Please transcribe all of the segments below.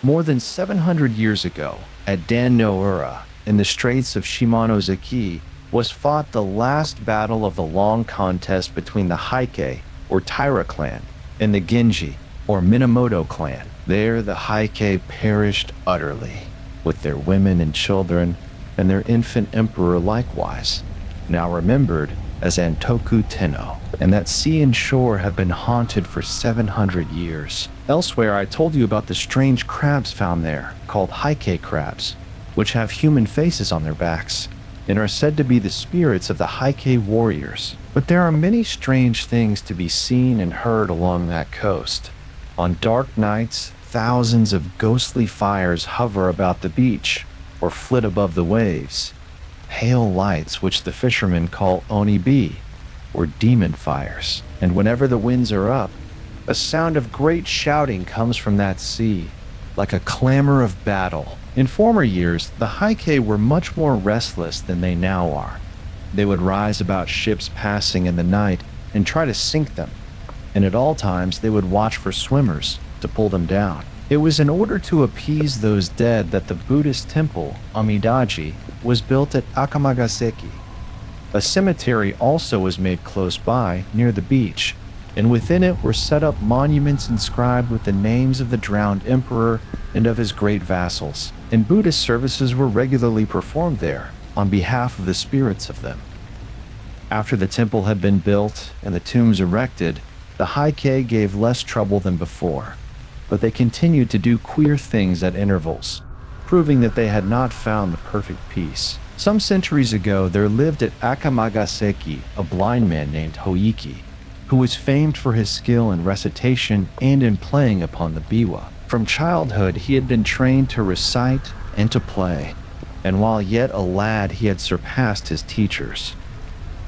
More than 700 years ago, at Dan-no-Ura, in the Straits of Shimonoseki, was fought the last battle of the long contest between the Heike, or Taira clan, and the Genji, or Minamoto clan. There, the Heike perished utterly, with their women and children, and their infant emperor likewise, now remembered as Antoku Tenno, and that sea and shore have been haunted for 700 years. Elsewhere, I told you about the strange crabs found there, called Heike crabs, which have human faces on their backs, and are said to be the spirits of the Heike warriors. But there are many strange things to be seen and heard along that coast. On dark nights, thousands of ghostly fires hover about the beach, or flit above the waves. Pale lights which the fishermen call onibi, or demon fires. And whenever the winds are up, a sound of great shouting comes from that sea, like a clamor of battle. In former years, the Heike were much more restless than they now are. They would rise about ships passing in the night and try to sink them, and at all times they would watch for swimmers to pull them down. It was in order to appease those dead that the Buddhist temple, Amidaji, was built at Akamagaseki. A cemetery also was made close by, near the beach, and within it were set up monuments inscribed with the names of the drowned emperor and of his great vassals, and Buddhist services were regularly performed there on behalf of the spirits of them. After the temple had been built and the tombs erected, the Heike gave less trouble than before, but they continued to do queer things at intervals, proving that they had not found the perfect peace. Some centuries ago, there lived at Akamagaseki a blind man named Hoichi, who was famed for his skill in recitation and in playing upon the biwa. From childhood, he had been trained to recite and to play, and while yet a lad, he had surpassed his teachers.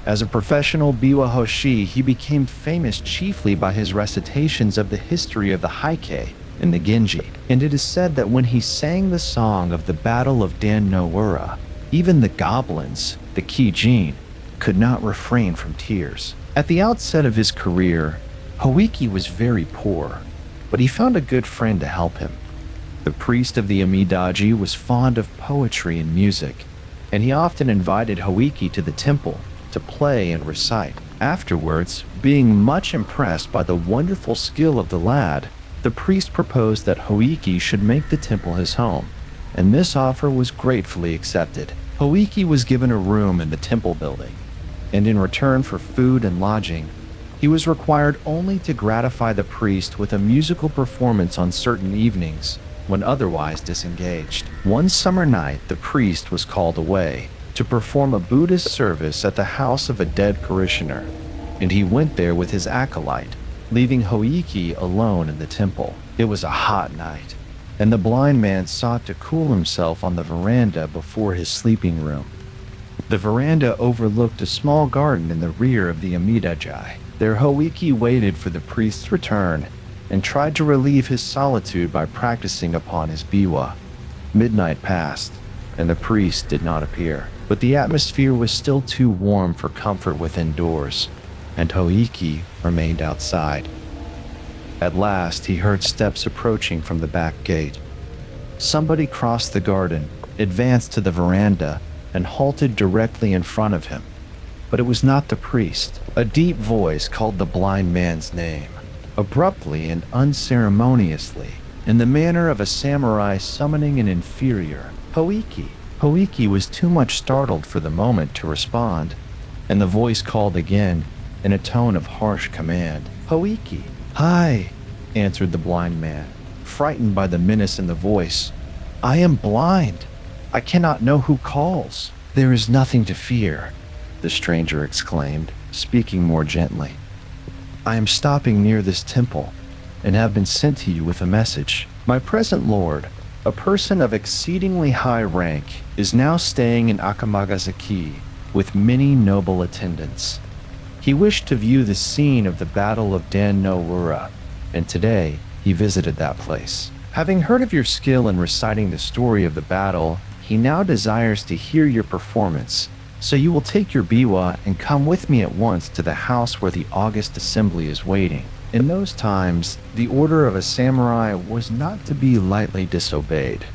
As a professional biwa hoshi, he became famous chiefly by his recitations of the history of the Heike and the Genji, and it is said that when he sang the song of the Battle of Dan-no-Ura, even the goblins, the Kijin, could not refrain from tears. At the outset of his career, Hoichi was very poor, but he found a good friend to help him. The priest of the Amidaji was fond of poetry and music, and he often invited Hoichi to the temple to play and recite. Afterwards, being much impressed by the wonderful skill of the lad, the priest proposed that Hoichi should make the temple his home, and this offer was gratefully accepted. Hoichi was given a room in the temple building, and in return for food and lodging, he was required only to gratify the priest with a musical performance on certain evenings when otherwise disengaged. One summer night, the priest was called away to perform a Buddhist service at the house of a dead parishioner, and he went there with his acolyte, leaving Hoichi alone in the temple. It was a hot night, and the blind man sought to cool himself on the veranda before his sleeping room. The veranda overlooked a small garden in the rear of the Amidaji. There Hoichi waited for the priest's return and tried to relieve his solitude by practicing upon his biwa. Midnight passed, and the priest did not appear, but the atmosphere was still too warm for comfort within doors, and Hoichi remained outside. At last, he heard steps approaching from the back gate. Somebody crossed the garden, advanced to the veranda, and halted directly in front of him. But it was not the priest. A deep voice called the blind man's name, abruptly and unceremoniously, in the manner of a samurai summoning an inferior. Hoichi. Hoichi was too much startled for the moment to respond, and the voice called again in a tone of harsh command. Hoichi. "Hi," answered the blind man, frightened by the menace in the voice. "I am blind. I cannot know who calls." "There is nothing to fear," the stranger exclaimed, speaking more gently. "I am stopping near this temple, and have been sent to you with a message. My present lord, a person of exceedingly high rank, is now staying in Akamagaseki with many noble attendants. He wished to view the scene of the Battle of Dan-no-Ura, and today he visited that place. Having heard of your skill in reciting the story of the battle, he now desires to hear your performance, so you will take your biwa and come with me at once to the house where the august assembly is waiting." In those times, the order of a samurai was not to be lightly disobeyed.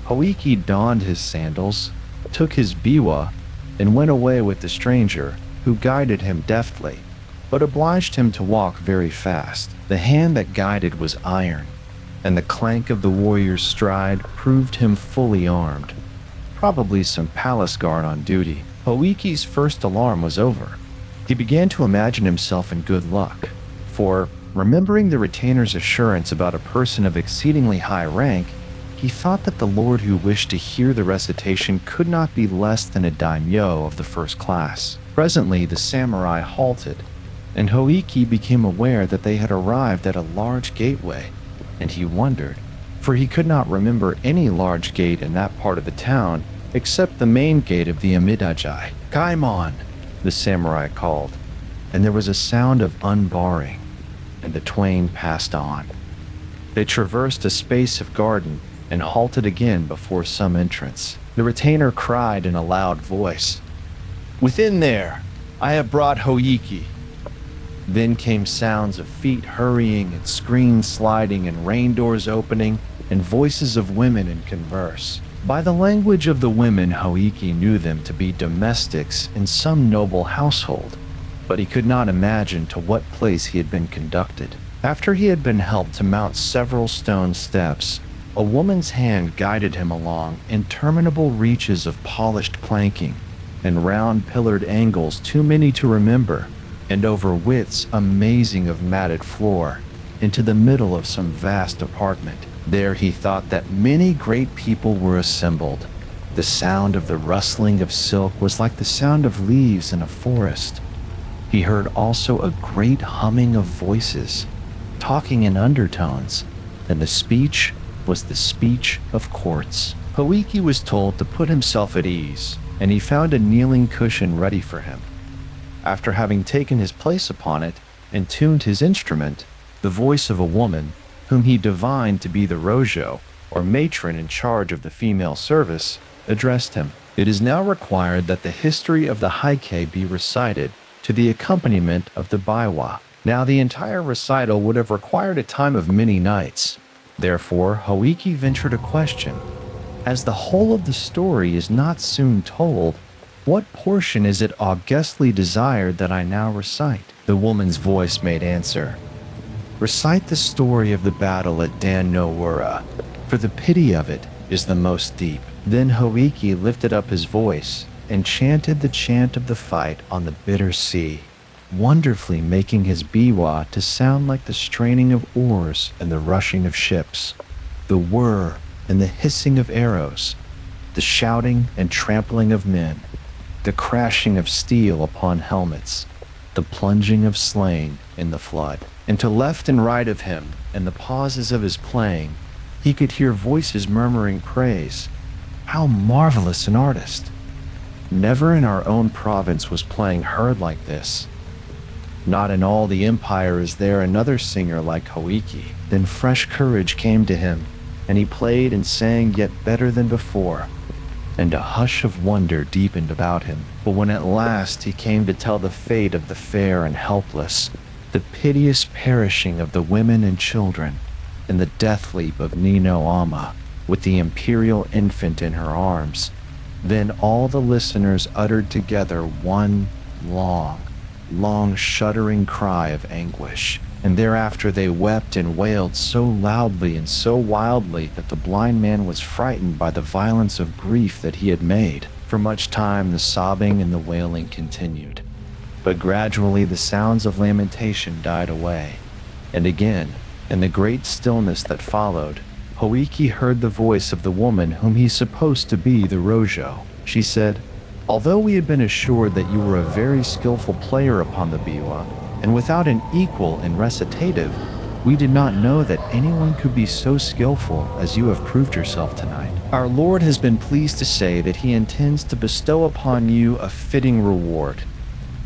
Hoiki donned his sandals, took his biwa, and went away with the stranger, who guided him deftly, but obliged him to walk very fast. The hand that guided was iron, and the clank of the warrior's stride proved him fully armed. Probably some palace guard on duty. Hoiki's first alarm was over. He began to imagine himself in good luck, for, remembering the retainer's assurance about a person of exceedingly high rank, he thought that the lord who wished to hear the recitation could not be less than a daimyo of the first class. Presently, the samurai halted, and Hoiki became aware that they had arrived at a large gateway, and he wondered, for he could not remember any large gate in that part of the town except the main gate of the Amidaji. "Kaimon," the samurai called, and there was a sound of unbarring, and the twain passed on. They traversed a space of garden and halted again before some entrance. The retainer cried in a loud voice, "Within there, I have brought Hoiki." Then came sounds of feet hurrying and screens sliding and rain doors opening and voices of women in converse. By the language of the women, Hoiki knew them to be domestics in some noble household, but he could not imagine to what place he had been conducted. After he had been helped to mount several stone steps, a woman's hand guided him along interminable reaches of polished planking and round pillared angles too many to remember, and over widths amazing of matted floor, into the middle of some vast apartment. There he thought that many great people were assembled. The sound of the rustling of silk was like the sound of leaves in a forest. He heard also a great humming of voices, talking in undertones, and the speech was the speech of courts. Hoiki was told to put himself at ease, and he found a kneeling cushion ready for him. After having taken his place upon it and tuned his instrument, the voice of a woman, whom he divined to be the rojo, or matron in charge of the female service, addressed him. "It is now required that the history of the Heike be recited to the accompaniment of the biwa." Now the entire recital would have required a time of many nights. Therefore, Hoiki ventured a question. "As the whole of the story is not soon told, what portion is it augustly desired that I now recite?" The woman's voice made answer, "Recite the story of the battle at Dan no Ura, for the pity of it is the most deep." Then Hoiki lifted up his voice and chanted the chant of the fight on the bitter sea, wonderfully making his biwa to sound like the straining of oars and the rushing of ships, the whir and the hissing of arrows, the shouting and trampling of men, the crashing of steel upon helmets, the plunging of slain in the flood. And to left and right of him, in the pauses of his playing, he could hear voices murmuring praise. How marvelous an artist! Never in our own province was playing heard like this. Not in all the empire is there another singer like Hoiki. Then fresh courage came to him, and he played and sang yet better than before, and a hush of wonder deepened about him. But when at last he came to tell the fate of the fair and helpless, the piteous perishing of the women and children, and the death leap of Nino Amma, with the imperial infant in her arms, then all the listeners uttered together one long shuddering cry of anguish, and thereafter they wept and wailed so loudly and so wildly that the blind man was frightened by the violence of grief that he had made. For much time the sobbing and the wailing continued, but gradually the sounds of lamentation died away, and again, in the great stillness that followed, Hoiki heard the voice of the woman whom he supposed to be the Rojo. She said, "Although we had been assured that you were a very skillful player upon the biwa, and without an equal in recitative, we did not know that anyone could be so skillful as you have proved yourself tonight. Our Lord has been pleased to say that he intends to bestow upon you a fitting reward,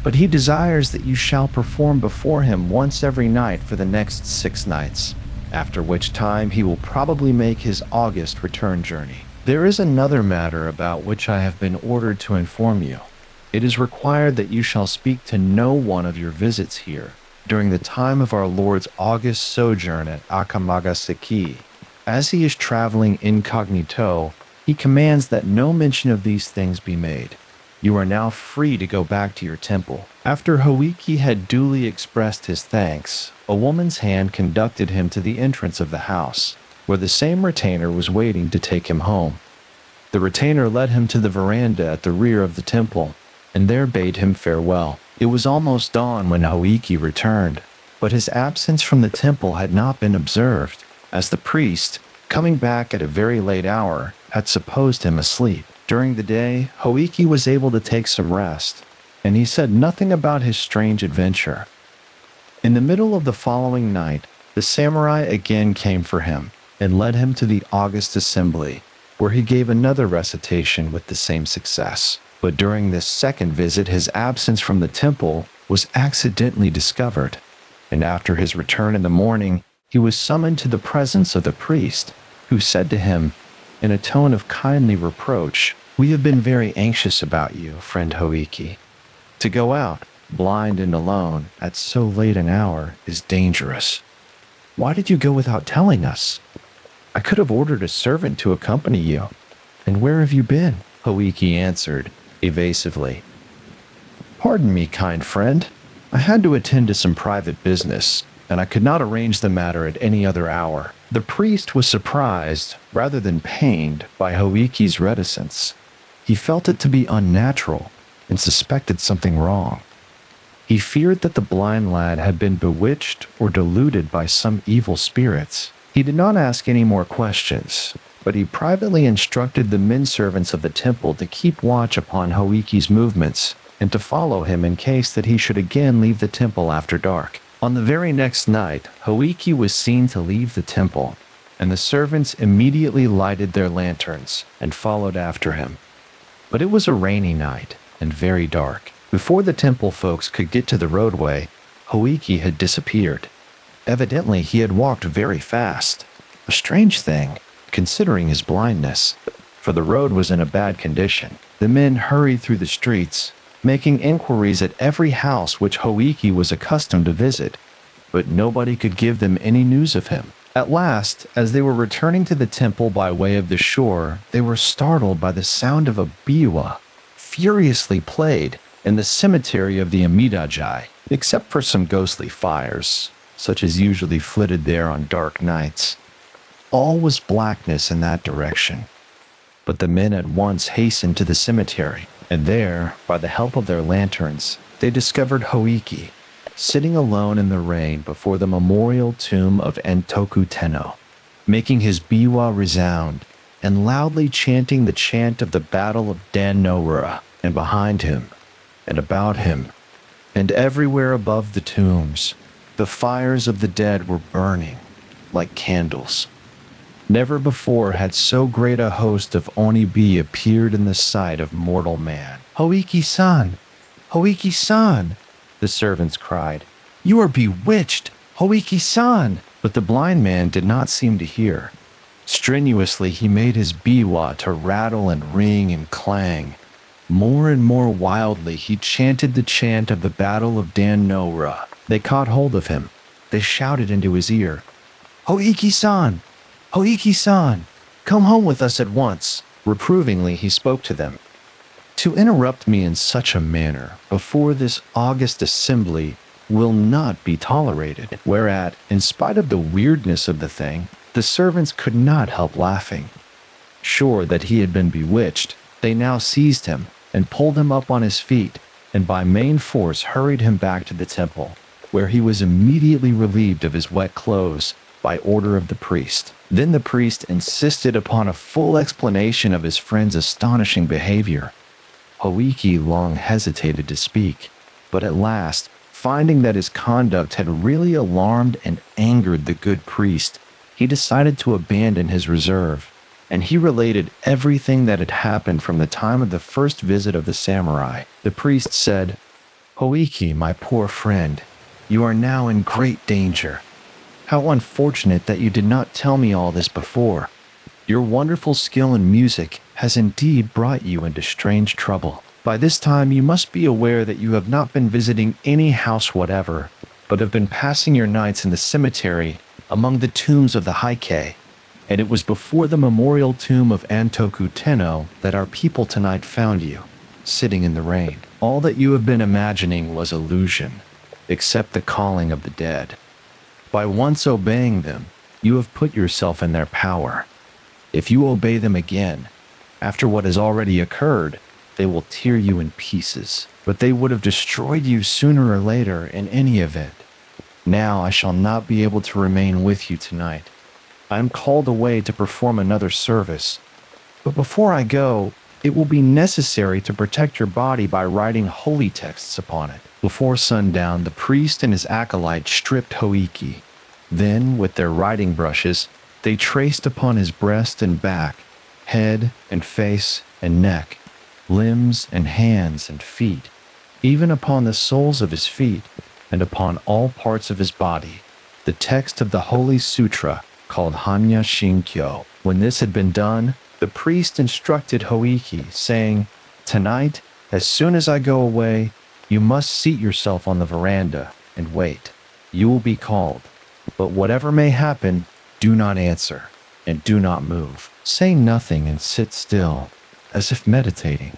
but he desires that you shall perform before him once every night for the next 6 nights, after which time he will probably make his August return journey. There is another matter about which I have been ordered to inform you. It is required that you shall speak to no one of your visits here, during the time of our Lord's August sojourn at Akamagasaki. As he is traveling incognito, he commands that no mention of these things be made. You are now free to go back to your temple." After Hoiki had duly expressed his thanks, a woman's hand conducted him to the entrance of the house, where the same retainer was waiting to take him home. The retainer led him to the veranda at the rear of the temple, and there bade him farewell. It was almost dawn when Hoiki returned, but his absence from the temple had not been observed, as the priest, coming back at a very late hour, had supposed him asleep. During the day, Hoiki was able to take some rest, and he said nothing about his strange adventure. In the middle of the following night, the samurai again came for him and led him to the August Assembly, where he gave another recitation with the same success. But during this second visit, his absence from the temple was accidentally discovered, and after his return in the morning, he was summoned to the presence of the priest, who said to him, in a tone of kindly reproach, "We have been very anxious about you, friend Hoiki. To go out, blind and alone, at so late an hour is dangerous. Why did you go without telling us? I could have ordered a servant to accompany you. And where have you been?" Hoiki answered, evasively. "Pardon me, kind friend. I had to attend to some private business, and I could not arrange the matter at any other hour." The priest was surprised, rather than pained, by Hoiki's reticence. He felt it to be unnatural, and suspected something wrong. He feared that the blind lad had been bewitched or deluded by some evil spirits. He did not ask any more questions, but he privately instructed the men servants of the temple to keep watch upon Hoiki's movements and to follow him in case that he should again leave the temple after dark. On the very next night, Hoiki was seen to leave the temple, and the servants immediately lighted their lanterns and followed after him. But it was a rainy night and very dark. Before the temple folks could get to the roadway, Hoiki had disappeared. Evidently, he had walked very fast. A strange thing, considering his blindness, for the road was in a bad condition. The men hurried through the streets, making inquiries at every house which Hoiki was accustomed to visit, but nobody could give them any news of him. At last, as they were returning to the temple by way of the shore, they were startled by the sound of a biwa, furiously played, in the cemetery of the Amidaji, except for some ghostly fires, such as usually flitted there on dark nights. All was blackness in that direction. But the men at once hastened to the cemetery, and there, by the help of their lanterns, they discovered Hoiki, sitting alone in the rain before the memorial tomb of Entoku Tenno, making his biwa resound, and loudly chanting the chant of the Battle of Dan no-Ura, and behind him, and about him, and everywhere above the tombs, the fires of the dead were burning like candles. Never before had so great a host of Onibi appeared in the sight of mortal man. "Hoiki-san! Hoiki-san!" the servants cried. "You are bewitched! Hoiki-san!" But the blind man did not seem to hear. Strenuously he made his biwa to rattle and ring and clang. More and more wildly he chanted the chant of the Battle of Dan no-Ura. They caught hold of him. They shouted into his ear, "Hoiki-san! Hoiki-san! Come home with us at once!" Reprovingly he spoke to them. "To interrupt me in such a manner before this august assembly will not be tolerated." Whereat, in spite of the weirdness of the thing, the servants could not help laughing. Sure that he had been bewitched, they now seized him and pulled him up on his feet, and by main force hurried him back to the temple, where he was immediately relieved of his wet clothes by order of the priest. Then the priest insisted upon a full explanation of his friend's astonishing behavior. Hoiki long hesitated to speak, but at last, finding that his conduct had really alarmed and angered the good priest, he decided to abandon his reserve, and he related everything that had happened from the time of the first visit of the samurai. The priest said, "Hoiki, my poor friend, you are now in great danger. How unfortunate that you did not tell me all this before. Your wonderful skill in music has indeed brought you into strange trouble. By this time you must be aware that you have not been visiting any house whatever, but have been passing your nights in the cemetery among the tombs of the Hi-Kei, and it was before the memorial tomb of Antoku Tenno that our people tonight found you, sitting in the rain. All that you have been imagining was illusion, except the calling of the dead. By once obeying them, you have put yourself in their power. If you obey them again, after what has already occurred, they will tear you in pieces, but they would have destroyed you sooner or later in any event. Now I shall not be able to remain with you tonight. I am called away to perform another service, but before I go, it will be necessary to protect your body by writing holy texts upon it. Before sundown, the priest and his acolyte stripped Hoichi. Then, with their writing brushes, they traced upon his breast and back, head and face and neck, limbs and hands and feet, even upon the soles of his feet, and upon all parts of his body, the text of the Holy Sutra called Hanya Shinkyo. When this had been done, the priest instructed Hoichi, saying, "Tonight, as soon as I go away, you must seat yourself on the veranda and wait. You will be called, but whatever may happen, do not answer, and do not move. Say nothing and sit still, as if meditating.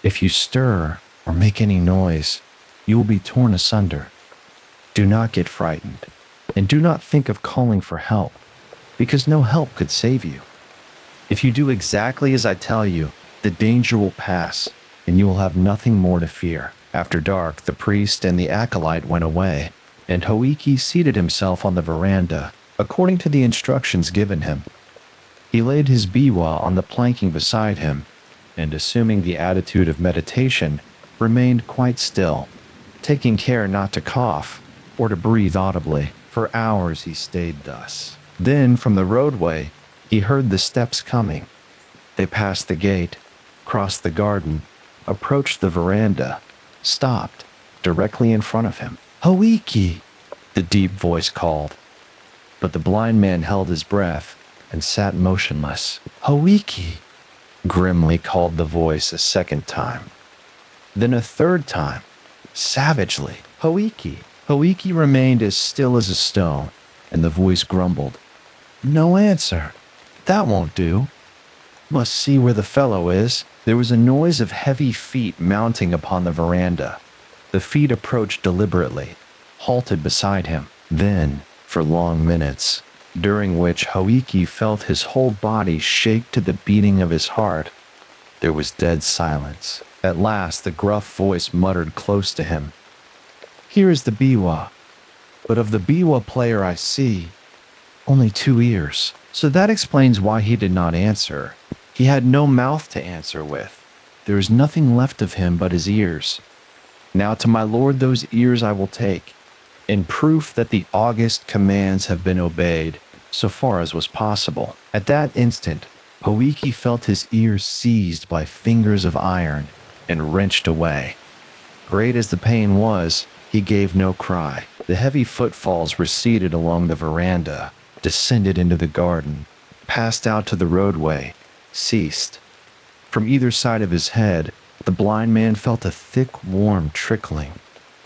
If you stir or make any noise, you will be torn asunder. Do not get frightened, and do not think of calling for help, because no help could save you. If you do exactly as I tell you, the danger will pass, and you will have nothing more to fear." After dark, the priest and the acolyte went away, and Hoichi seated himself on the veranda, according to the instructions given him. He laid his biwa on the planking beside him, and assuming the attitude of meditation, remained quite still, taking care not to cough or to breathe audibly. For hours he stayed thus. Then, from the roadway, he heard the steps coming. They passed the gate, crossed the garden, approached the veranda, stopped directly in front of him. "Hoichi!" the deep voice called. But the blind man held his breath and sat motionless. "Hoichi!" grimly called the voice a second time. Then a third time, savagely, "Hoichi!" Hoichi remained as still as a stone, and the voice grumbled, "No answer. That won't do. Must see where the fellow is." There was a noise of heavy feet mounting upon the veranda. The feet approached deliberately, halted beside him. Then, for long minutes, during which Hoichi felt his whole body shake to the beating of his heart, there was dead silence. At last, the gruff voice muttered close to him, "Here is the biwa, but of the biwa player I see, only 2 ears." So that explains why he did not answer. He had no mouth to answer with. There is nothing left of him but his ears. Now to my lord those ears I will take, in proof that the august commands have been obeyed, so far as was possible. At that instant, Hoichi felt his ears seized by fingers of iron and wrenched away. Great as the pain was, he gave no cry. The heavy footfalls receded along the veranda, descended into the garden, passed out to the roadway, ceased. From either side of his head, the blind man felt a thick, warm trickling,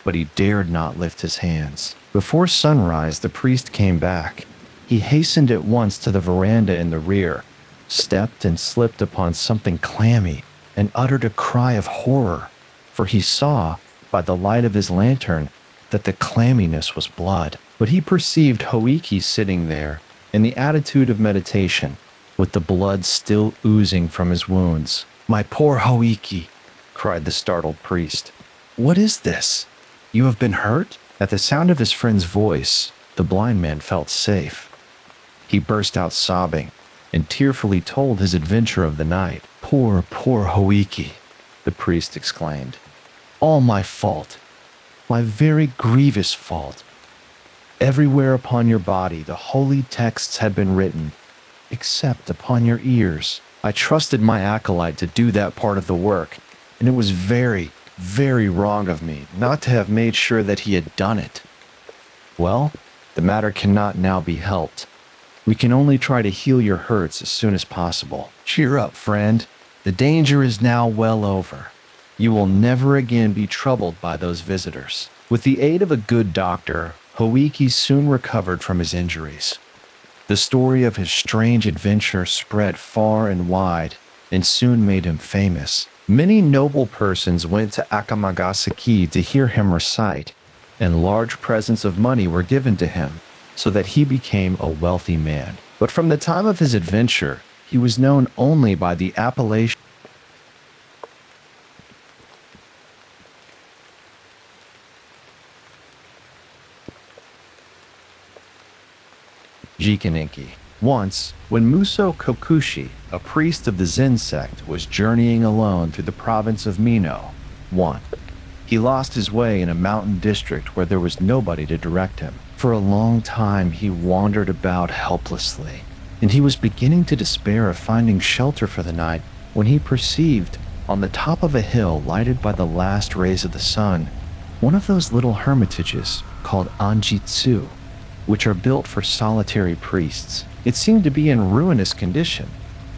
but he dared not lift his hands. Before sunrise, the priest came back. He hastened at once to the veranda in the rear, stepped and slipped upon something clammy, and uttered a cry of horror, for he saw, by the light of his lantern, that the clamminess was blood. But he perceived Hoichi sitting there, in the attitude of meditation, with the blood still oozing from his wounds. "My poor Hoichi!" cried the startled priest. "What is this? You have been hurt?" At the sound of his friend's voice, the blind man felt safe. He burst out sobbing, and tearfully told his adventure of the night. "Poor, poor Hoichi!" the priest exclaimed. "All my fault. My very grievous fault. Everywhere upon your body the holy texts had been written, except upon your ears. I trusted my acolyte to do that part of the work, and it was very, very wrong of me not to have made sure that he had done it. Well, the matter cannot now be helped. We can only try to heal your hurts as soon as possible. Cheer up, friend. The danger is now well over. You will never again be troubled by those visitors." With the aid of a good doctor, Hoichi soon recovered from his injuries. The story of his strange adventure spread far and wide and soon made him famous. Many noble persons went to Akamagasaki to hear him recite, and large presents of money were given to him, so that he became a wealthy man. But from the time of his adventure, he was known only by the appellation Jikininki. Once, when Muso Kokushi, a priest of the Zen sect, was journeying alone through the province of Mino, he lost his way in a mountain district where there was nobody to direct him. For a long time he wandered about helplessly, and he was beginning to despair of finding shelter for the night when he perceived, on the top of a hill lighted by the last rays of the sun, one of those little hermitages called anjitsu, which are built for solitary priests. It seemed to be in ruinous condition,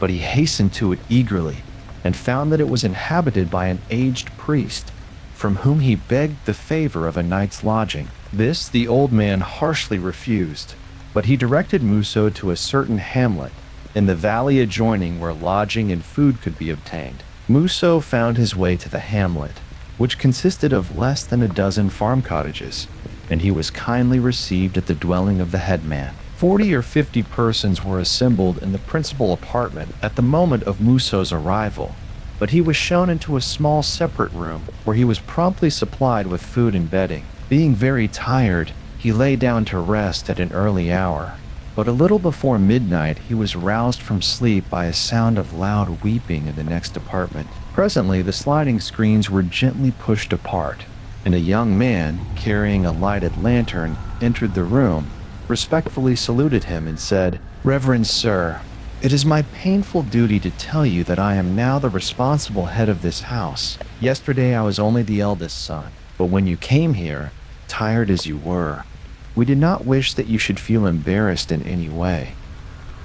but he hastened to it eagerly and found that it was inhabited by an aged priest, from whom he begged the favor of a night's lodging. This the old man harshly refused, but he directed Muso to a certain hamlet in the valley adjoining where lodging and food could be obtained. Muso found his way to the hamlet, which consisted of less than a dozen farm cottages, and he was kindly received at the dwelling of the headman. 40 or 50 persons were assembled in the principal apartment at the moment of Muso's arrival, but he was shown into a small separate room where he was promptly supplied with food and bedding. Being very tired, he lay down to rest at an early hour, but a little before midnight he was roused from sleep by a sound of loud weeping in the next apartment. Presently the sliding screens were gently pushed apart, and a young man, carrying a lighted lantern, entered the room, respectfully saluted him, and said, "Reverend Sir, it is my painful duty to tell you that I am now the responsible head of this house. Yesterday I was only the eldest son, but when you came here, tired as you were, we did not wish that you should feel embarrassed in any way.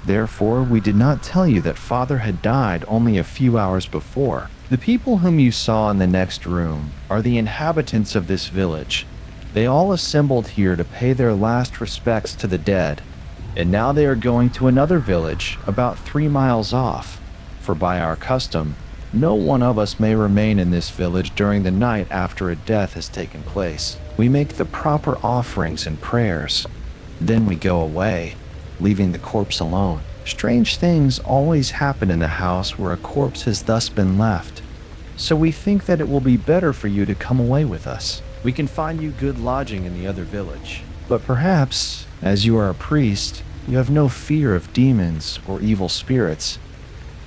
Therefore, we did not tell you that father had died only a few hours before. The people whom you saw in the next room are the inhabitants of this village. They all assembled here to pay their last respects to the dead, and now they are going to another village about 3 miles off, for by our custom, no one of us may remain in this village during the night after a death has taken place. We make the proper offerings and prayers. Then we go away, leaving the corpse alone. Strange things always happen in the house where a corpse has thus been left, so we think that it will be better for you to come away with us. We can find you good lodging in the other village, but perhaps, as you are a priest, you have no fear of demons or evil spirits,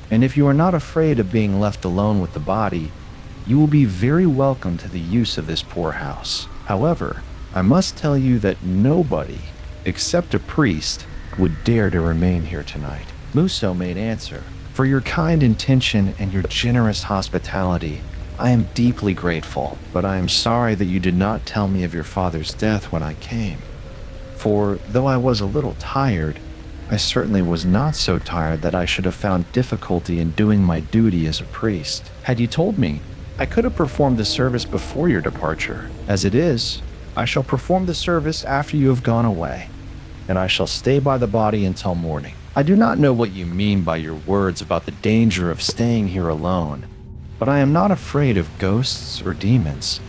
and if you are not afraid of being left alone with the body, you will be very welcome to the use of this poor house. However, I must tell you that nobody, except a priest, would dare to remain here tonight." Muso made answer, "For your kind intention and your generous hospitality, I am deeply grateful, but I am sorry that you did not tell me of your father's death when I came. For, though I was a little tired, I certainly was not so tired that I should have found difficulty in doing my duty as a priest. Had you told me, I could have performed the service before your departure. As it is, I shall perform the service after you have gone away, and I shall stay by the body until morning. I do not know what you mean by your words about the danger of staying here alone, but I am not afraid of ghosts or demons.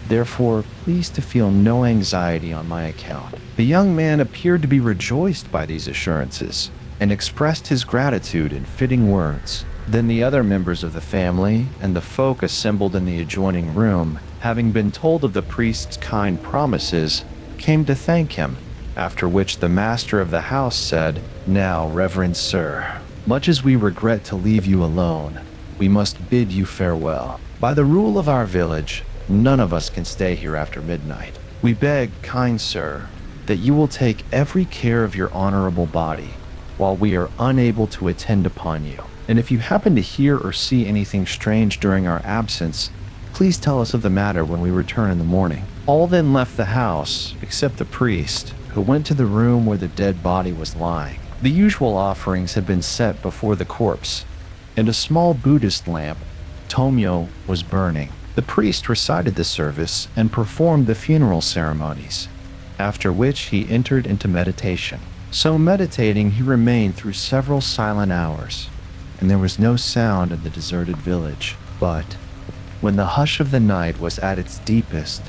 Therefore, please to feel no anxiety on my account." The young man appeared to be rejoiced by these assurances, and expressed his gratitude in fitting words. Then the other members of the family and the folk assembled in the adjoining room, having been told of the priest's kind promises, came to thank him, after which the master of the house said, "Now, Reverend Sir, much as we regret to leave you alone, we must bid you farewell. By the rule of our village, none of us can stay here after midnight. We beg, kind sir, that you will take every care of your honorable body, while we are unable to attend upon you. And if you happen to hear or see anything strange during our absence, please tell us of the matter when we return in the morning." All then left the house, except the priest, who went to the room where the dead body was lying. The usual offerings had been set before the corpse, and a small Buddhist lamp, Tomyo, was burning. The priest recited the service and performed the funeral ceremonies, after which he entered into meditation. So meditating, he remained through several silent hours, and there was no sound in the deserted village. But when the hush of the night was at its deepest,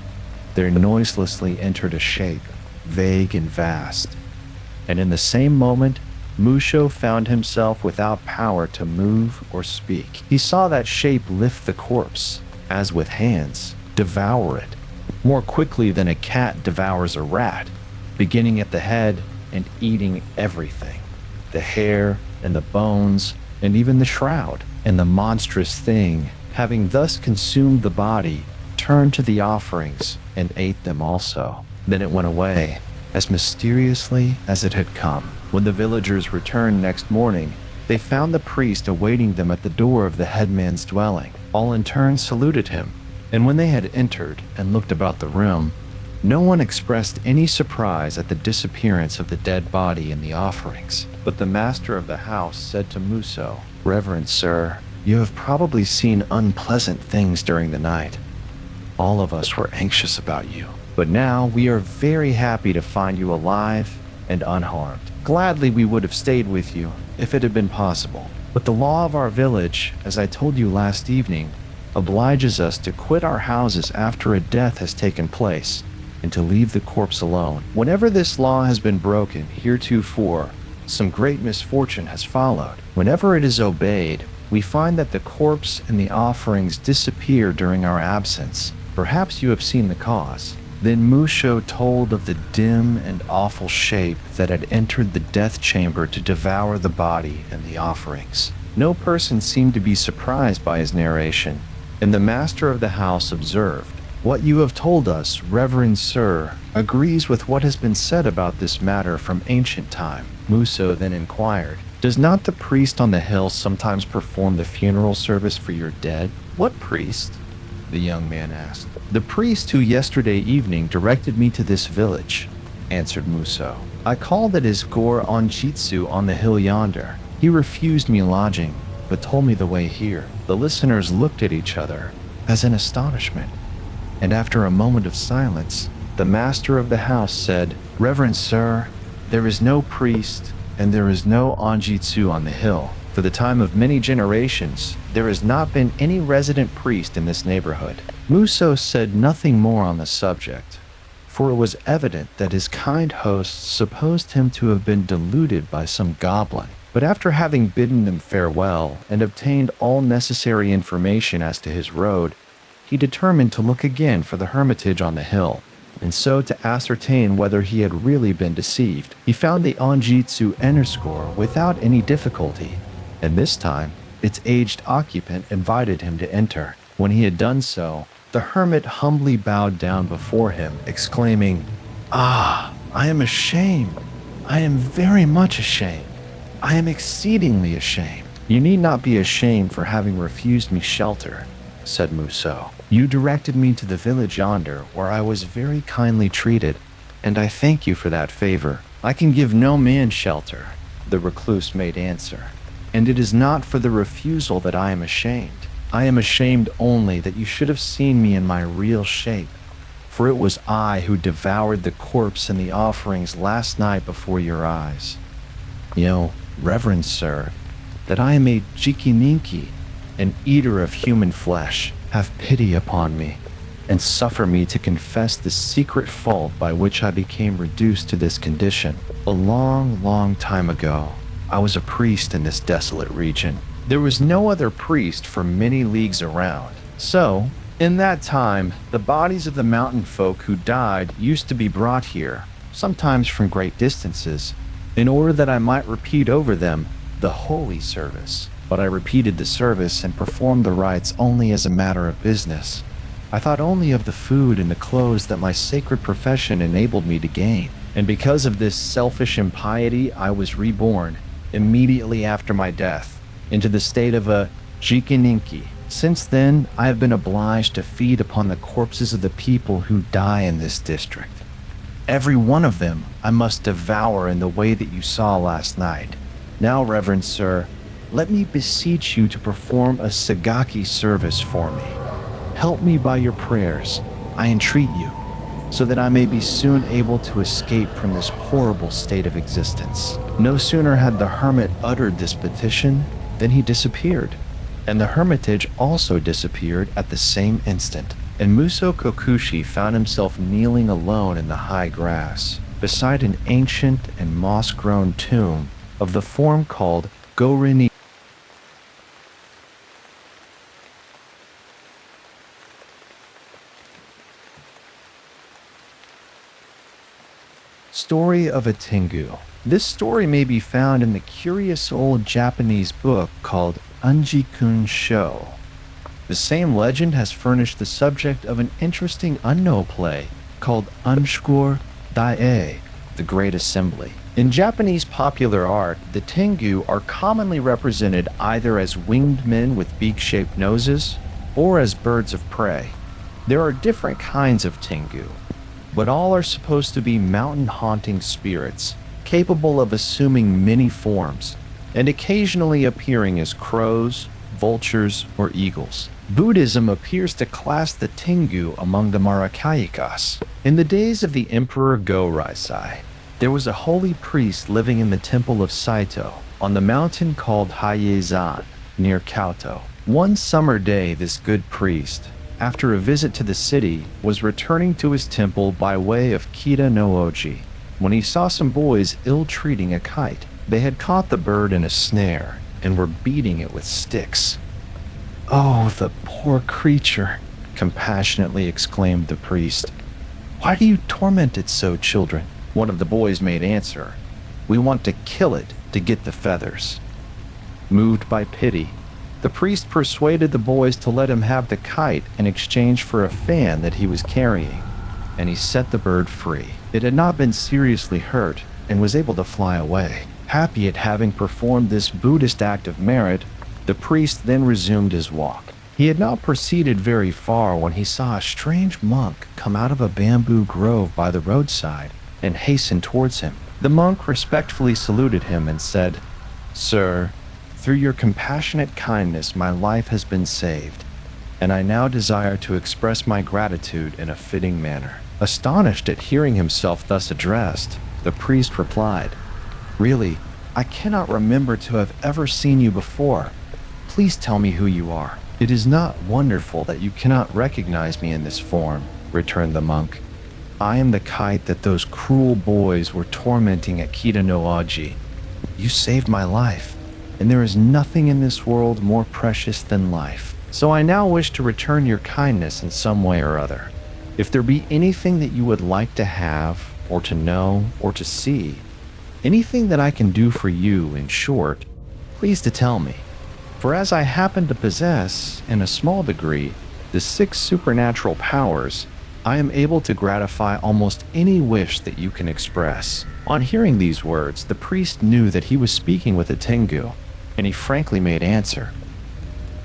there noiselessly entered a shape, vague and vast. And in the same moment, Musho found himself without power to move or speak. He saw that shape lift the corpse, as with hands, devour it, more quickly than a cat devours a rat, beginning at the head and eating everything, the hair and the bones and even the shroud. And the monstrous thing, having thus consumed the body, turned to the offerings and ate them also. Then it went away, as mysteriously as it had come. When the villagers returned next morning, they found the priest awaiting them at the door of the headman's dwelling. All in turn saluted him, and when they had entered and looked about the room, no one expressed any surprise at the disappearance of the dead body and the offerings. But the master of the house said to Musho, "Reverend sir, you have probably seen unpleasant things during the night. All of us were anxious about you, but now we are very happy to find you alive and unharmed. Gladly we would have stayed with you if it had been possible. But the law of our village, as I told you last evening, obliges us to quit our houses after a death has taken place and to leave the corpse alone. Whenever this law has been broken heretofore, some great misfortune has followed. Whenever it is obeyed, we find that the corpse and the offerings disappear during our absence. Perhaps you have seen the cause." Then Musho told of the dim and awful shape that had entered the death chamber to devour the body and the offerings. No person seemed to be surprised by his narration, and the master of the house observed, "What you have told us, reverend sir, agrees with what has been said about this matter from ancient time." Musho then inquired, "Does not the priest on the hill sometimes perform the funeral service for your dead?" "What priest?" the young man asked. "The priest who yesterday evening directed me to this village," answered Musho. "I called at his gore onjitsu on the hill yonder. He refused me lodging, but told me the way here." The listeners looked at each other, as in astonishment, and after a moment of silence, the master of the house said, "Reverend sir, there is no priest, and there is no onjitsu on the hill. For the time of many generations, there has not been any resident priest in this neighborhood." Musho said nothing more on the subject, for it was evident that his kind hosts supposed him to have been deluded by some goblin. But after having bidden them farewell and obtained all necessary information as to his road, he determined to look again for the hermitage on the hill, and so to ascertain whether he had really been deceived. He found the onjitsu Enerscore without any difficulty, and this time its aged occupant invited him to enter. When he had done so, the hermit humbly bowed down before him, exclaiming, "Ah, I am ashamed. I am very much ashamed. I am exceedingly ashamed." "You need not be ashamed for having refused me shelter," said Musho. "You directed me to the village yonder, where I was very kindly treated, and I thank you for that favor." "I can give no man shelter," the recluse made answer, "and it is not for the refusal that I am ashamed. I am ashamed only that you should have seen me in my real shape, for it was I who devoured the corpse and the offerings last night before your eyes. You know, reverend sir, that I am a Jikininki, an eater of human flesh. Have pity upon me, and suffer me to confess the secret fault by which I became reduced to this condition. A long, long time ago, I was a priest in this desolate region. There was no other priest for many leagues around. So, in that time, the bodies of the mountain folk who died used to be brought here, sometimes from great distances, in order that I might repeat over them the holy service. But I repeated the service and performed the rites only as a matter of business. I thought only of the food and the clothes that my sacred profession enabled me to gain. And because of this selfish impiety, I was reborn, immediately after my death, into the state of a Jikininki. Since then, I have been obliged to feed upon the corpses of the people who die in this district. Every one of them I must devour in the way that you saw last night. Now, reverend sir, let me beseech you to perform a Sagaki service for me." Help me by your prayers, I entreat you, so that I may be soon able to escape from this horrible state of existence." No sooner had the hermit uttered this petition than he disappeared, and the hermitage also disappeared at the same instant, and Muso Kokushi found himself kneeling alone in the high grass, beside an ancient and moss-grown tomb of the form called Gorini. Story of a Tengu. This story may be found in the curious old Japanese book called Unjikun Sho. The same legend has furnished the subject of an interesting Unno play called Unshkor Dae, the Great Assembly. In Japanese popular art, the Tengu are commonly represented either as winged men with beak-shaped noses or as birds of prey. There are different kinds of Tengu, but all are supposed to be mountain-haunting spirits, capable of assuming many forms, and occasionally appearing as crows, vultures, or eagles. Buddhism appears to class the Tengu among the Marakayikas. In the days of the Emperor Go-Raisai, there was a holy priest living in the temple of Saito, on the mountain called Hayezan, near Kyoto. One summer day, this good priest, after a visit to the city, was returning to his temple by way of Kita no Oji, when he saw some boys ill-treating a kite. They had caught the bird in a snare and were beating it with sticks. "Oh, the poor creature," compassionately exclaimed the priest. "Why do you torment it so, children?" One of the boys made answer, "We want to kill it to get the feathers." Moved by pity, the priest persuaded the boys to let him have the kite in exchange for a fan that he was carrying, and he set the bird free. It had not been seriously hurt and was able to fly away. Happy at having performed this Buddhist act of merit, the priest then resumed his walk. He had not proceeded very far when he saw a strange monk come out of a bamboo grove by the roadside and hasten towards him. The monk respectfully saluted him and said, "Sir, through your compassionate kindness my life has been saved, and I now desire to express my gratitude in a fitting manner." Astonished at hearing himself thus addressed, the priest replied, "Really, I cannot remember to have ever seen you before. Please tell me who you are." "It is not wonderful that you cannot recognize me in this form," returned the monk. "I am the kite that those cruel boys were tormenting at Kita no Oji. You saved my life, and there is nothing in this world more precious than life. So I now wish to return your kindness in some way or other. If there be anything that you would like to have, or to know, or to see, anything that I can do for you, in short, please to tell me. For as I happen to possess, in a small degree, the 6 supernatural powers, I am able to gratify almost any wish that you can express." On hearing these words, the priest knew that he was speaking with a Tengu, and he frankly made answer,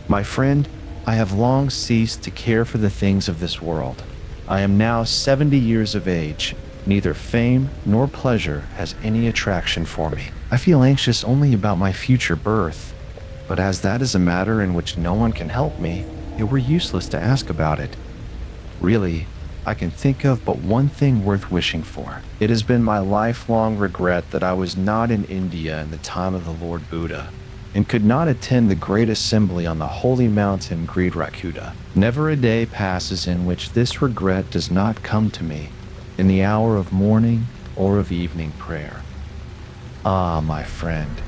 "My friend, I have long ceased to care for the things of this world. I am now 70 years of age. Neither fame nor pleasure has any attraction for me. I feel anxious only about my future birth, but as that is a matter in which no one can help me, it were useless to ask about it. Really, I can think of but one thing worth wishing for. It has been my lifelong regret that I was not in India in the time of the Lord Buddha, and could not attend the great assembly on the holy mountain Jiu-Roku-Zakura. Never a day passes in which this regret does not come to me, in the hour of morning or of evening prayer. Ah, my friend,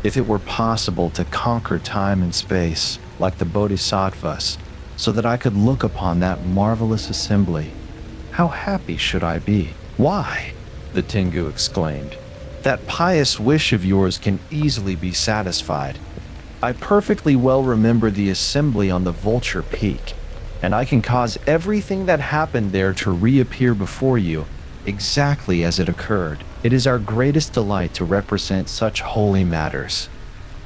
if it were possible to conquer time and space, like the Bodhisattvas, so that I could look upon that marvelous assembly, how happy should I be?" "Why," the Tengu exclaimed, "that pious wish of yours can easily be satisfied. I perfectly well remember the assembly on the Vulture Peak, and I can cause everything that happened there to reappear before you exactly as it occurred. It is our greatest delight to represent such holy matters.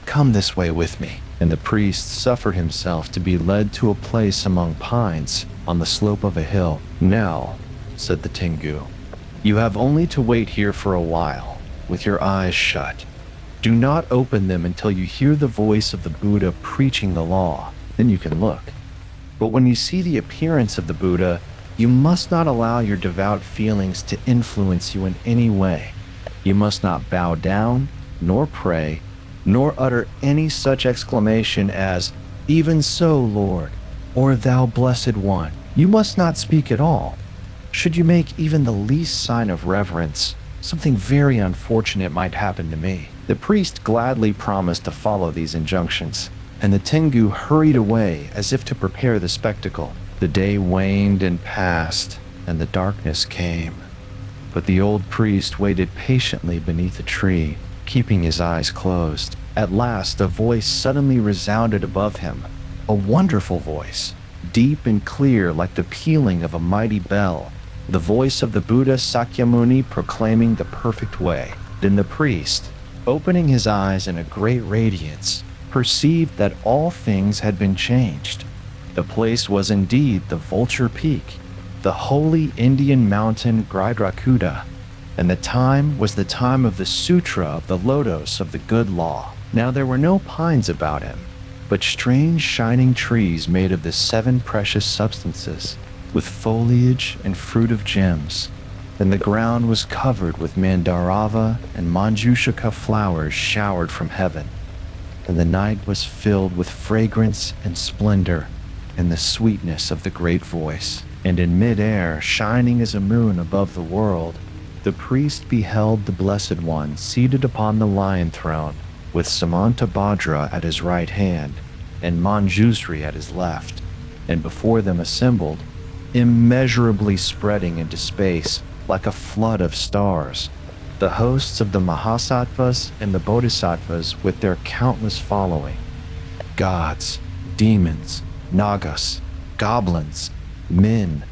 Come this way with me." And the priest suffered himself to be led to a place among pines on the slope of a hill. "Now," said the Tengu, "you have only to wait here for a while, with your eyes shut. Do not open them until you hear the voice of the Buddha preaching the law. Then you can look." But when you see the appearance of the Buddha, you must not allow your devout feelings to influence you in any way. You must not bow down, nor pray, nor utter any such exclamation as, "Even so, Lord," or "Thou Blessed One." You must not speak at all. Should you make even the least sign of reverence, something very unfortunate might happen to me. The priest gladly promised to follow these injunctions, and the Tengu hurried away as if to prepare the spectacle. The day waned and passed, and the darkness came. But the old priest waited patiently beneath a tree, keeping his eyes closed. At last, a voice suddenly resounded above him, a wonderful voice, deep and clear like the pealing of a mighty bell, the voice of the Buddha Sakyamuni proclaiming the perfect way. Then the priest, opening his eyes in a great radiance, perceived that all things had been changed. The place was indeed the Vulture Peak, the holy Indian mountain Jiu-Roku-Zakura, and the time was the time of the Sutra of the Lotus of the Good Law. Now there were no pines about him, but strange shining trees made of the 7 precious substances, with foliage and fruit of gems, and the ground was covered with mandarava and manjushika flowers showered from heaven, and the night was filled with fragrance and splendor and the sweetness of the great voice. And in mid-air, shining as a moon above the world, the priest beheld the Blessed One seated upon the lion throne, with Samantabhadra at his right hand and Manjusri at his left, and before them assembled, immeasurably spreading into space like a flood of stars, the hosts of the Mahasattvas and the Bodhisattvas with their countless following, gods, demons, nagas, goblins, men,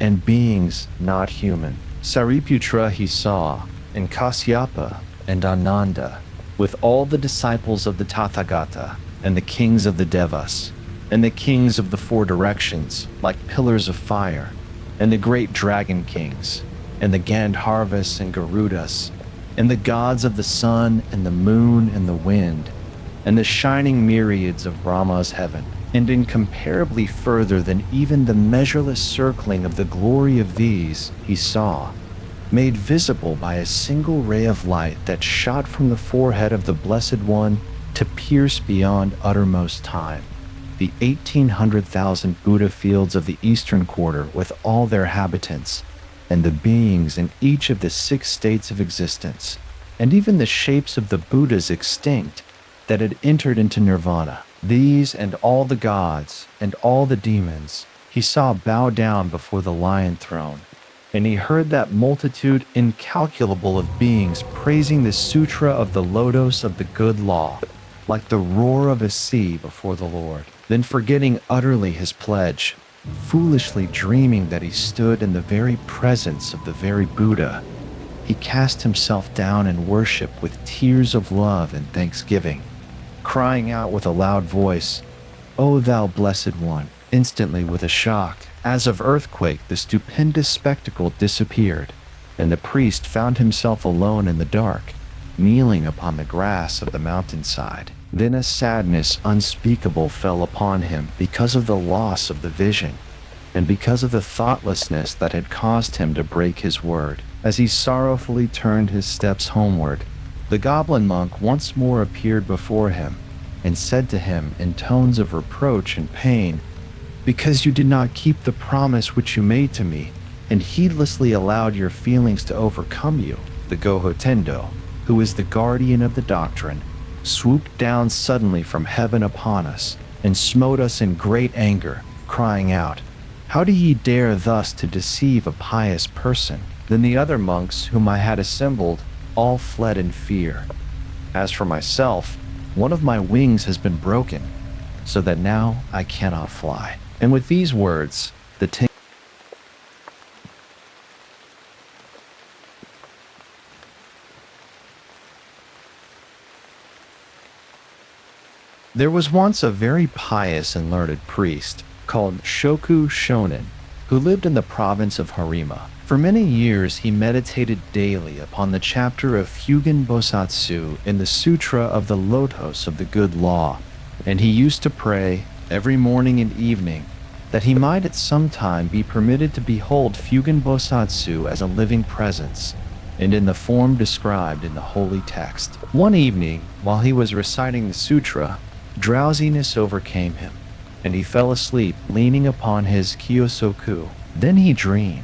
and beings not human. Sariputra he saw, and Kasyapa, and Ananda, with all the disciples of the Tathagata, and the kings of the Devas, and the kings of the 4 directions, like pillars of fire, and the great dragon kings, and the Gandharvas and Garudas, and the gods of the sun and the moon and the wind, and the shining myriads of Brahma's heaven, and incomparably further than even the measureless circling of the glory of these he saw, made visible by a single ray of light that shot from the forehead of the Blessed One to pierce beyond uttermost time, the 1,800,000 Buddha fields of the eastern quarter with all their habitants, and the beings in each of the 6 states of existence, and even the shapes of the Buddhas extinct that had entered into nirvana. These and all the gods and all the demons he saw bow down before the lion throne, and he heard that multitude incalculable of beings praising the Sutra of the Lotus of the Good Law, like the roar of a sea before the Lord. Then forgetting utterly his pledge, foolishly dreaming that he stood in the very presence of the very Buddha, he cast himself down in worship with tears of love and thanksgiving, crying out with a loud voice, "O thou Blessed One!" Instantly, with a shock, as of earthquake, the stupendous spectacle disappeared, and the priest found himself alone in the dark, kneeling upon the grass of the mountainside. Then a sadness unspeakable fell upon him because of the loss of the vision, and because of the thoughtlessness that had caused him to break his word. As he sorrowfully turned his steps homeward, the goblin monk once more appeared before him, and said to him in tones of reproach and pain, "Because you did not keep the promise which you made to me, and heedlessly allowed your feelings to overcome you, the Gohotendo, who is the guardian of the doctrine, swooped down suddenly from heaven upon us, and smote us in great anger, crying out, 'How do ye dare thus to deceive a pious person?' Then the other monks whom I had assembled all fled in fear. As for myself, one of my wings has been broken, so that now I cannot fly." And with these words, the Tengu There was once a very pious and learned priest called Shoku Shonen, who lived in the province of Harima. For many years he meditated daily upon the chapter of Fugen-Bosatsu in the Sutra of the Lotus of the Good Law, and he used to pray every morning and evening, that he might at some time be permitted to behold Fugen-Bosatsu as a living presence, and in the form described in the holy text. One evening, while he was reciting the sutra, drowsiness overcame him, and he fell asleep leaning upon his kyosoku. Then he dreamed,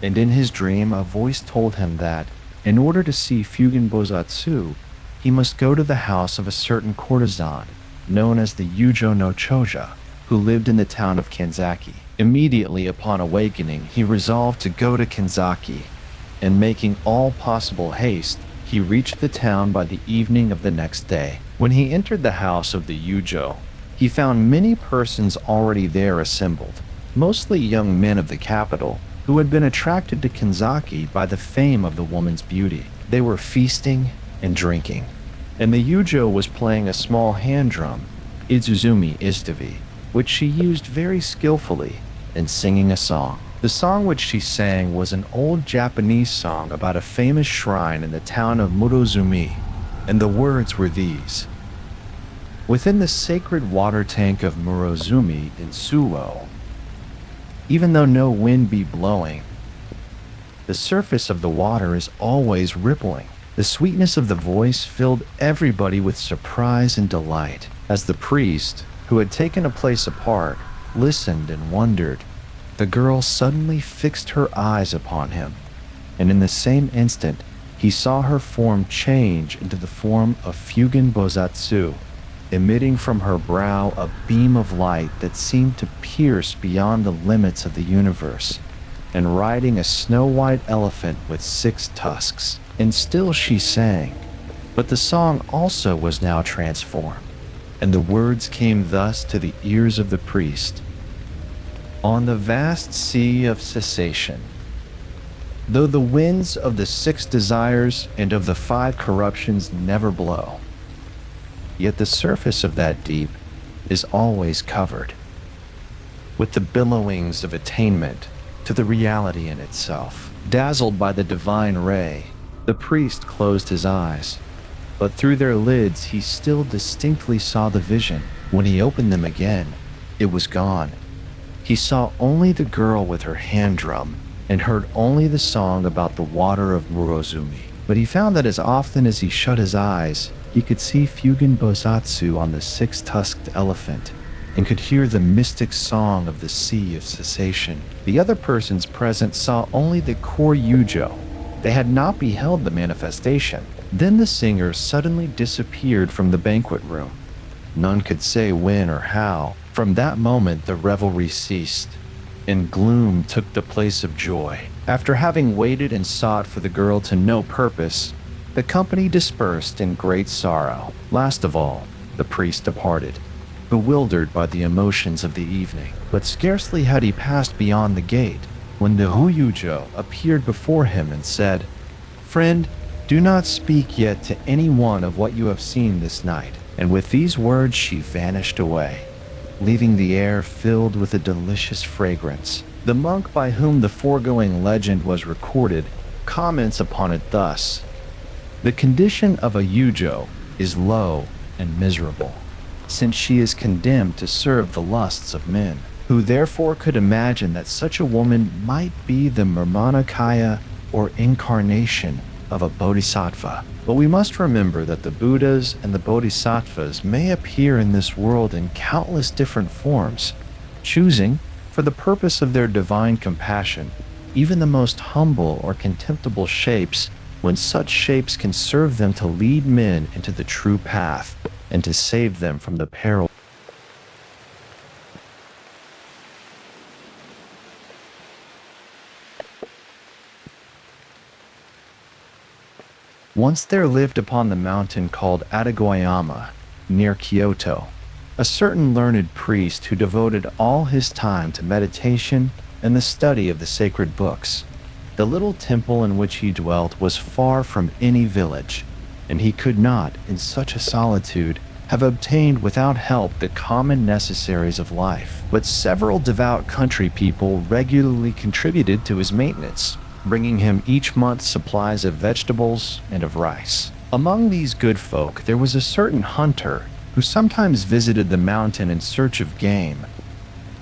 and in his dream a voice told him that, in order to see Fugen-Bosatsu, he must go to the house of a certain courtesan, known as the Yujo no Choja, who lived in the town of Kanzaki. Immediately upon awakening, he resolved to go to Kanzaki, and making all possible haste, he reached the town by the evening of the next day. When he entered the house of the Yujo, he found many persons already there assembled, mostly young men of the capital, who had been attracted to Kanzaki by the fame of the woman's beauty. They were feasting and drinking, and the Yujo was playing a small hand drum, Izuzumi Istavi, which she used very skillfully, and singing a song. The song which she sang was an old Japanese song about a famous shrine in the town of Murozumi, and the words were these: "Within the sacred water tank of Murozumi in Suwo, even though no wind be blowing, the surface of the water is always rippling." The sweetness of the voice filled everybody with surprise and delight, as the priest, who had taken a place apart, listened and wondered. The girl suddenly fixed her eyes upon him, and in the same instant, he saw her form change into the form of Fugen-Bosatsu, emitting from her brow a beam of light that seemed to pierce beyond the limits of the universe, and riding a snow-white elephant with 6 tusks. And still she sang, but the song also was now transformed, and the words came thus to the ears of the priest: "On the vast sea of cessation, though the winds of the 6 desires and of the 5 corruptions never blow, yet the surface of that deep is always covered with the billowings of attainment to the reality in itself." Dazzled by the divine ray, the priest closed his eyes, but through their lids he still distinctly saw the vision. When he opened them again, it was gone. He saw only the girl with her hand drum, and heard only the song about the water of Murozumi. But he found that as often as he shut his eyes, he could see Fugen-Bosatsu on the 6-tusked elephant, and could hear the mystic song of the Sea of Cessation. The other persons present saw only the core Yujo. They had not beheld the manifestation. Then the singer suddenly disappeared from the banquet room. None could say when or how. From that moment the revelry ceased, and gloom took the place of joy. After having waited and sought for the girl to no purpose, the company dispersed in great sorrow. Last of all, the priest departed, bewildered by the emotions of the evening. But scarcely had he passed beyond the gate, when the Huyujo appeared before him and said, "Friend, do not speak yet to any one of what you have seen this night." And with these words she vanished away, leaving the air filled with a delicious fragrance. The monk by whom the foregoing legend was recorded comments upon it thus: "The condition of a Yujo is low and miserable, since she is condemned to serve the lusts of men. Who therefore could imagine that such a woman might be the Nirmanakaya, or incarnation, of a bodhisattva? But we must remember that the Buddhas and the bodhisattvas may appear in this world in countless different forms, choosing, for the purpose of their divine compassion, even the most humble or contemptible shapes, when such shapes can serve them to lead men into the true path and to save them from the peril." Once there lived upon the mountain called Atagoyama, near Kyoto, a certain learned priest who devoted all his time to meditation and the study of the sacred books. The little temple in which he dwelt was far from any village, and he could not, in such a solitude, have obtained without help the common necessaries of life. But several devout country people regularly contributed to his maintenance, bringing him each month supplies of vegetables and of rice. Among these good folk there was a certain hunter who sometimes visited the mountain in search of game,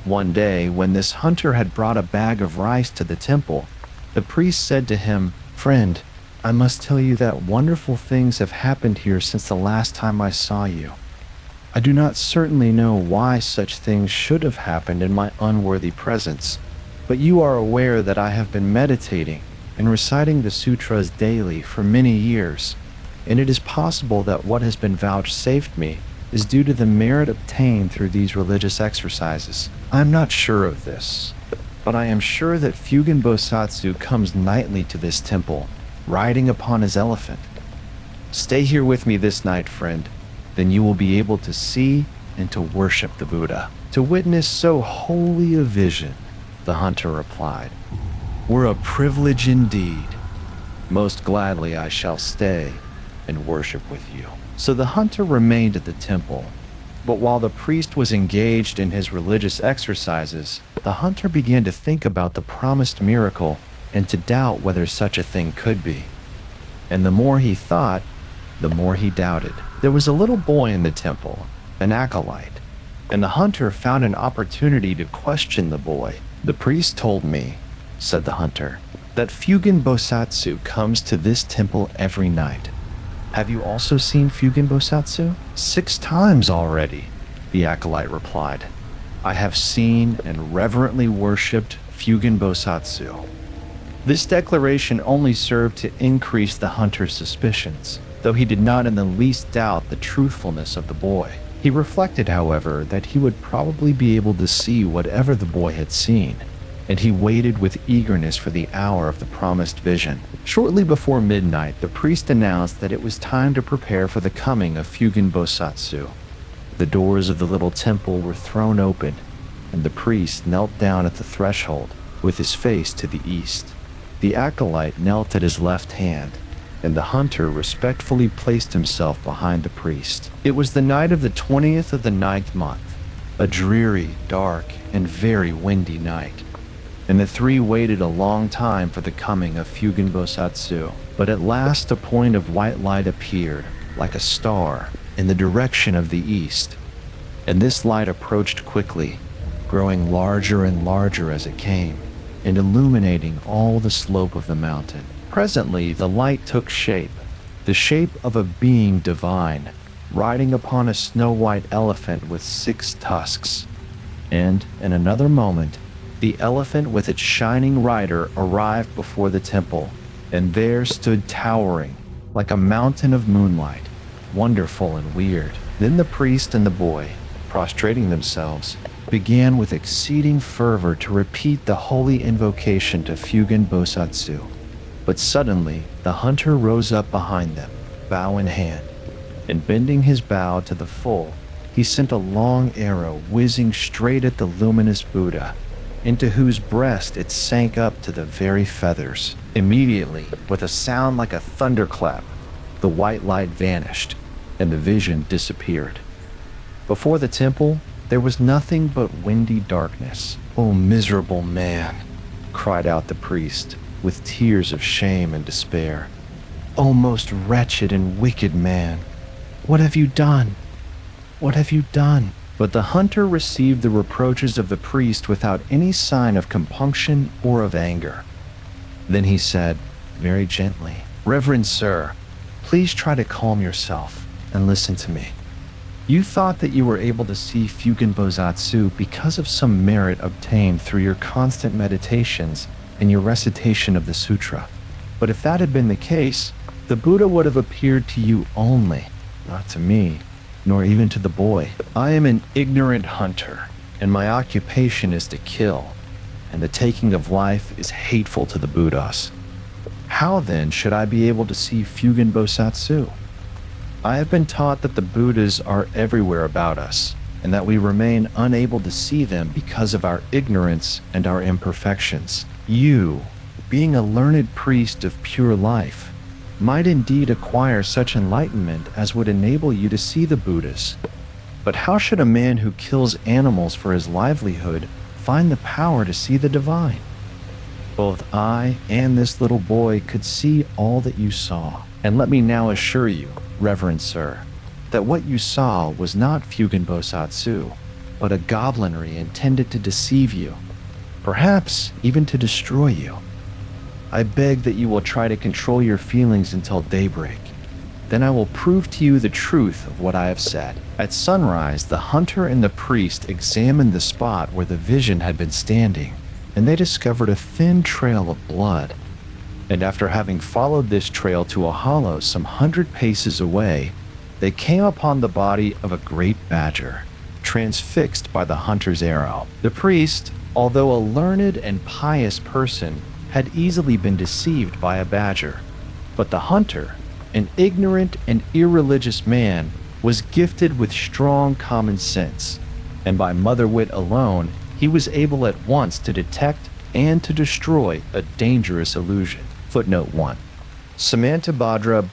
One day, when this hunter had brought a bag of rice to the temple, the priest said to him, "Friend, I must tell you that wonderful things have happened here since the last time I saw you. I do not certainly know why such things should have happened in my unworthy presence, but you are aware that I have been meditating and reciting the sutras daily for many years, and it is possible that what has been vouchsafed me is due to the merit obtained through these religious exercises. I am not sure of this, but I am sure that Fugen-Bosatsu comes nightly to this temple, riding upon his elephant. Stay here with me this night, friend, then you will be able to see and to worship the Buddha." "To witness so holy a vision," the hunter replied, "were a privilege indeed. Most gladly I shall stay and worship with you." So the hunter remained at the temple, but while the priest was engaged in his religious exercises, the hunter began to think about the promised miracle and to doubt whether such a thing could be. And the more he thought, the more he doubted. There was a little boy in the temple, an acolyte, and the hunter found an opportunity to question the boy. "The priest told me," said the hunter, "that Fugen-Bosatsu comes to this temple every night. Have you also seen Fugen-Bosatsu?" "6 times already," the acolyte replied. "I have seen and reverently worshipped Fugen-Bosatsu." This declaration only served to increase the hunter's suspicions, though he did not in the least doubt the truthfulness of the boy. He reflected, however, that he would probably be able to see whatever the boy had seen, and he waited with eagerness for the hour of the promised vision. Shortly before midnight, the priest announced that it was time to prepare for the coming of Fugen-Bosatsu. The doors of the little temple were thrown open, and the priest knelt down at the threshold with his face to the east. The acolyte knelt at his left hand, and the hunter respectfully placed himself behind the priest. It was the night of the 20th of the 9th month, a dreary, dark, and very windy night, and the three waited a long time for the coming of Fugen-Bosatsu. But at last a point of white light appeared, like a star, in the direction of the east, and this light approached quickly, growing larger and larger as it came, and illuminating all the slope of the mountain. Presently the light took shape, the shape of a being divine, riding upon a snow-white elephant with 6 tusks. And, in another moment, the elephant with its shining rider arrived before the temple, and there stood towering, like a mountain of moonlight, wonderful and weird. Then the priest and the boy, prostrating themselves, began with exceeding fervor to repeat the holy invocation to Fugen-Bosatsu. But suddenly, the hunter rose up behind them, bow in hand, and bending his bow to the full, he sent a long arrow whizzing straight at the luminous Buddha, into whose breast it sank up to the very feathers. Immediately, with a sound like a thunderclap, the white light vanished, and the vision disappeared. Before the temple, there was nothing but windy darkness. "O miserable man," cried out the priest, with tears of shame and despair. "O most wretched and wicked man, what have you done? What have you done?" But the hunter received the reproaches of the priest without any sign of compunction or of anger. Then he said, very gently, "Reverend sir, please try to calm yourself and listen to me. You thought that you were able to see Fugen-Bosatsu because of some merit obtained through your constant meditations and your recitation of the sutra. But if that had been the case, the Buddha would have appeared to you only, not to me, nor even to the boy. I am an ignorant hunter, and my occupation is to kill, and the taking of life is hateful to the Buddhas. How then should I be able to see Fugen-Bosatsu? I have been taught that the Buddhas are everywhere about us, and that we remain unable to see them because of our ignorance and our imperfections. You, being a learned priest of pure life, might indeed acquire such enlightenment as would enable you to see the Buddhas. But how should a man who kills animals for his livelihood find the power to see the divine? Both I and this little boy could see all that you saw. And let me now assure you, Reverend Sir, that what you saw was not Fugen-Bosatsu, but a goblinry intended to deceive you, perhaps even to destroy you. I beg that you will try to control your feelings until daybreak. Then I will prove to you the truth of what I have said." At sunrise, the hunter and the priest examined the spot where the vision had been standing, and they discovered a thin trail of blood. And after having followed this trail to a hollow some 100 paces away, they came upon the body of a great badger, transfixed by the hunter's arrow. The priest, although a learned and pious person, had easily been deceived by a badger, but the hunter, an ignorant and irreligious man, was gifted with strong common sense, and by mother wit alone, he was able at once to detect and to destroy a dangerous illusion. Footnote 1. Samantabhadra.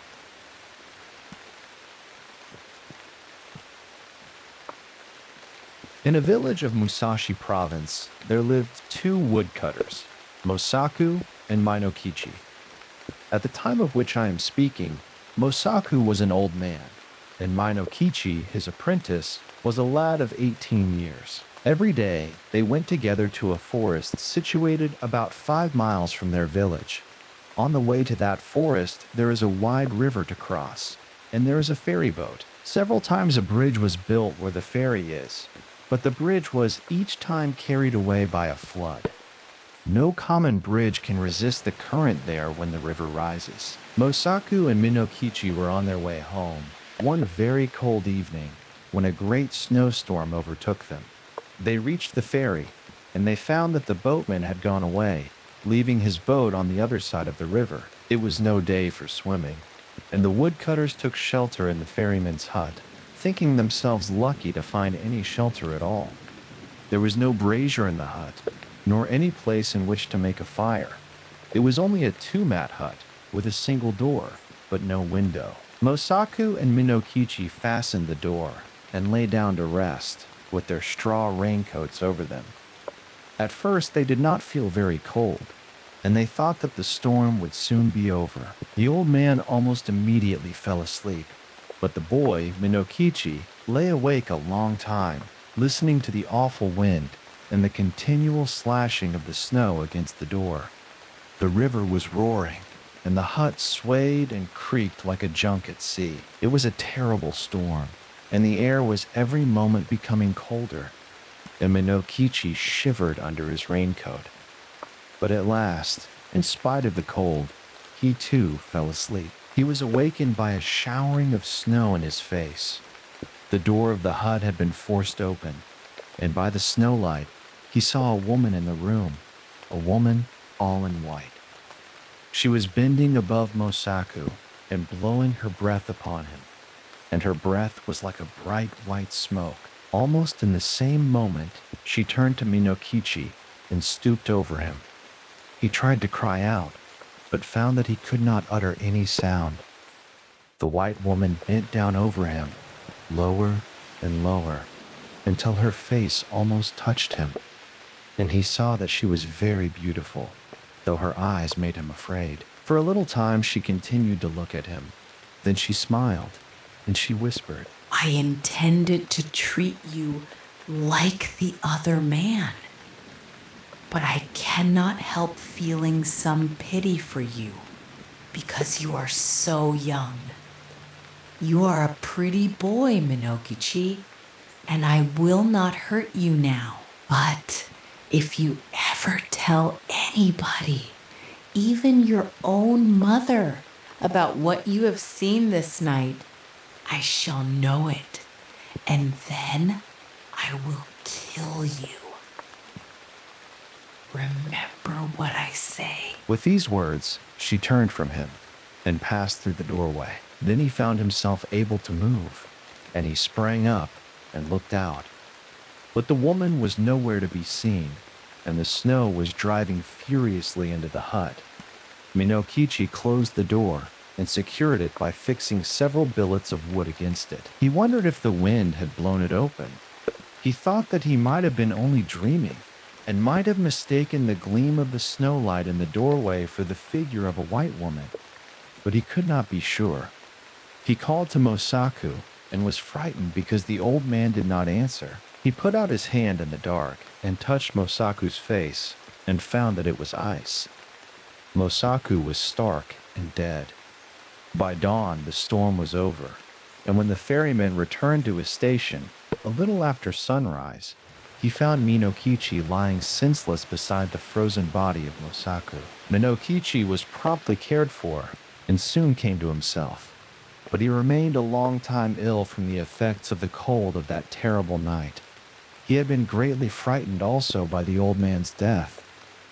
In a village of Musashi Province, there lived two woodcutters, Mosaku and Minokichi. At the time of which I am speaking, Mosaku was an old man, and Minokichi, his apprentice, was a lad of 18 years. Every day, they went together to a forest situated about 5 miles from their village. On the way to that forest, there is a wide river to cross, and there is a ferry boat. Several times a bridge was built where the ferry is, but the bridge was each time carried away by a flood. No common bridge can resist the current there when the river rises. Mosaku and Minokichi were on their way home one very cold evening when a great snowstorm overtook them. They reached the ferry, and they found that the boatman had gone away, leaving his boat on the other side of the river. It was no day for swimming, and the woodcutters took shelter in the ferryman's hut, thinking themselves lucky to find any shelter at all. There was no brazier in the hut, nor any place in which to make a fire. It was only a 2-mat hut with a single door, but no window. Mosaku and Minokichi fastened the door and lay down to rest, with their straw raincoats over them. At first they did not feel very cold, and they thought that the storm would soon be over. The old man almost immediately fell asleep, but the boy, Minokichi, lay awake a long time, listening to the awful wind and the continual slashing of the snow against the door. The river was roaring, and the hut swayed and creaked like a junk at sea. It was a terrible storm, and the air was every moment becoming colder, and Minokichi shivered under his raincoat. But at last, in spite of the cold, he too fell asleep. He was awakened by a showering of snow in his face. The door of the hut had been forced open, and by the snowlight, he saw a woman in the room, a woman all in white. She was bending above Mosaku and blowing her breath upon him, and her breath was like a bright white smoke. Almost in the same moment, she turned to Minokichi and stooped over him. He tried to cry out, but found that he could not utter any sound. The white woman bent down over him, lower and lower, until her face almost touched him, and he saw that she was very beautiful, though her eyes made him afraid. For a little time she continued to look at him. Then she smiled, and she whispered, "I intended to treat you like the other man, but I cannot help feeling some pity for you because you are so young. You are a pretty boy, Minokichi, and I will not hurt you now. But if you ever tell anybody, even your own mother, about what you have seen this night, I shall know it, and then I will kill you. Remember what I say." With these words, she turned from him and passed through the doorway. Then he found himself able to move, and he sprang up and looked out. But the woman was nowhere to be seen, and the snow was driving furiously into the hut. Minokichi closed the door and secured it by fixing several billets of wood against it. He wondered if the wind had blown it open. He thought that he might have been only dreaming, and might have mistaken the gleam of the snowlight in the doorway for the figure of a white woman, but he could not be sure. He called to Mosaku and was frightened because the old man did not answer. He put out his hand in the dark and touched Mosaku's face and found that it was ice. Mosaku was stark and dead. By dawn, the storm was over, and when the ferryman returned to his station, a little after sunrise, he found Minokichi lying senseless beside the frozen body of Mosaku. Minokichi was promptly cared for and soon came to himself, but he remained a long time ill from the effects of the cold of that terrible night. He had been greatly frightened also by the old man's death,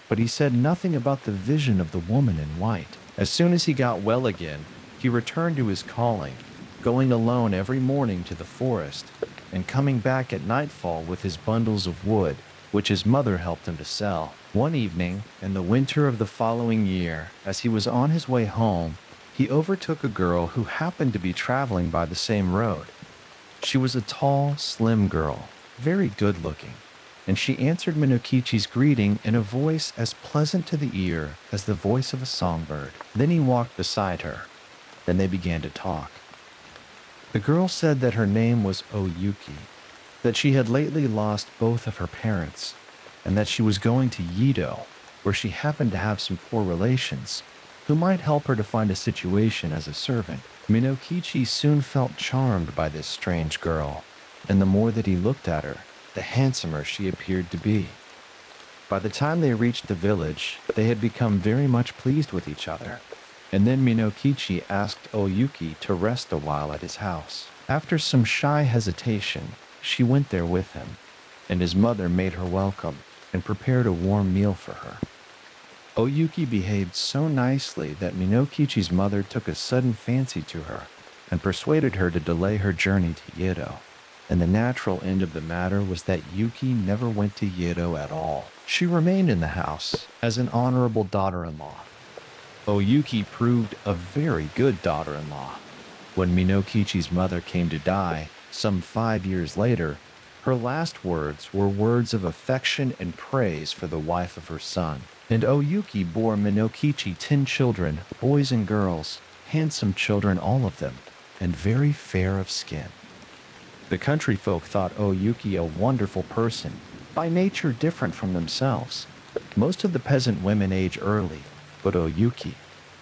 but he said nothing about the vision of the woman in white. As soon as he got well again, he returned to his calling, going alone every morning to the forest and coming back at nightfall with his bundles of wood, which his mother helped him to sell. One evening, in the winter of the following year, as he was on his way home, he overtook a girl who happened to be traveling by the same road. She was a tall, slim girl, very good-looking, and she answered Minokichi's greeting in a voice as pleasant to the ear as the voice of a songbird. Then he walked beside her. Then they began to talk. The girl said that her name was Oyuki, that she had lately lost both of her parents, and that she was going to Yedo, where she happened to have some poor relations, who might help her to find a situation as a servant. Minokichi soon felt charmed by this strange girl, and the more that he looked at her, the handsomer she appeared to be. By the time they reached the village, they had become very much pleased with each other, and then Minokichi asked Oyuki to rest a while at his house. After some shy hesitation, she went there with him, and his mother made her welcome and prepared a warm meal for her. Oyuki behaved so nicely that Minokichi's mother took a sudden fancy to her and persuaded her to delay her journey to Yedo. And the natural end of the matter was that Yuki never went to Yedo at all. She remained in the house as an honorable daughter-in-law. Oyuki proved a very good daughter-in-law. When Minokichi's mother came to die, some 5 years later, her last words were words of affection and praise for the wife of her son. And Oyuki bore Minokichi 10 children, boys and girls, handsome children all of them, and very fair of skin. The country folk thought Oyuki a wonderful person, by nature different from themselves. Most of the peasant women age early, but Oyuki,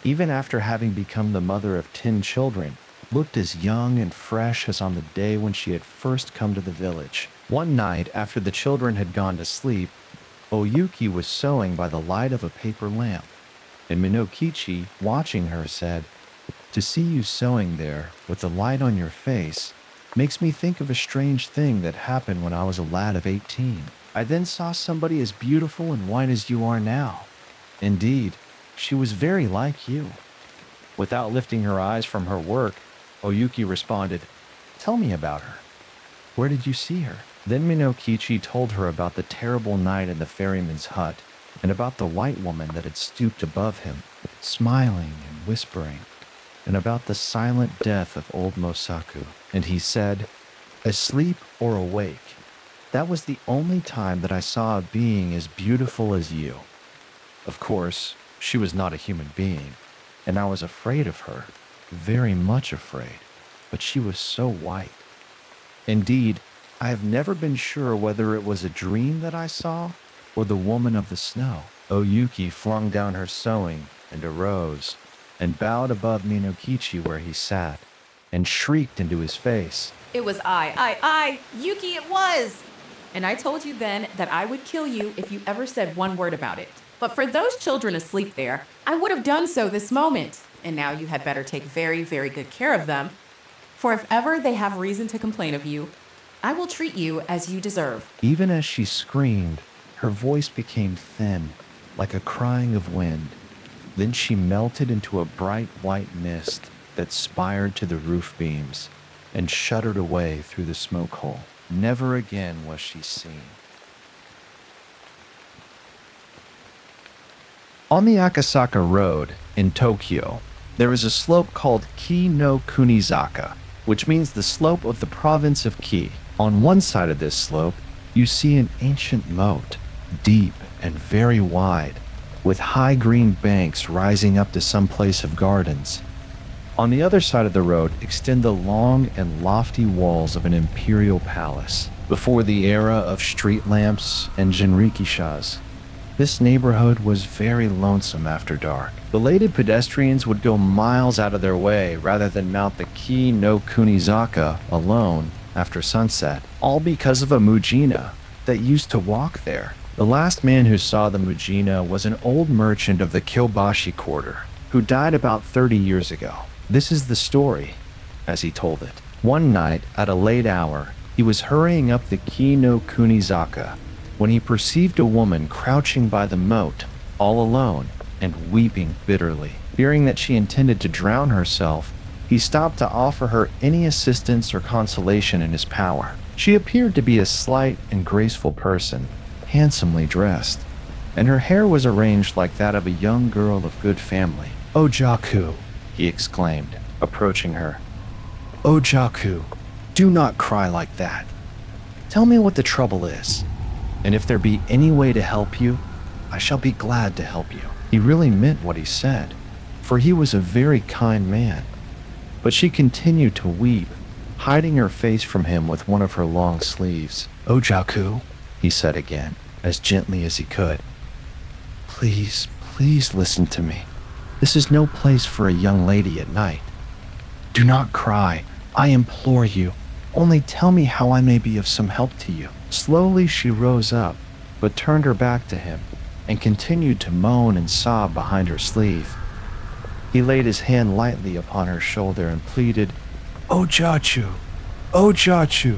even after having become the mother of 10 children, looked as young and fresh as on the day when she had first come to the village. One night, after the children had gone to sleep, Oyuki was sewing by the light of a paper lamp, and Minokichi, watching her, said, "To see you sewing there, with the light on your face, makes me think of a strange thing that happened when I was a lad of 18. I then saw somebody as beautiful and white as you are now. Indeed, she was very like you." Without lifting her eyes from her work, Oyuki responded, "Tell me about her. Where did you see her?" Then Minokichi told her about the terrible night in the ferryman's hut, and about the white woman that had stooped above him, smiling and whispering, and about the silent death of old Mosaku. And he said, "Asleep or awake, that was the only time that I saw a being as beautiful as you. Of course, she was not a human being, and I was afraid of her, very much afraid, but she was so white. Indeed, I have never been sure whether it was a dream that I saw or the woman of the snow." Oyuki flung down her sewing and arose and bowed above Minokichi where he sat and shrieked into his face, It was I, Yuki, it was! And I told you then that I would kill you if you ever said one word about it. But for those children asleep there, I would have done so this moment. And now you had better take very, very good care of them. For if ever they have reason to complain of you, I will treat you as you deserve." Even as she screamed, her voice became thin, like a crying of wind. Then she melted into a bright white mist that spired to the roof beams and shuddered away through the smoke hole. Never again was she seen. On the Akasaka Road in Tokyo, there is a slope called Ki no Kunizaka, which means the slope of the province of Ki. On one side of this slope, you see an ancient moat, deep and very wide, with high green banks rising up to some place of gardens. On the other side of the road extend the long and lofty walls of an imperial palace. before the era of street lamps and jinrikishas. This neighborhood was very lonesome after dark. Belated pedestrians would go miles out of their way rather than mount the Ki no Kunizaka alone after sunset, all because of a Mujina that used to walk there. The last man who saw the Mujina was an old merchant of the Kyobashi quarter, who died about 30 years ago. This is the story, as he told it. One night, at a late hour, he was hurrying up the Ki no Kunizaka when he perceived a woman crouching by the moat, all alone, and weeping bitterly. Fearing that she intended to drown herself, he stopped to offer her any assistance or consolation in his power. She appeared to be a slight and graceful person, handsomely dressed, and her hair was arranged like that of a young girl of good family. "Oh, Jaku," he exclaimed, approaching her. "Oh, Jaku, do not cry like that. Tell me what the trouble is, and if there be any way to help you, I shall be glad to help you." He really meant what he said, for he was a very kind man. But she continued to weep, hiding her face from him with one of her long sleeves. "Oh, Jaku," he said again, as gently as he could. "Please, please listen to me. This is no place for a young lady at night. Do not cry, I implore you. Only tell me how I may be of some help to you." Slowly she rose up, but turned her back to him, and continued to moan and sob behind her sleeve. He laid his hand lightly upon her shoulder and pleaded, "Oh, Jachu, oh, Jachu,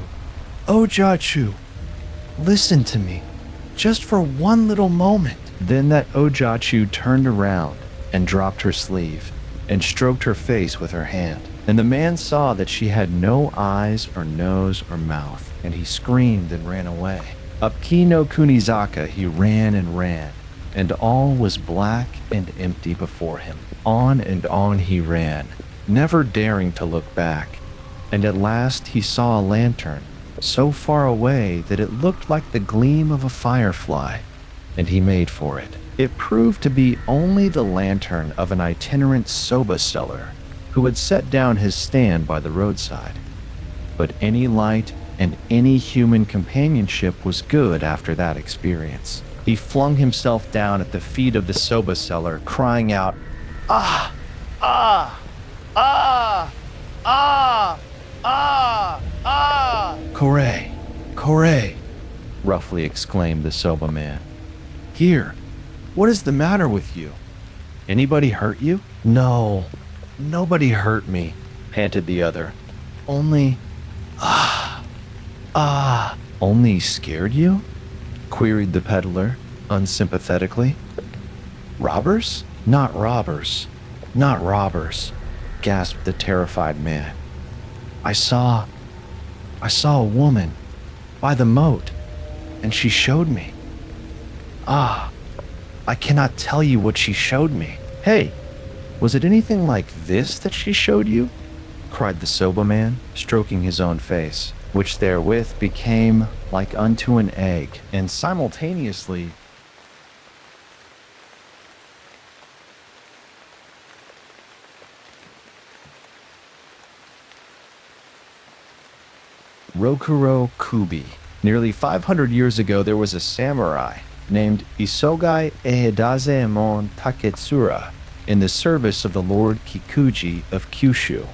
oh, Jachu, listen to me, just for one little moment." Then that Ojachu turned around and dropped her sleeve and stroked her face with her hand. And the man saw that she had no eyes or nose or mouth, and he screamed and ran away. Up Ki no Kunizaka he ran, and all was black and empty before him. On and on he ran, never daring to look back, and at last he saw a lantern, so far away that it looked like the gleam of a firefly, and he made for it. It proved to be only the lantern of an itinerant soba seller who had set down his stand by the roadside. But any light and any human companionship was good after that experience. He flung himself down at the feet of the soba seller, crying out, "Ah! Ah! Ah! Ah! Ah! Ah!" "Kore! Kore!" roughly exclaimed the soba man. "Here, what is the matter with you? Anybody hurt you?" "No, nobody hurt me," panted the other. "Only, only scared you?" queried the peddler, unsympathetically. "Robbers? Not robbers, not robbers," gasped the terrified man. I saw a woman by the moat, and she showed me. I cannot tell you what she showed me." "Hey, was it anything like this that she showed you?" cried the soba man, stroking his own face, which therewith became like unto an egg, and simultaneously Rokuro-Kubi. Nearly 500 years ago, there was a samurai named Isogai Ehidazeemon Taketsura in the service of the Lord Kikuji of Kyushu.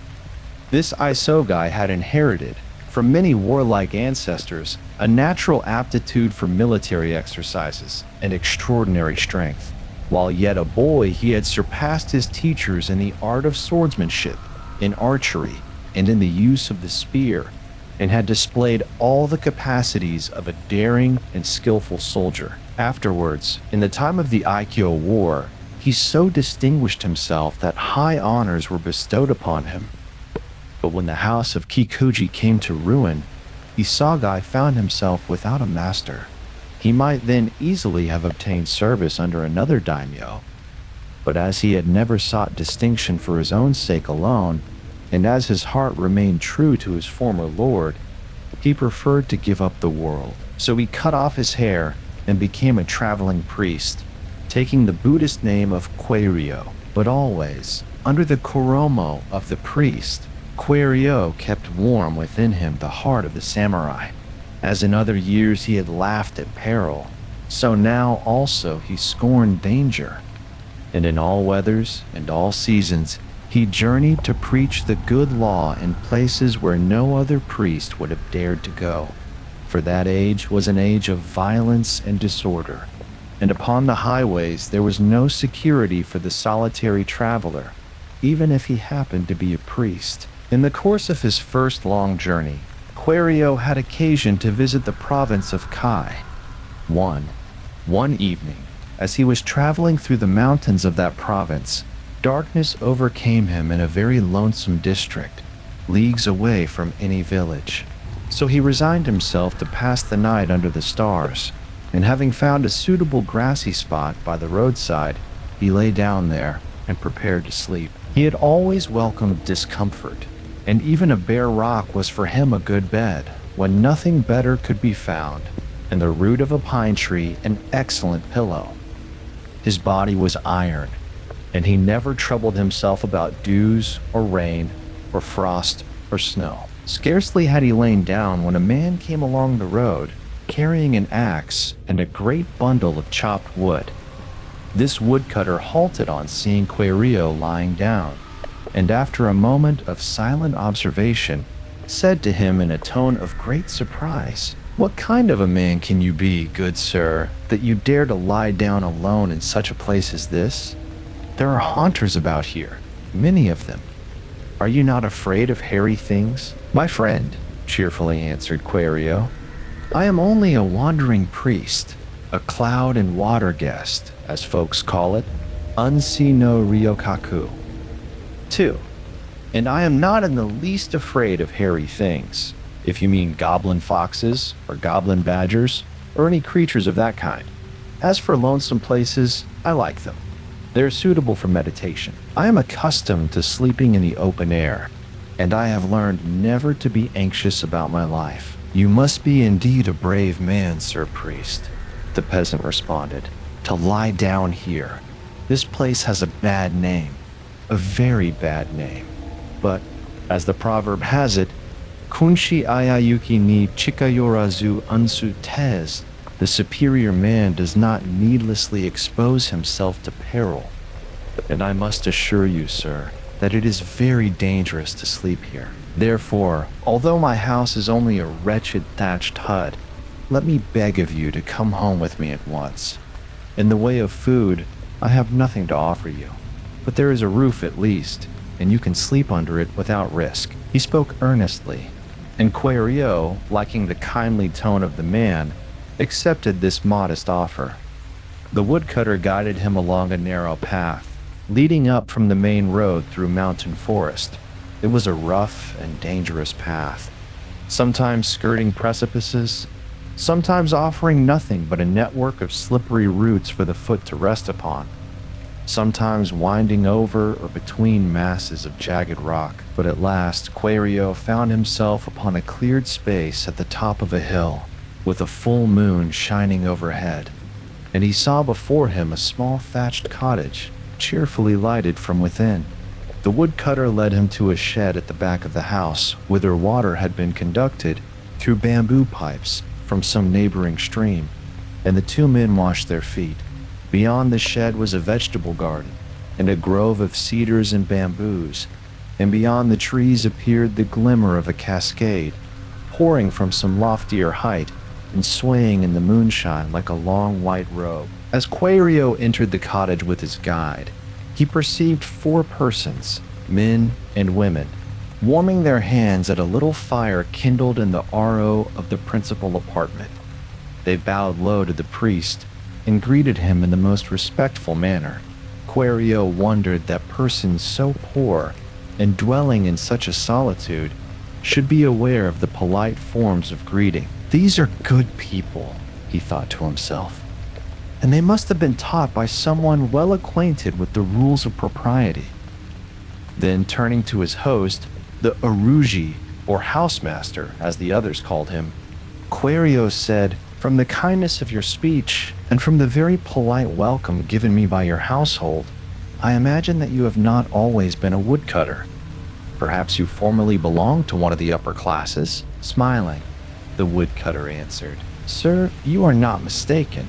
This Isogai had inherited, from many warlike ancestors, a natural aptitude for military exercises and extraordinary strength. While yet a boy, he had surpassed his teachers in the art of swordsmanship, in archery, and in the use of the spear, and had displayed all the capacities of a daring and skillful soldier. Afterwards, in the time of the Aikyo War, he so distinguished himself that high honors were bestowed upon him. But when the house of Kikuji came to ruin, Isogai found himself without a master. He might then easily have obtained service under another daimyo, but as he had never sought distinction for his own sake alone, and as his heart remained true to his former lord, he preferred to give up the world. So he cut off his hair and became a traveling priest, taking the Buddhist name of Kwairyo, but always under the koromo of the priest. Kwairyo kept warm within him the heart of the samurai. As in other years he had laughed at peril, so now also he scorned danger. And in all weathers and all seasons, he journeyed to preach the good law in places where no other priest would have dared to go. For that age was an age of violence and disorder, and upon the highways there was no security for the solitary traveler, even if he happened to be a priest. In the course of his first long journey, Kwaidan had occasion to visit the province of Kai. One evening, as he was traveling through the mountains of that province, darkness overcame him in a very lonesome district, leagues away from any village. So he resigned himself to pass the night under the stars, and having found a suitable grassy spot by the roadside, he lay down there and prepared to sleep. He had always welcomed discomfort, and even a bare rock was for him a good bed, when nothing better could be found, and the root of a pine tree an excellent pillow. His body was iron, and he never troubled himself about dews or rain or frost or snow. Scarcely had he lain down when a man came along the road, carrying an axe and a great bundle of chopped wood. This woodcutter halted on seeing Kwaidan lying down, and after a moment of silent observation, said to him in a tone of great surprise, "What kind of a man can you be, good sir, that you dare to lie down alone in such a place as this? There are haunters about here, many of them. Are you not afraid of hairy things?" "My friend," cheerfully answered Kwaidan, "I am only a wandering priest, a cloud and water guest, as folks call it, unsi no ryokaku. 2. And I am not in the least afraid of hairy things, if you mean goblin foxes or goblin badgers or any creatures of that kind. As for lonesome places, I like them. They're suitable for meditation. I am accustomed to sleeping in the open air, and I have learned never to be anxious about my life." "You must be indeed a brave man, Sir Priest," the peasant responded, "to lie down here. This place has a bad name, a very bad name. But, as the proverb has it, Kunshi ayayuki ni chikayorazu unsu tes, the superior man does not needlessly expose himself to peril. And I must assure you, sir, that it is very dangerous to sleep here. Therefore, although my house is only a wretched thatched hut, let me beg of you to come home with me at once. In the way of food, I have nothing to offer you, but there is a roof at least, and you can sleep under it without risk." He spoke earnestly, and Kwaidan, liking the kindly tone of the man, accepted this modest offer. The woodcutter guided him along a narrow path, leading up from the main road through mountain forest. It was a rough and dangerous path, sometimes skirting precipices, sometimes offering nothing but a network of slippery roots for the foot to rest upon, sometimes winding over or between masses of jagged rock. But at last, Kwaidan found himself upon a cleared space at the top of a hill, with a full moon shining overhead, and he saw before him a small thatched cottage, cheerfully lighted from within. The woodcutter led him to a shed at the back of the house, whither water had been conducted through bamboo pipes from some neighboring stream, and the two men washed their feet. Beyond the shed was a vegetable garden, and a grove of cedars and bamboos, and beyond the trees appeared the glimmer of a cascade, pouring from some loftier height and swaying in the moonshine like a long white robe. As Kwaidan entered the cottage with his guide, he perceived 4 persons, men and women, warming their hands at a little fire kindled in the RO of the principal apartment. They bowed low to the priest and greeted him in the most respectful manner. Kwaidan wondered that persons so poor and dwelling in such a solitude should be aware of the polite forms of greeting. "These are good people," he thought to himself, "and they must have been taught by someone well acquainted with the rules of propriety." Then, turning to his host, the Uruji, or housemaster, as the others called him, Kwaidan said, "From the kindness of your speech, and from the very polite welcome given me by your household, I imagine that you have not always been a woodcutter. Perhaps you formerly belonged to one of the upper classes." Smiling, the woodcutter answered. Sir, you are not mistaken.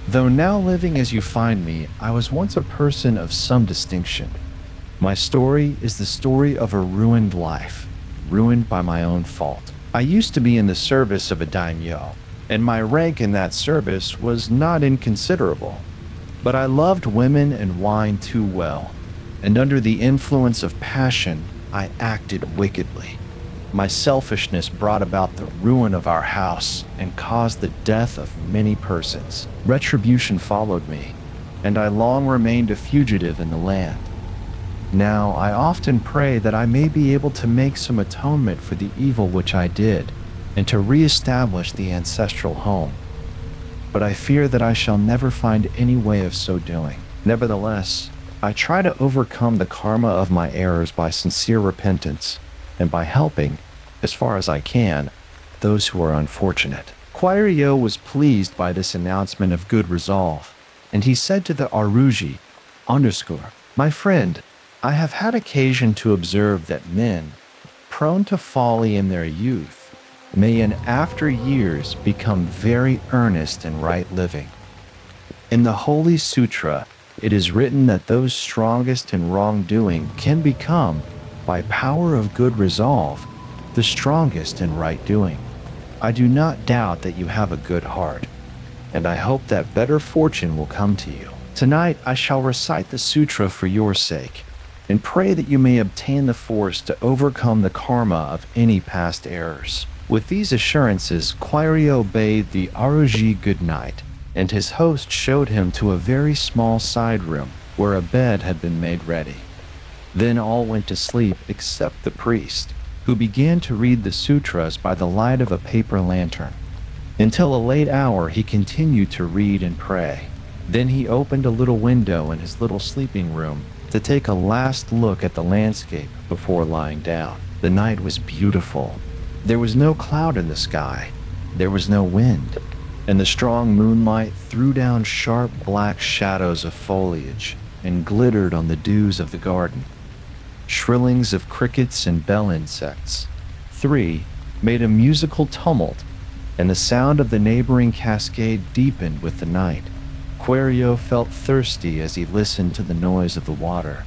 Though now living as you find me, I was once a person of some distinction. My story is the story of a ruined life, ruined by my own fault. I used to be in the service of a daimyo, and my rank in that service was not inconsiderable. But I loved women and wine too well, and under the influence of passion, I acted wickedly. My selfishness brought about the ruin of our house and caused the death of many persons. Retribution followed me, and I long remained a fugitive in the land. Now I often pray that I may be able to make some atonement for the evil which I did, and to re-establish the ancestral home. But I fear that I shall never find any way of so doing. Nevertheless, I try to overcome the karma of my errors by sincere repentance, and by helping, as far as I can, those who are unfortunate. Kwaidan was pleased by this announcement of good resolve, and he said to the Aruji, My friend, I have had occasion to observe that men, prone to folly in their youth, may in after years become very earnest in right living. In the Holy Sutra, it is written that those strongest in wrongdoing can become, by power of good resolve, the strongest in right doing. I do not doubt that you have a good heart, and I hope that better fortune will come to you. Tonight I shall recite the sutra for your sake, and pray that you may obtain the force to overcome the karma of any past errors. With these assurances, Kwaidan bade the Aruji good night, and his host showed him to a very small side room where a bed had been made ready. Then all went to sleep except the priest, who began to read the sutras by the light of a paper lantern. Until a late hour he continued to read and pray. Then he opened a little window in his little sleeping room to take a last look at the landscape before lying down. The night was beautiful. There was no cloud in the sky. There was no wind, and the strong moonlight threw down sharp black shadows of foliage and glittered on the dews of the garden. Shrillings of crickets and bell insects, 3, made a musical tumult, and the sound of the neighboring cascade deepened with the night. Kwaidan felt thirsty as he listened to the noise of the water,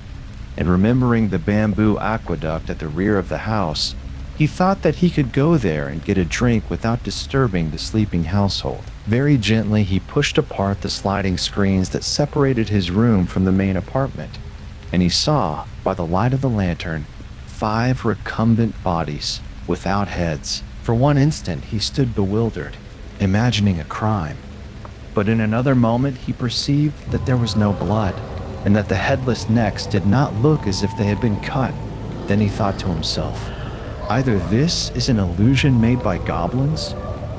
and remembering the bamboo aqueduct at the rear of the house, he thought that he could go there and get a drink without disturbing the sleeping household. Very gently he pushed apart the sliding screens that separated his room from the main apartment, and he saw, by the light of the lantern, 5 recumbent bodies without heads. For one instant he stood bewildered, imagining a crime. But in another moment he perceived that there was no blood, and that the headless necks did not look as if they had been cut. Then he thought to himself, either this is an illusion made by goblins,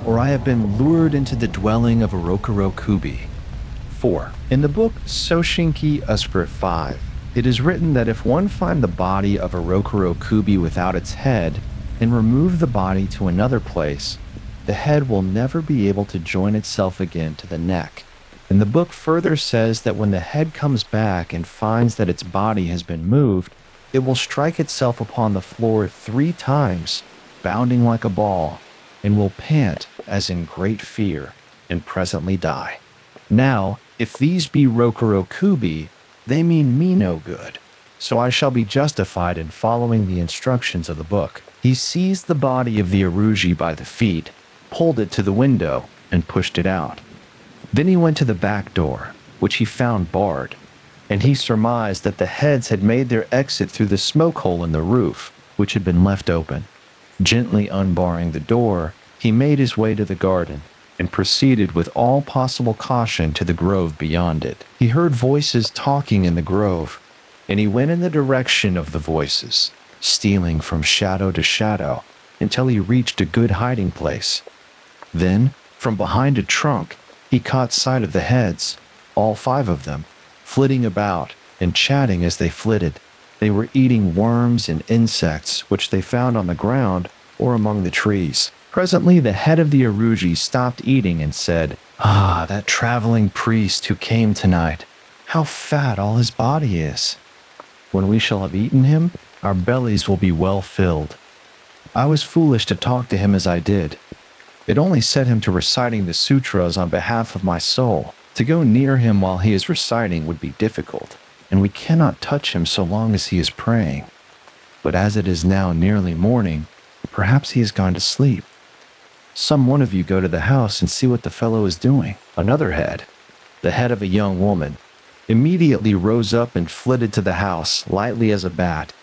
or I have been lured into the dwelling of a Rokuro-Kubi. 4. In the book Soshinki Usper 5, it is written that if one find the body of a Rokuro-Kubi without its head, and remove the body to another place, the head will never be able to join itself again to the neck. And the book further says that when the head comes back and finds that its body has been moved, it will strike itself upon the floor 3 times, bounding like a ball, and will pant as in great fear, and presently die. Now, if these be Rokuro-Kubi, they mean me no good, so I shall be justified in following the instructions of the book. He seized the body of the Aruji by the feet, pulled it to the window, and pushed it out. Then he went to the back door, which he found barred, and he surmised that the heads had made their exit through the smoke hole in the roof, which had been left open. Gently unbarring the door, he made his way to the garden, and proceeded with all possible caution to the grove beyond it. He heard voices talking in the grove, and he went in the direction of the voices, stealing from shadow to shadow, until he reached a good hiding place. Then, from behind a trunk, he caught sight of the heads, all 5 of them, flitting about and chatting as they flitted. They were eating worms and insects which they found on the ground or among the trees. Presently the head of the Aruji stopped eating and said, "Ah, that traveling priest who came tonight. How fat all his body is. When we shall have eaten him, our bellies will be well filled. I was foolish to talk to him as I did. It only set him to reciting the sutras on behalf of my soul. To go near him while he is reciting would be difficult, and we cannot touch him so long as he is praying. But as it is now nearly morning, perhaps he has gone to sleep. Some one of you go to the house and see what the fellow is doing. Another head, the head of a young woman, immediately rose up and flitted to the house, lightly as a bat.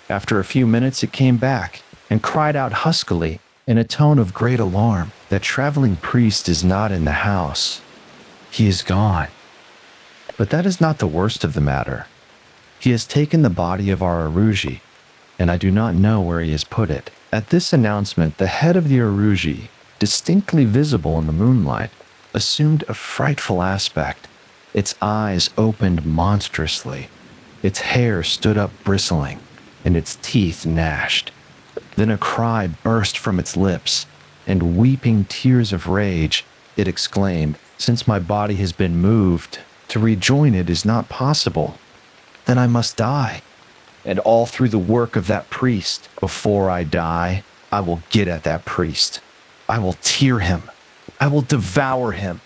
After a few minutes it came back, and cried out huskily, in a tone of great alarm, that traveling priest is not in the house. He is gone. But that is not the worst of the matter. He has taken the body of our Aruji, and I do not know where he has put it. At this announcement, the head of the Aruji, distinctly visible in the moonlight, assumed a frightful aspect. Its eyes opened monstrously, its hair stood up bristling, and its teeth gnashed. Then a cry burst from its lips, and weeping tears of rage, it exclaimed, "Since my body has been moved, to rejoin it is not possible. Then I must die. And all through the work of that priest, before I die, I will get at that priest. I will tear him. I will devour him.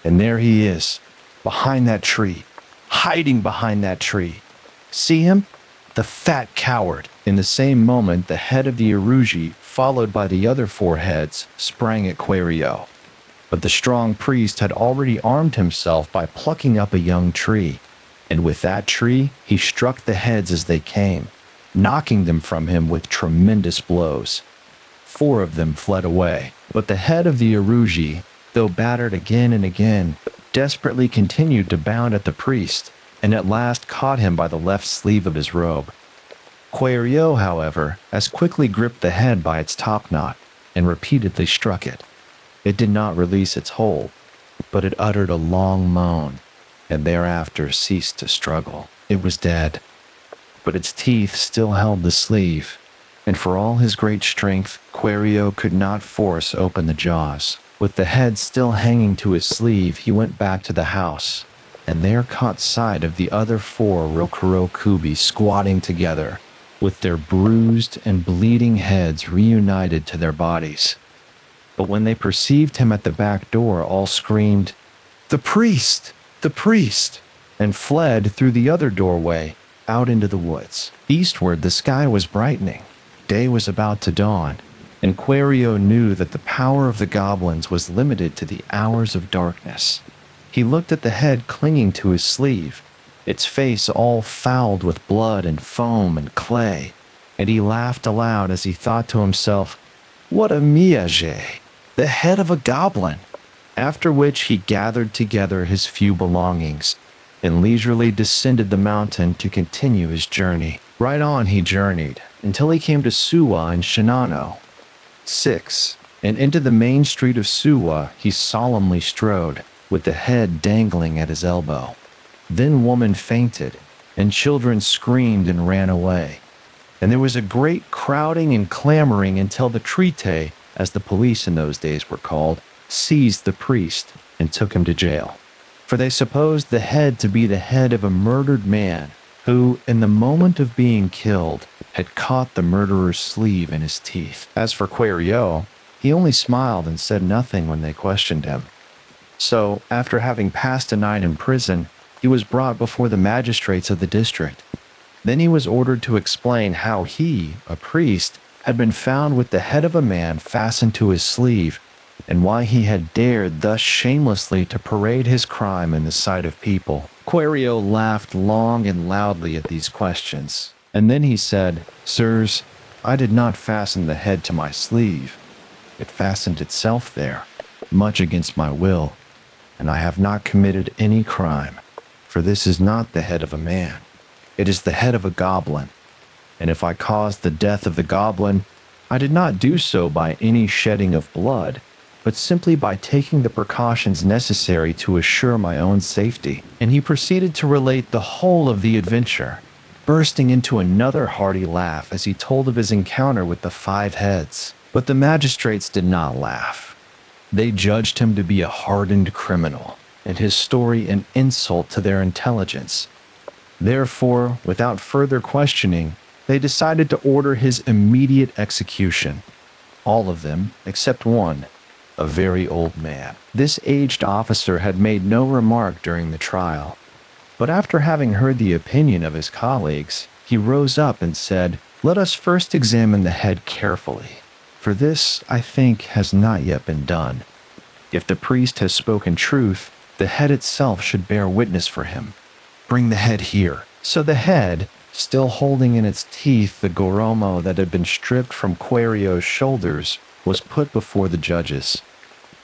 And there he is, behind that tree, hiding behind that tree. See him? The fat coward." In the same moment, the head of the Aruji, followed by the other four heads, sprang at Kwaidan. But the strong priest had already armed himself by plucking up a young tree, and with that tree he struck the heads as they came, knocking them from him with tremendous blows. 4 of them fled away, but the head of the Aruji, though battered again and again, desperately continued to bound at the priest, and at last caught him by the left sleeve of his robe. Kwaidan, however, as quickly gripped the head by its topknot, and repeatedly struck it. It did not release its hold, but it uttered a long moan, and thereafter ceased to struggle. It was dead, but its teeth still held the sleeve, and for all his great strength, Kwaidan could not force open the jaws. With the head still hanging to his sleeve, he went back to the house, and there caught sight of the other 4 Rokuro-Kubi squatting together, with their bruised and bleeding heads reunited to their bodies. But when they perceived him at the back door, all screamed, "The priest! The priest!" and fled through the other doorway out into the woods. Eastward, the sky was brightening. Day was about to dawn, and Kwaidan knew that the power of the goblins was limited to the hours of darkness. He looked at the head clinging to his sleeve, its face all fouled with blood and foam and clay, and he laughed aloud as he thought to himself, "What a miyage! The head of a goblin!" After which he gathered together his few belongings and leisurely descended the mountain to continue his journey. Right on he journeyed until he came to Suwa in Shinano. 6. And into the main street of Suwa he solemnly strode, with the head dangling at his elbow. Then woman fainted, and children screamed and ran away. And there was a great crowding and clamoring until the trite, as the police in those days were called, seized the priest and took him to jail. For they supposed the head to be the head of a murdered man who, in the moment of being killed, had caught the murderer's sleeve in his teeth. As for Kwaidan, he only smiled and said nothing when they questioned him. So, after having passed a night in prison, he was brought before the magistrates of the district. Then he was ordered to explain how he, a priest, had been found with the head of a man fastened to his sleeve, and why he had dared thus shamelessly to parade his crime in the sight of people. Kwaidan laughed long and loudly at these questions, and then he said, "Sirs, I did not fasten the head to my sleeve. It fastened itself there, much against my will, and I have not committed any crime, for this is not the head of a man. It is the head of a goblin, and if I caused the death of the goblin, I did not do so by any shedding of blood, but simply by taking the precautions necessary to assure my own safety." And he proceeded to relate the whole of the adventure, bursting into another hearty laugh as he told of his encounter with the 5 heads. But the magistrates did not laugh. They judged him to be a hardened criminal, and his story an insult to their intelligence. Therefore, without further questioning, they decided to order his immediate execution. All of them, except one, a very old man. This aged officer had made no remark during the trial, but after having heard the opinion of his colleagues, he rose up and said, "Let us first examine the head carefully, for this, I think, has not yet been done. If the priest has spoken truth, the head itself should bear witness for him. Bring the head here." So the head, still holding in its teeth the goromo that had been stripped from Kwairyo's shoulders, was put before the judges.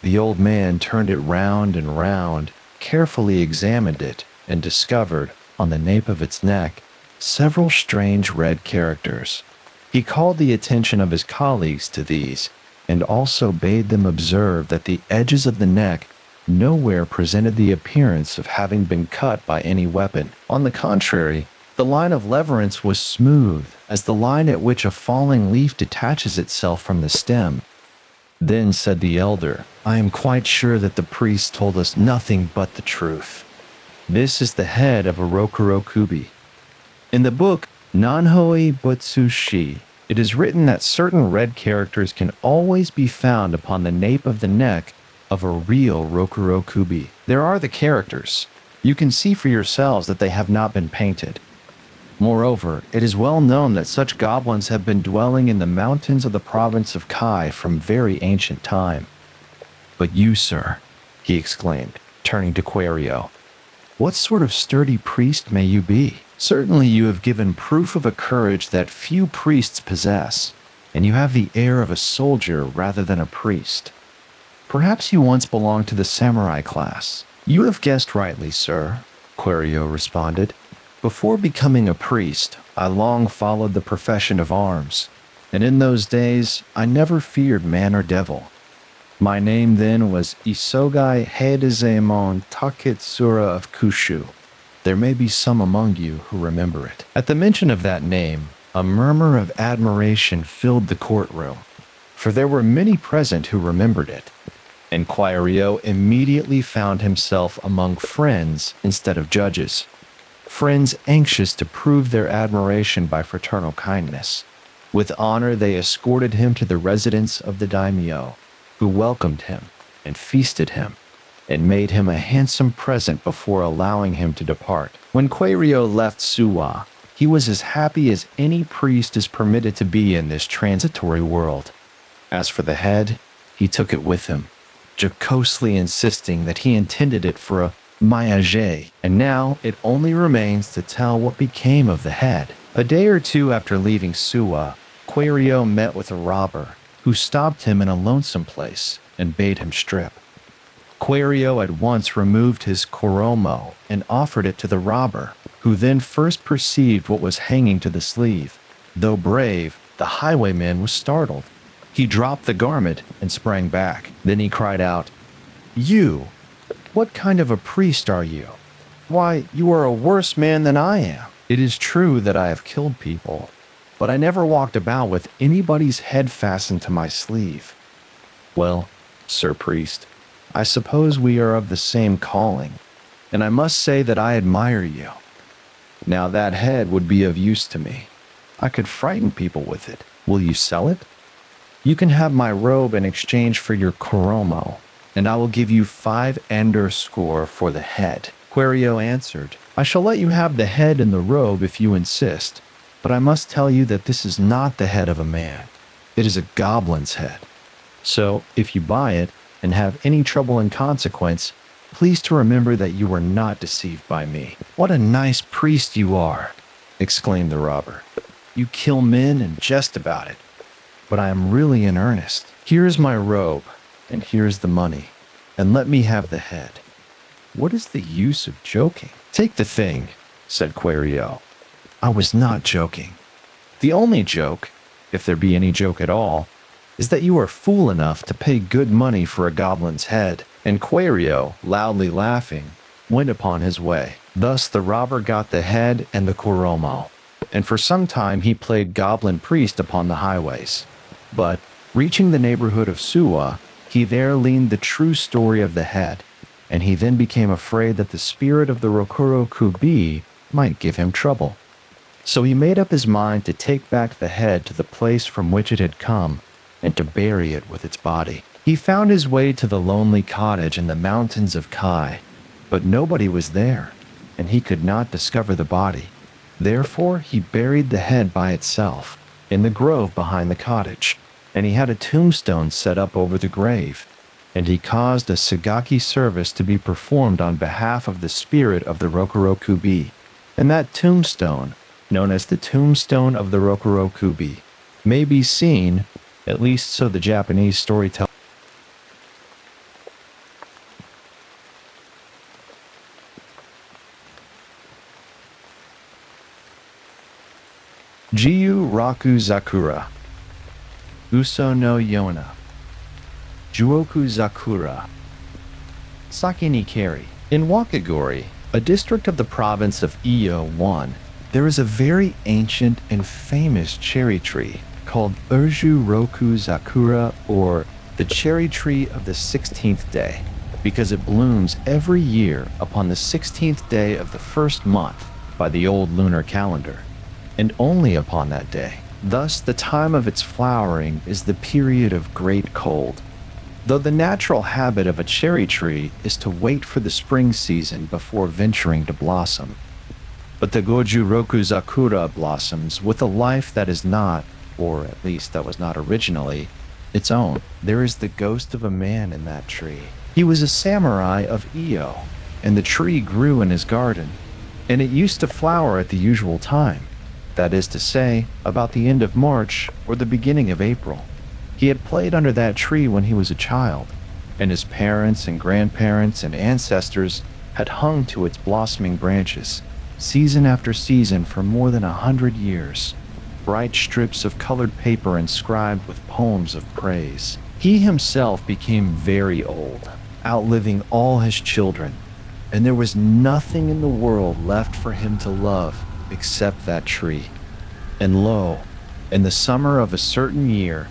The old man turned it round and round, carefully examined it, and discovered, on the nape of its neck, several strange red characters. He called the attention of his colleagues to these, and also bade them observe that the edges of the neck nowhere presented the appearance of having been cut by any weapon. On the contrary, the line of leverance was smooth, as the line at which a falling leaf detaches itself from the stem. Then said the elder, "I am quite sure that the priest told us nothing but the truth. This is the head of a Rokuro-Kubi. In the book Nanhoi Butsushi, it is written that certain red characters can always be found upon the nape of the neck of a real Rokuro-Kubi. There are the characters. You can see for yourselves that they have not been painted. Moreover, it is well known that such goblins have been dwelling in the mountains of the province of Kai from very ancient time. But you, sir," he exclaimed, turning to Kwairyo, "what sort of sturdy priest may you be? Certainly you have given proof of a courage that few priests possess, and you have the air of a soldier rather than a priest. Perhaps you once belonged to the samurai class." "You have guessed rightly, sir," Kwairyo responded. "Before becoming a priest, I long followed the profession of arms, and in those days I never feared man or devil. My name then was Isogai Heidezemon Taketsura of Kushu. There may be some among you who remember it." At the mention of that name, a murmur of admiration filled the courtroom, for there were many present who remembered it, and Kwairyo immediately found himself among friends instead of judges. Friends anxious to prove their admiration by fraternal kindness. With honor they escorted him to the residence of the daimyo, who welcomed him and feasted him, and made him a handsome present before allowing him to depart. When Kwairyo left Suwa, he was as happy as any priest is permitted to be in this transitory world. As for the head, he took it with him, jocosely insisting that he intended it for a Miyage, and now it only remains to tell what became of the head. A day or two after leaving Suwa, Kwairyo met with a robber, who stopped him in a lonesome place and bade him strip. Kwairyo at once removed his koromo and offered it to the robber, who then first perceived what was hanging to the sleeve. Though brave, the highwayman was startled. He dropped the garment and sprang back. Then he cried out, "You! What kind of a priest are you? Why, you are a worse man than I am. It is true that I have killed people, but I never walked about with anybody's head fastened to my sleeve." "Well, Sir Priest, I suppose we are of the same calling, and I must say that I admire you. Now that head would be of use to me. I could frighten people with it. Will you sell it? You can have my robe in exchange for your koromo, and I will give you 5 ender score for the head." Kwairyo answered, "I shall let you have the head and the robe if you insist, but I must tell you that this is not the head of a man. It is a goblin's head. So, if you buy it and have any trouble in consequence, please to remember that you were not deceived by me." "What a nice priest you are!" exclaimed the robber. "You kill men and jest about it. But I am really in earnest. Here is my robe, and here is the money, and let me have the head. What is the use of joking?" "Take the thing," said Kwairyo. "I was not joking. The only joke, if there be any joke at all, is that you are fool enough to pay good money for a goblin's head." And Kwairyo, loudly laughing, went upon his way. Thus the robber got the head and the koromo, and for some time he played goblin priest upon the highways. But, reaching the neighborhood of Suwa, he there learned the true story of the head, and he then became afraid that the spirit of the Rokuro-Kubi might give him trouble. So he made up his mind to take back the head to the place from which it had come, and to bury it with its body. He found his way to the lonely cottage in the mountains of Kai, but nobody was there, and he could not discover the body. Therefore, he buried the head by itself in the grove behind the cottage, and he had a tombstone set up over the grave, and he caused a Sagaki service to be performed on behalf of the spirit of the Rokuro-Kubi. And that tombstone, known as the Tombstone of the Rokuro-Kubi, may be seen, at least so the Japanese storyteller, Jiu-Roku-Zakura, Uso no Yona, Jiu-Roku-Zakura, Saki-ni-Kari. In Wakagori, a district of the province of Iyo-1, there is a very ancient and famous cherry tree called Jiu-Roku-Zakura, or the cherry tree of the 16th day, because it blooms every year upon the 16th day of the first month by the old lunar calendar, and only upon that day. Thus, the time of its flowering is the period of great cold. Though the natural habit of a cherry tree is to wait for the spring season before venturing to blossom, but the Jiu-Roku-Zakura blossoms with a life that is not, or at least that was not originally, its own. There is the ghost of a man in that tree. He was a samurai of Iyo, and the tree grew in his garden, and it used to flower at the usual time, that is to say, about the end of March or the beginning of April. He had played under that tree when he was a child, and his parents and grandparents and ancestors had hung to its blossoming branches, season after season for more than 100 years, bright strips of colored paper inscribed with poems of praise. He himself became very old, outliving all his children, and there was nothing in the world left for him to love except that tree. And lo, in the summer of a certain year,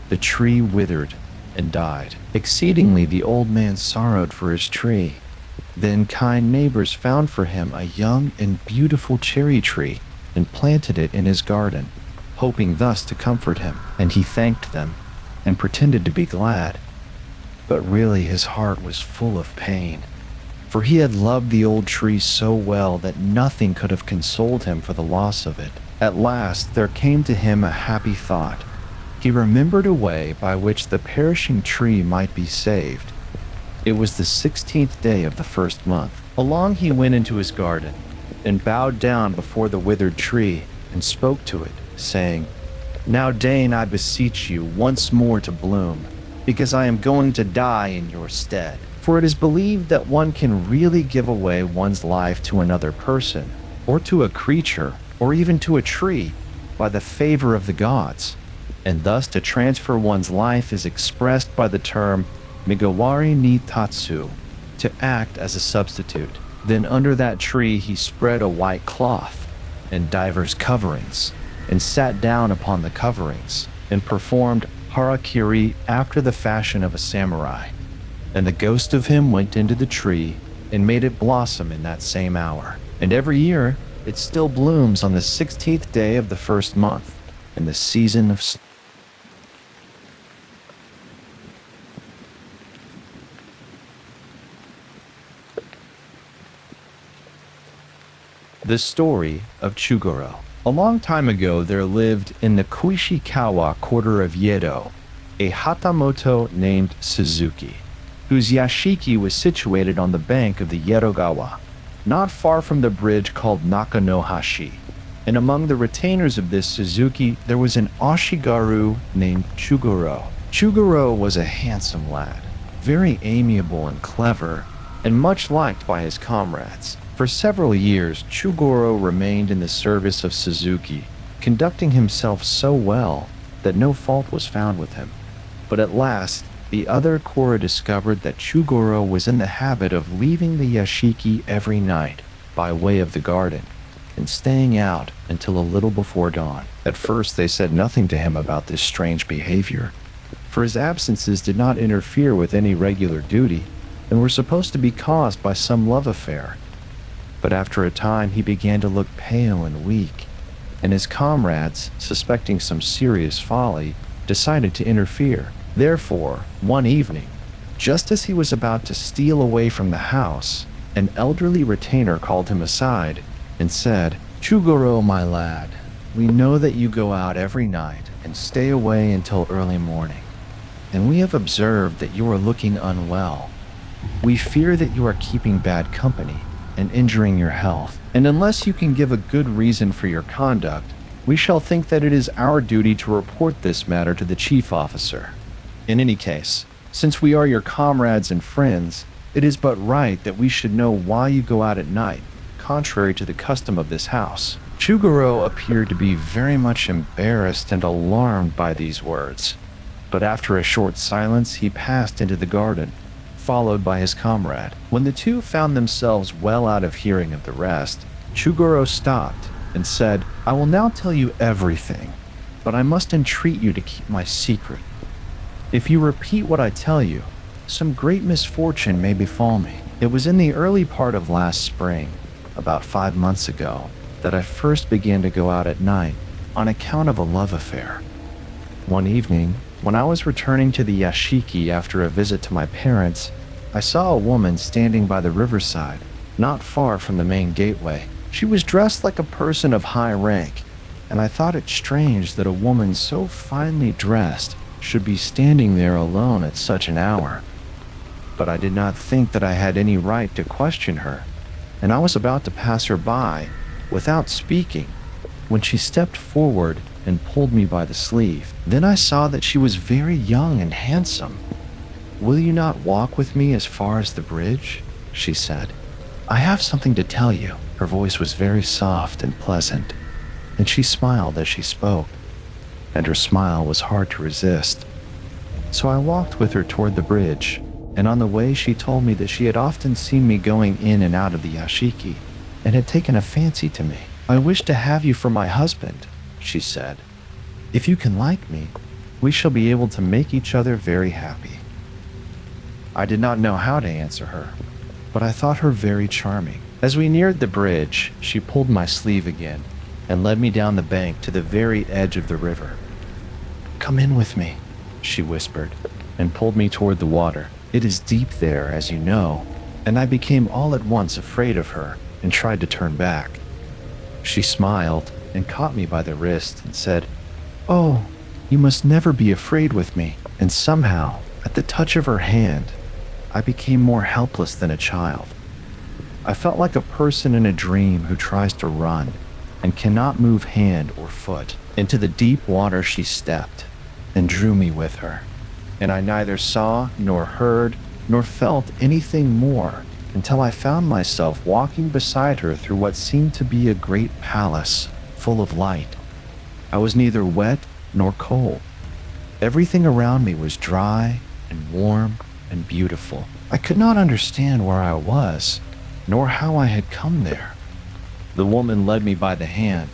the tree withered and died. Exceedingly, the old man sorrowed for his tree. Then kind neighbors found for him a young and beautiful cherry tree and planted it in his garden, hoping thus to comfort him. And he thanked them and pretended to be glad. But really his heart was full of pain, for he had loved the old tree so well that nothing could have consoled him for the loss of it. At last there came to him a happy thought. He remembered a way by which the perishing tree might be saved. It was the 16th day of the first month. Along he went into his garden, and bowed down before the withered tree, and spoke to it, saying, "Now deign, I beseech you, once more to bloom, because I am going to die in your stead." For it is believed that one can really give away one's life to another person, or to a creature, or even to a tree, by the favor of the gods. And thus to transfer one's life is expressed by the term Migawari ni tatsu, to act as a substitute. Then under that tree he spread a white cloth and divers coverings, and sat down upon the coverings, and performed harakiri after the fashion of a samurai. And the ghost of him went into the tree and made it blossom in that same hour. And every year it still blooms on the 16th day of the first month, in the season of The Story of Chūgorō. A long time ago there lived in the Kuishikawa quarter of Yedo a hatamoto named Suzuki, whose yashiki was situated on the bank of the Yedogawa, not far from the bridge called Nakanohashi. And among the retainers of this Suzuki there was an oshigaru named Chūgorō. Chūgorō was a handsome lad, very amiable and clever, and much liked by his comrades. For several years, Chūgorō remained in the service of Suzuki, conducting himself so well that no fault was found with him. But at last, the other Kora discovered that Chūgorō was in the habit of leaving the yashiki every night by way of the garden, and staying out until a little before dawn. At first they said nothing to him about this strange behavior, for his absences did not interfere with any regular duty, and were supposed to be caused by some love affair. But after a time he began to look pale and weak, and his comrades, suspecting some serious folly, decided to interfere. Therefore, one evening, just as he was about to steal away from the house, an elderly retainer called him aside and said, "Chūgorō, my lad, we know that you go out every night and stay away until early morning, and we have observed that you are looking unwell. We fear that you are keeping bad company and injuring your health, and unless you can give a good reason for your conduct, we shall think that it is our duty to report this matter to the chief officer. In any case, since we are your comrades and friends, it is but right that we should know why you go out at night, contrary to the custom of this house." Chūgorō appeared to be very much embarrassed and alarmed by these words, but after a short silence he passed into the garden, followed by his comrade. When the two found themselves well out of hearing of the rest, Chūgorō stopped and said, "I will now tell you everything, but I must entreat you to keep my secret. If you repeat what I tell you, some great misfortune may befall me. It was in the early part of last spring, about 5 months ago, that I first began to go out at night on account of a love affair. One evening, when I was returning to the yashiki after a visit to my parents, I saw a woman standing by the riverside, not far from the main gateway. She was dressed like a person of high rank, and I thought it strange that a woman so finely dressed should be standing there alone at such an hour. But I did not think that I had any right to question her, and I was about to pass her by without speaking when she stepped forward and pulled me by the sleeve. Then I saw that she was very young and handsome. 'Will you not walk with me as far as the bridge?' she said. 'I have something to tell you.' Her voice was very soft and pleasant, and she smiled as she spoke, and her smile was hard to resist. So I walked with her toward the bridge, and on the way she told me that she had often seen me going in and out of the yashiki, and had taken a fancy to me. 'I wish to have you for my husband,' she said. 'If you can like me, we shall be able to make each other very happy.' I did not know how to answer her, but I thought her very charming. As we neared the bridge, she pulled my sleeve again and led me down the bank to the very edge of the river. 'Come in with me,' she whispered, and pulled me toward the water. It is deep there, as you know, and I became all at once afraid of her and tried to turn back. She smiled and caught me by the wrist and said, 'Oh, you must never be afraid with me.' And somehow, at the touch of her hand, I became more helpless than a child. I felt like a person in a dream who tries to run and cannot move hand or foot. Into the deep water she stepped and drew me with her, and I neither saw nor heard nor felt anything more until I found myself walking beside her through what seemed to be a great palace full of light. I was neither wet nor cold. Everything around me was dry and warm and beautiful. I could not understand where I was, nor how I had come there. The woman led me by the hand.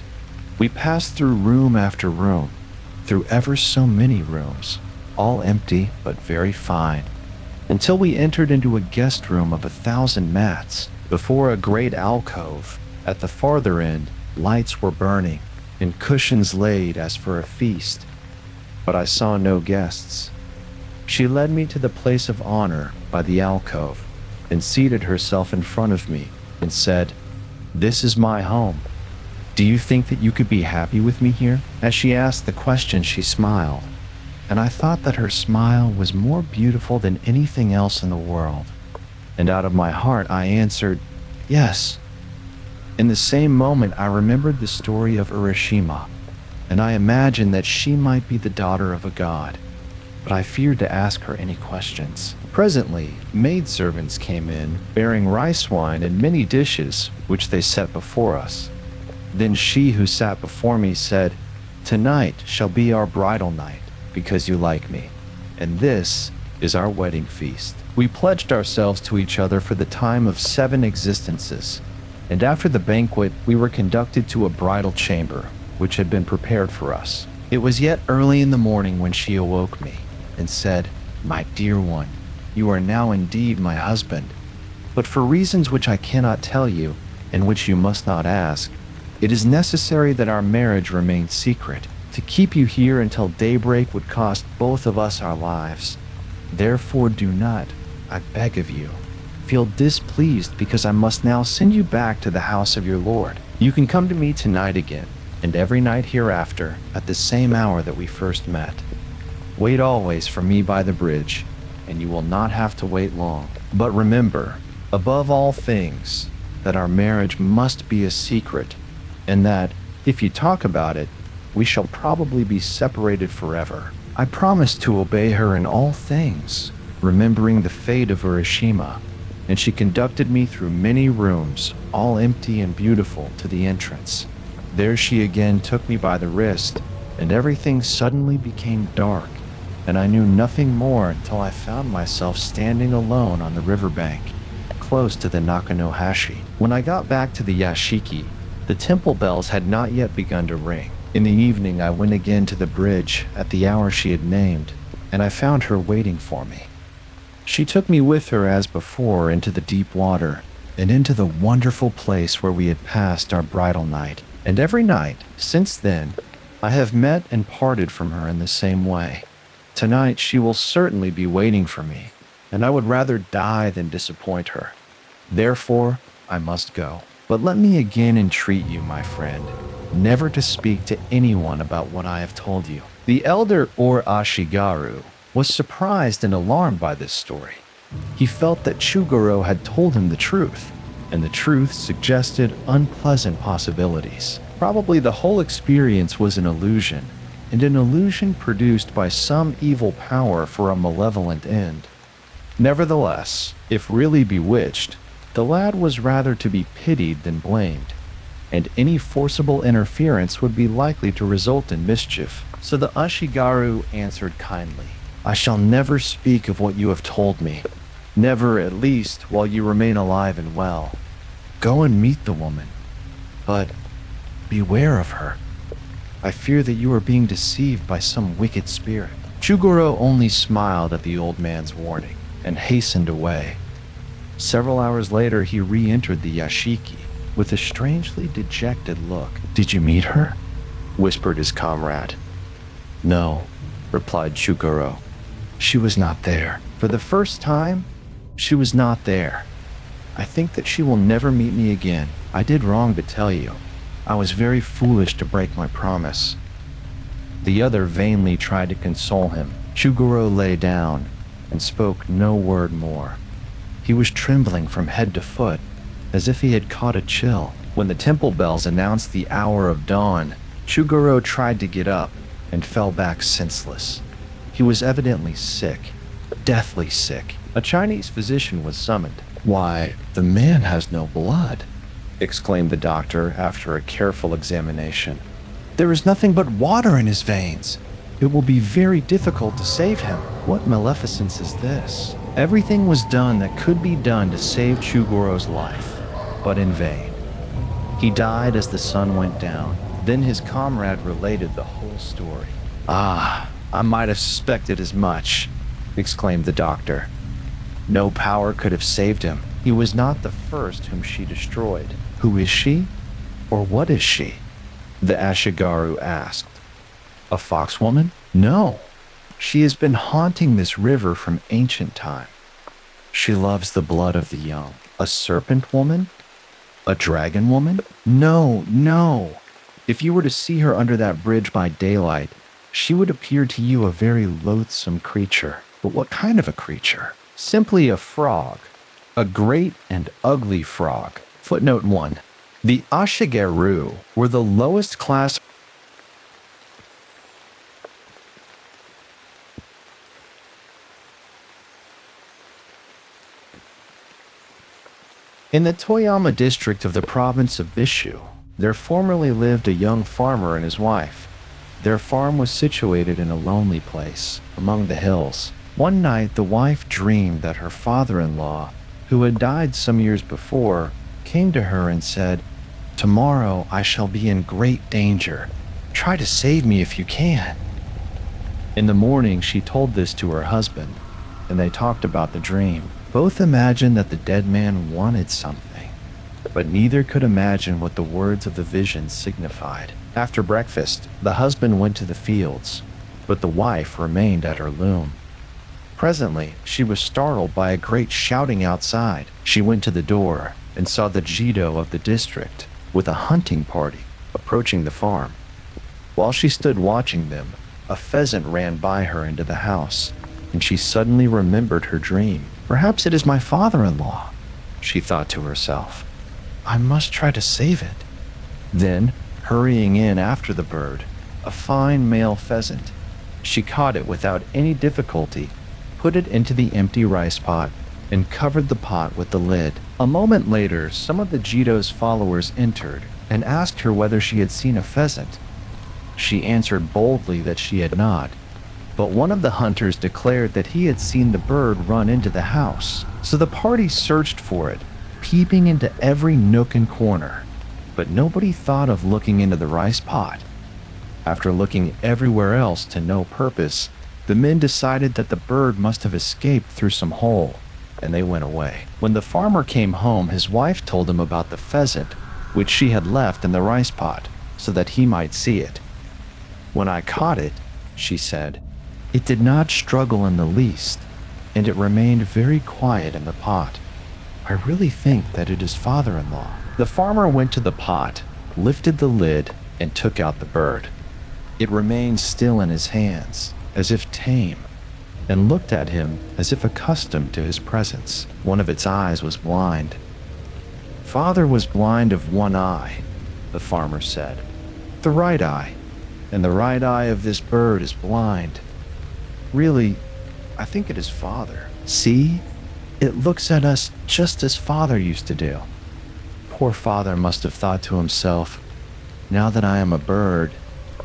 We passed through room after room, through ever so many rooms, all empty but very fine, until we entered into a guest room of 1,000 mats. Before a great alcove, at the farther end, lights were burning, and cushions laid as for a feast. But I saw no guests. She led me to the place of honor by the alcove, and seated herself in front of me, and said, 'This is my home. Do you think that you could be happy with me here?' As she asked the question, she smiled, and I thought that her smile was more beautiful than anything else in the world. And out of my heart I answered, 'Yes.' In the same moment I remembered the story of Urashima, and I imagined that she might be the daughter of a god, but I feared to ask her any questions. Presently, maidservants came in, bearing rice wine and many dishes, which they set before us. Then she who sat before me said, 'Tonight shall be our bridal night, because you like me, and this is our wedding feast.' We pledged ourselves to each other for the time of 7 existences, and after the banquet we were conducted to a bridal chamber, which had been prepared for us. It was yet early in the morning when she awoke me, and said, 'My dear one, you are now indeed my husband, but for reasons which I cannot tell you, and which you must not ask, it is necessary that our marriage remain secret. To keep you here until daybreak would cost both of us our lives. Therefore do not, I beg of you, feel displeased because I must now send you back to the house of your lord. You can come to me tonight again, and every night hereafter, at the same hour that we first met. Wait always for me by the bridge, and you will not have to wait long. But remember, above all things, that our marriage must be a secret, and that, if you talk about it, we shall probably be separated forever. I promised to obey her in all things, remembering the fate of Urashima, and she conducted me through many rooms, all empty and beautiful, to the entrance. There she again took me by the wrist, and everything suddenly became dark, and I knew nothing more until I found myself standing alone on the riverbank, close to the Nakanohashi. When I got back to the yashiki, the temple bells had not yet begun to ring. In the evening, I went again to the bridge at the hour she had named, and I found her waiting for me. She took me with her as before into the deep water, and into the wonderful place where we had passed our bridal night. And every night, since then, I have met and parted from her in the same way. Tonight she will certainly be waiting for me, and I would rather die than disappoint her. Therefore, I must go. But let me again entreat you, my friend, never to speak to anyone about what I have told you. The elder Ashigaru was surprised and alarmed by this story. He felt that Chūgorō had told him the truth, and the truth suggested unpleasant possibilities. Probably the whole experience was an illusion, and an illusion produced by some evil power for a malevolent end. Nevertheless, if really bewitched, the lad was rather to be pitied than blamed, and any forcible interference would be likely to result in mischief. So the Ashigaru answered kindly, I shall never speak of what you have told me, never at least while you remain alive and well. Go and meet the woman, but beware of her. I fear that you are being deceived by some wicked spirit. Chūgorō only smiled at the old man's warning and hastened away. Several hours later, he re-entered the yashiki with a strangely dejected look. Did you meet her? Whispered his comrade. No, replied Chūgorō. She was not there. For the first time, she was not there. I think that she will never meet me again. I did wrong to tell you. I was very foolish to break my promise. The other vainly tried to console him. Chūgorō lay down and spoke no word more. He was trembling from head to foot, as if he had caught a chill. When the temple bells announced the hour of dawn, Chūgorō tried to get up and fell back senseless. He was evidently sick, deathly sick. A Chinese physician was summoned. Why, the man has no blood, exclaimed the doctor after a careful examination. There is nothing but water in his veins. It will be very difficult to save him. What maleficence is this? Everything was done that could be done to save Chūgorō's life, but in vain. He died as the sun went down. Then his comrade related the whole story. Ah, I might have suspected as much, exclaimed the doctor. No power could have saved him. He was not the first whom she destroyed. Who is she? Or what is she? The Ashigaru asked. A foxwoman? No. She has been haunting this river from ancient time. She loves the blood of the young. A serpent woman? A dragon woman? No, no. If you were to see her under that bridge by daylight, she would appear to you a very loathsome creature. But what kind of a creature? Simply a frog. A great and ugly frog. Footnote 1. The Ashigaru were the lowest class in the Toyama district of the province of Bishu. There formerly lived a young farmer and his wife. Their farm was situated in a lonely place among the hills. One night, the wife dreamed that her father-in-law, who had died some years before, came to her and said, "Tomorrow I shall be in great danger. Try to save me if you can." In the morning, she told this to her husband, and they talked about the dream. Both imagined that the dead man wanted something. but neither could imagine what the words of the vision signified. After breakfast, the husband went to the fields, but the wife remained at her loom. Presently, she was startled by a great shouting outside. She went to the door and saw the Jido of the district with a hunting party approaching the farm. While she stood watching them, a pheasant ran by her into the house, and she suddenly remembered her dream. Perhaps it is my father-in-law, she thought to herself. I must try to save it. Then, hurrying in after the bird, a fine male pheasant, she caught it without any difficulty, put it into the empty rice pot, and covered the pot with the lid. A moment later, some of the Jido's followers entered and asked her whether she had seen a pheasant. She answered boldly that she had not, but one of the hunters declared that he had seen the bird run into the house. So the party searched for it, peeping into every nook and corner, but nobody thought of looking into the rice pot. After looking everywhere else to no purpose, the men decided that the bird must have escaped through some hole, and they went away. When the farmer came home, his wife told him about the pheasant, which she had left in the rice pot, so that he might see it. When I caught it, she said, it did not struggle in the least, and it remained very quiet in the pot. I really think that it is father-in-law. The farmer went to the pot, lifted the lid, and took out the bird. It remained still in his hands, as if tame, and looked at him as if accustomed to his presence. One of its eyes was blind. Father was blind of one eye, the farmer said, the right eye, and the right eye of this bird is blind. Really, I think it is father. See, it looks at us just as father used to do. Poor father must have thought to himself, now that I am a bird,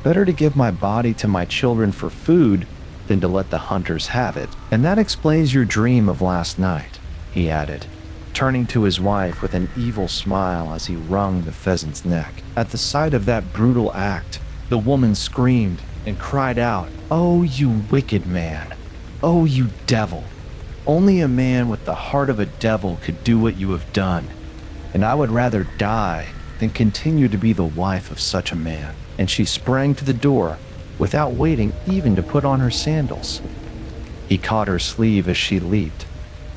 better to give my body to my children for food than to let the hunters have it. And that explains your dream of last night, he added, turning to his wife with an evil smile as he wrung the pheasant's neck. At the sight of that brutal act, the woman screamed and cried out, "Oh, you wicked man! Oh, you devil! Only a man with the heart of a devil could do what you have done, and I would rather die than continue to be the wife of such a man." And she sprang to the door without waiting even to put on her sandals. He caught her sleeve as she leaped,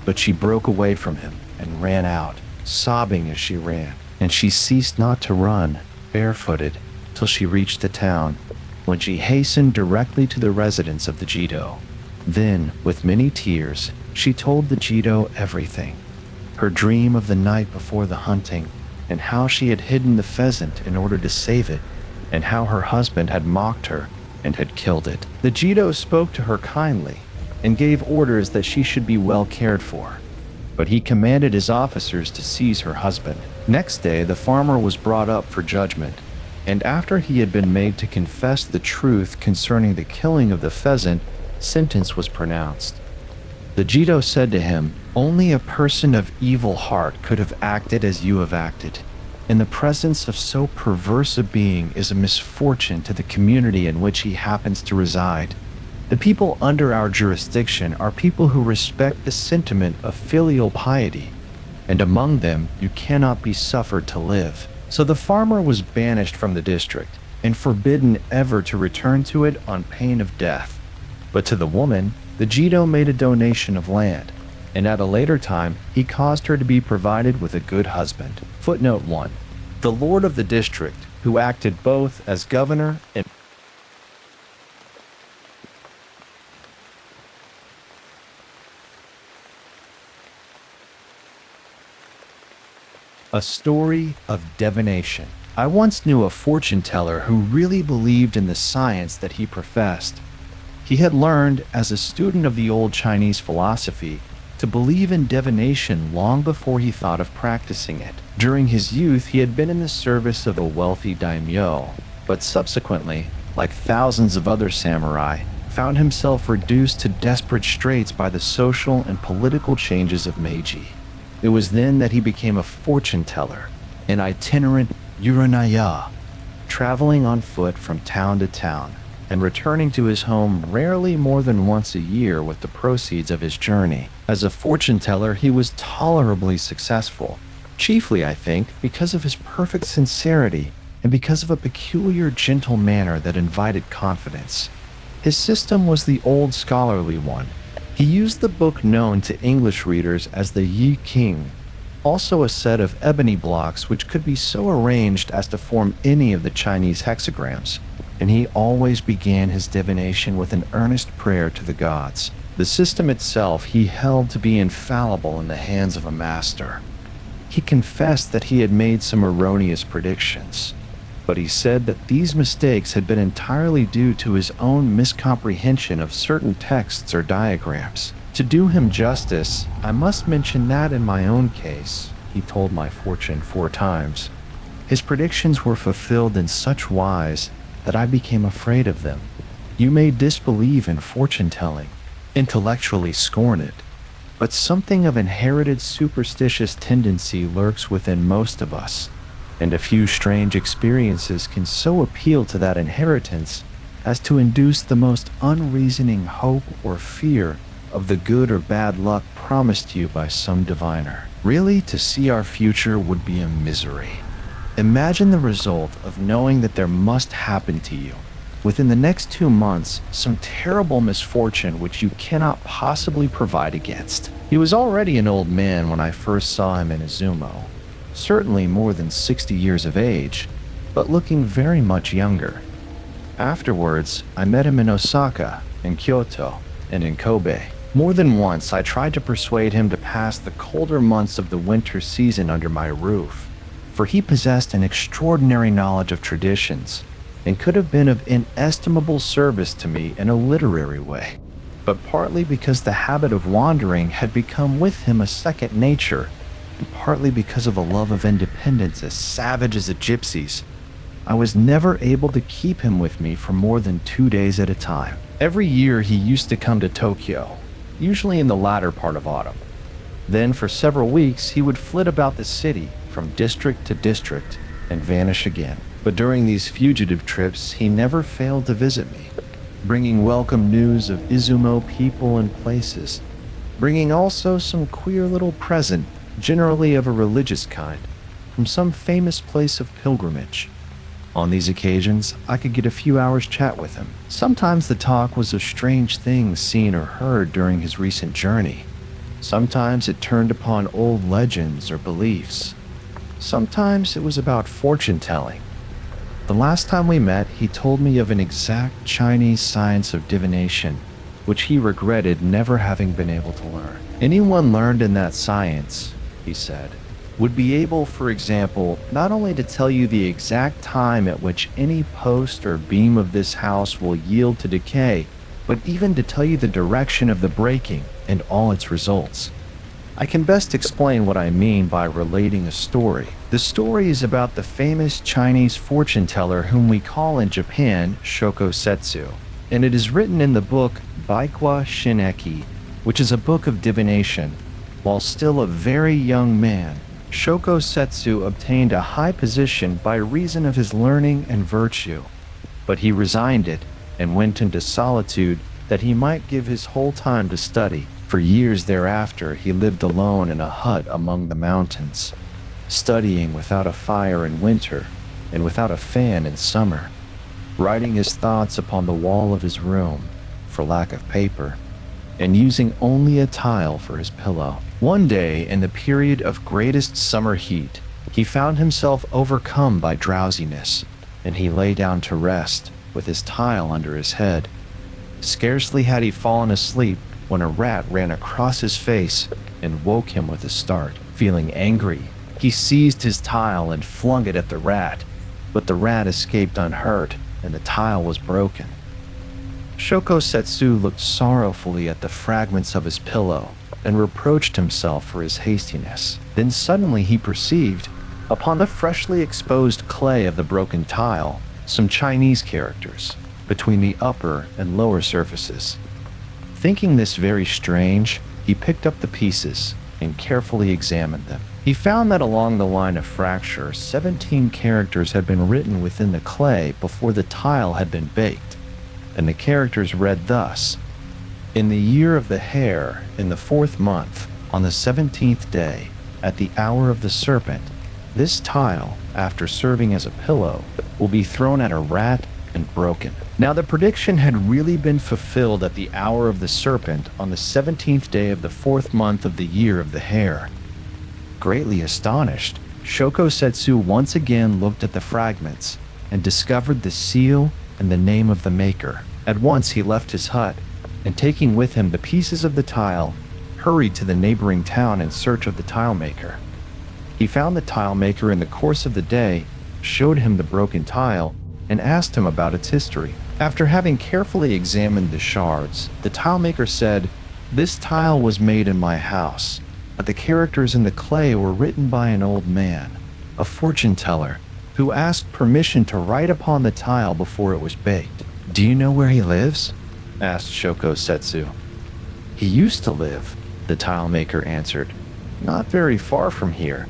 but she broke away from him and ran out, sobbing as she ran, and she ceased not to run, barefooted, till she reached the town, when she hastened directly to the residence of the Jido. Then, with many tears, she told the Jido everything, her dream of the night before the hunting, and how she had hidden the pheasant in order to save it, and how her husband had mocked her and had killed it. The Jido spoke to her kindly and gave orders that she should be well cared for, but he commanded his officers to seize her husband. Next day, the farmer was brought up for judgment, and after he had been made to confess the truth concerning the killing of the pheasant, sentence was pronounced. The Jido said to him, "Only a person of evil heart could have acted as you have acted. In the presence of so perverse a being is a misfortune to the community in which he happens to reside. The people under our jurisdiction are people who respect the sentiment of filial piety, and among them you cannot be suffered to live." So the farmer was banished from the district and forbidden ever to return to it on pain of death. But to the woman, the Jido made a donation of land, and at a later time he caused her to be provided with a good husband. Footnote 1. The lord of the district, who acted both as governor and A Story of Divination. I once knew a fortune teller who really believed in the science that he professed. He had learned, as a student of the old Chinese philosophy, to believe in divination long before he thought of practicing it. During his youth, he had been in the service of a wealthy daimyo, but subsequently, like thousands of other samurai, found himself reduced to desperate straits by the social and political changes of Meiji. It was then that he became a fortune teller, an itinerant uranaya, traveling on foot from town to town, and returning to his home rarely more than once a year with the proceeds of his journey. As a fortune teller, he was tolerably successful, chiefly, I think, because of his perfect sincerity and because of a peculiar, gentle manner that invited confidence. His system was the old scholarly one. He used the book known to English readers as the Yi King, also a set of ebony blocks which could be so arranged as to form any of the Chinese hexagrams, and he always began his divination with an earnest prayer to the gods. The system itself he held to be infallible in the hands of a master. He confessed that he had made some erroneous predictions, but he said that these mistakes had been entirely due to his own miscomprehension of certain texts or diagrams. To do him justice, I must mention that in my own case, he told my fortune 4 times, his predictions were fulfilled in such wise that I became afraid of them. You may disbelieve in fortune-telling, intellectually scorn it, but something of inherited superstitious tendency lurks within most of us, and a few strange experiences can so appeal to that inheritance as to induce the most unreasoning hope or fear of the good or bad luck promised you by some diviner. Really, to see our future would be a misery. Imagine the result of knowing that there must happen to you, within the next 2 months, some terrible misfortune which you cannot possibly provide against. He was already an old man when I first saw him in Izumo, certainly more than 60 years of age, but looking very much younger. Afterwards, I met him in Osaka, in Kyoto, and in Kobe. More than once, I tried to persuade him to pass the colder months of the winter season under my roof, for he possessed an extraordinary knowledge of traditions and could have been of inestimable service to me in a literary way. But partly because the habit of wandering had become with him a second nature, and partly because of a love of independence as savage as a gypsy's, I was never able to keep him with me for more than 2 days at a time. Every year he used to come to Tokyo, usually in the latter part of autumn. Then for several weeks he would flit about the city from district to district and vanish again. But during these fugitive trips he never failed to visit me, bringing welcome news of Izumo people and places, bringing also some queer little present, generally of a religious kind, from some famous place of pilgrimage. On these occasions, I could get a few hours' chat with him. Sometimes the talk was of strange things seen or heard during his recent journey. Sometimes it turned upon old legends or beliefs. Sometimes it was about fortune-telling. The last time we met, he told me of an exact Chinese science of divination, which he regretted never having been able to learn. Anyone learned in that science, he said, would be able, for example, not only to tell you the exact time at which any post or beam of this house will yield to decay, but even to tell you the direction of the breaking and all its results. I can best explain what I mean by relating a story. The story is about the famous Chinese fortune teller whom we call in Japan Shokosetsu, and it is written in the book Baikwa Shineki, which is a book of divination. While still a very young man, Shokosetsu obtained a high position by reason of his learning and virtue, but he resigned it and went into solitude that he might give his whole time to study. For years thereafter he lived alone in a hut among the mountains, studying without a fire in winter and without a fan in summer, writing his thoughts upon the wall of his room for lack of paper, and using only a tile for his pillow. One day, in the period of greatest summer heat, he found himself overcome by drowsiness, and he lay down to rest with his tile under his head. Scarcely had he fallen asleep when a rat ran across his face and woke him with a start. Feeling angry, he seized his tile and flung it at the rat, but the rat escaped unhurt and the tile was broken. Shokosetsu looked sorrowfully at the fragments of his pillow and reproached himself for his hastiness. Then suddenly he perceived, upon the freshly exposed clay of the broken tile, some Chinese characters between the upper and lower surfaces. Thinking this very strange, he picked up the pieces and carefully examined them. He found that along the line of fracture, 17 characters had been written within the clay before the tile had been baked, and the characters read thus: "In the year of the hare, in the 4th month, on the 17th day, at the hour of the serpent, this tile, after serving as a pillow, will be thrown at a rat and broken. Now the prediction had really been fulfilled at the hour of the serpent on the 17th day of the 4th month of the year of the hare. Greatly astonished, Shoko Setsu once again looked at the fragments and discovered the seal and the name of the maker. At once he left his hut, and taking with him the pieces of the tile, hurried to the neighboring town in search of the tile maker. He found the tile maker in the course of the day, showed him the broken tile, and asked him about its history. After having carefully examined the shards, the tile maker said, "This tile was made in my house, but the characters in the clay were written by an old man, a fortune teller, who asked permission to write upon the tile before it was baked." "Do you know where he lives?" asked Shoko Setsu. "He used to live," the tile maker answered, "not very far from here,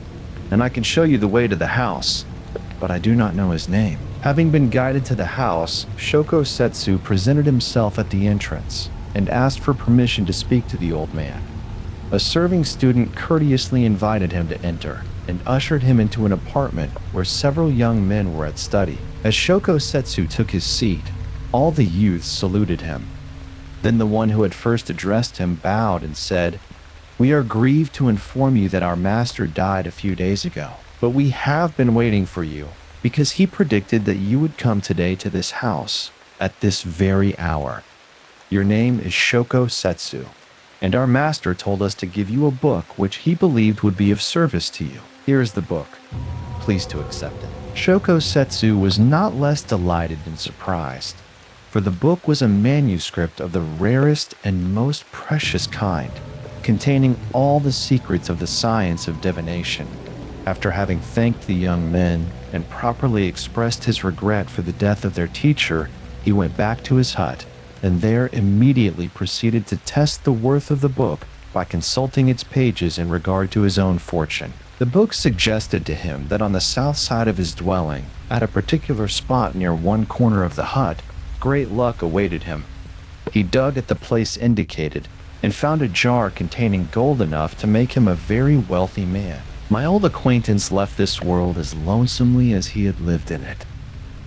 and I can show you the way to the house, but I do not know his name." Having been guided to the house, Shoko Setsu presented himself at the entrance and asked for permission to speak to the old man. A serving student courteously invited him to enter and ushered him into an apartment where several young men were at study. As Shoko Setsu took his seat, all the youths saluted him. Then the one who had first addressed him bowed and said, "We are grieved to inform you that our master died a few days ago, but we have been waiting for you because he predicted that you would come today to this house at this very hour. Your name is Shoko Setsu, and our master told us to give you a book which he believed would be of service to you. Here is the book. Please to accept it." Shoko Setsu was not less delighted than surprised, for the book was a manuscript of the rarest and most precious kind, containing all the secrets of the science of divination. After having thanked the young men and properly expressed his regret for the death of their teacher, he went back to his hut and there immediately proceeded to test the worth of the book by consulting its pages in regard to his own fortune. The book suggested to him that on the south side of his dwelling, at a particular spot near one corner of the hut, great luck awaited him. He dug at the place indicated and found a jar containing gold enough to make him a very wealthy man. My old acquaintance left this world as lonesomely as he had lived in it.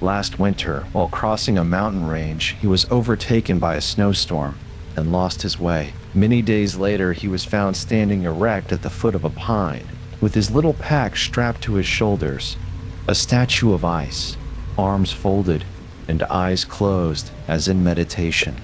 Last winter, while crossing a mountain range, he was overtaken by a snowstorm and lost his way. Many days later, he was found standing erect at the foot of a pine, with his little pack strapped to his shoulders, a statue of ice, arms folded and eyes closed as in meditation.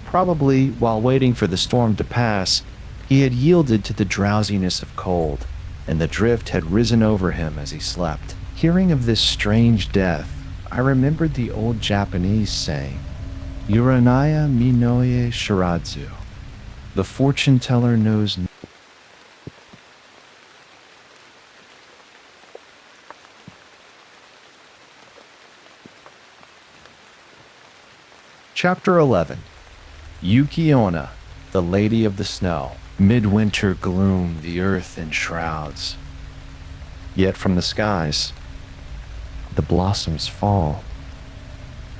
Probably, while waiting for the storm to pass, he had yielded to the drowsiness of cold, and the drift had risen over him as he slept. Hearing of this strange death, I remembered the old Japanese saying, "Uranaya minoye shiradzu." The fortune teller knows Chapter 11. Yuki-Onna, the Lady of the Snow. Midwinter gloom the earth enshrouds. Yet from the skies, the blossoms fall.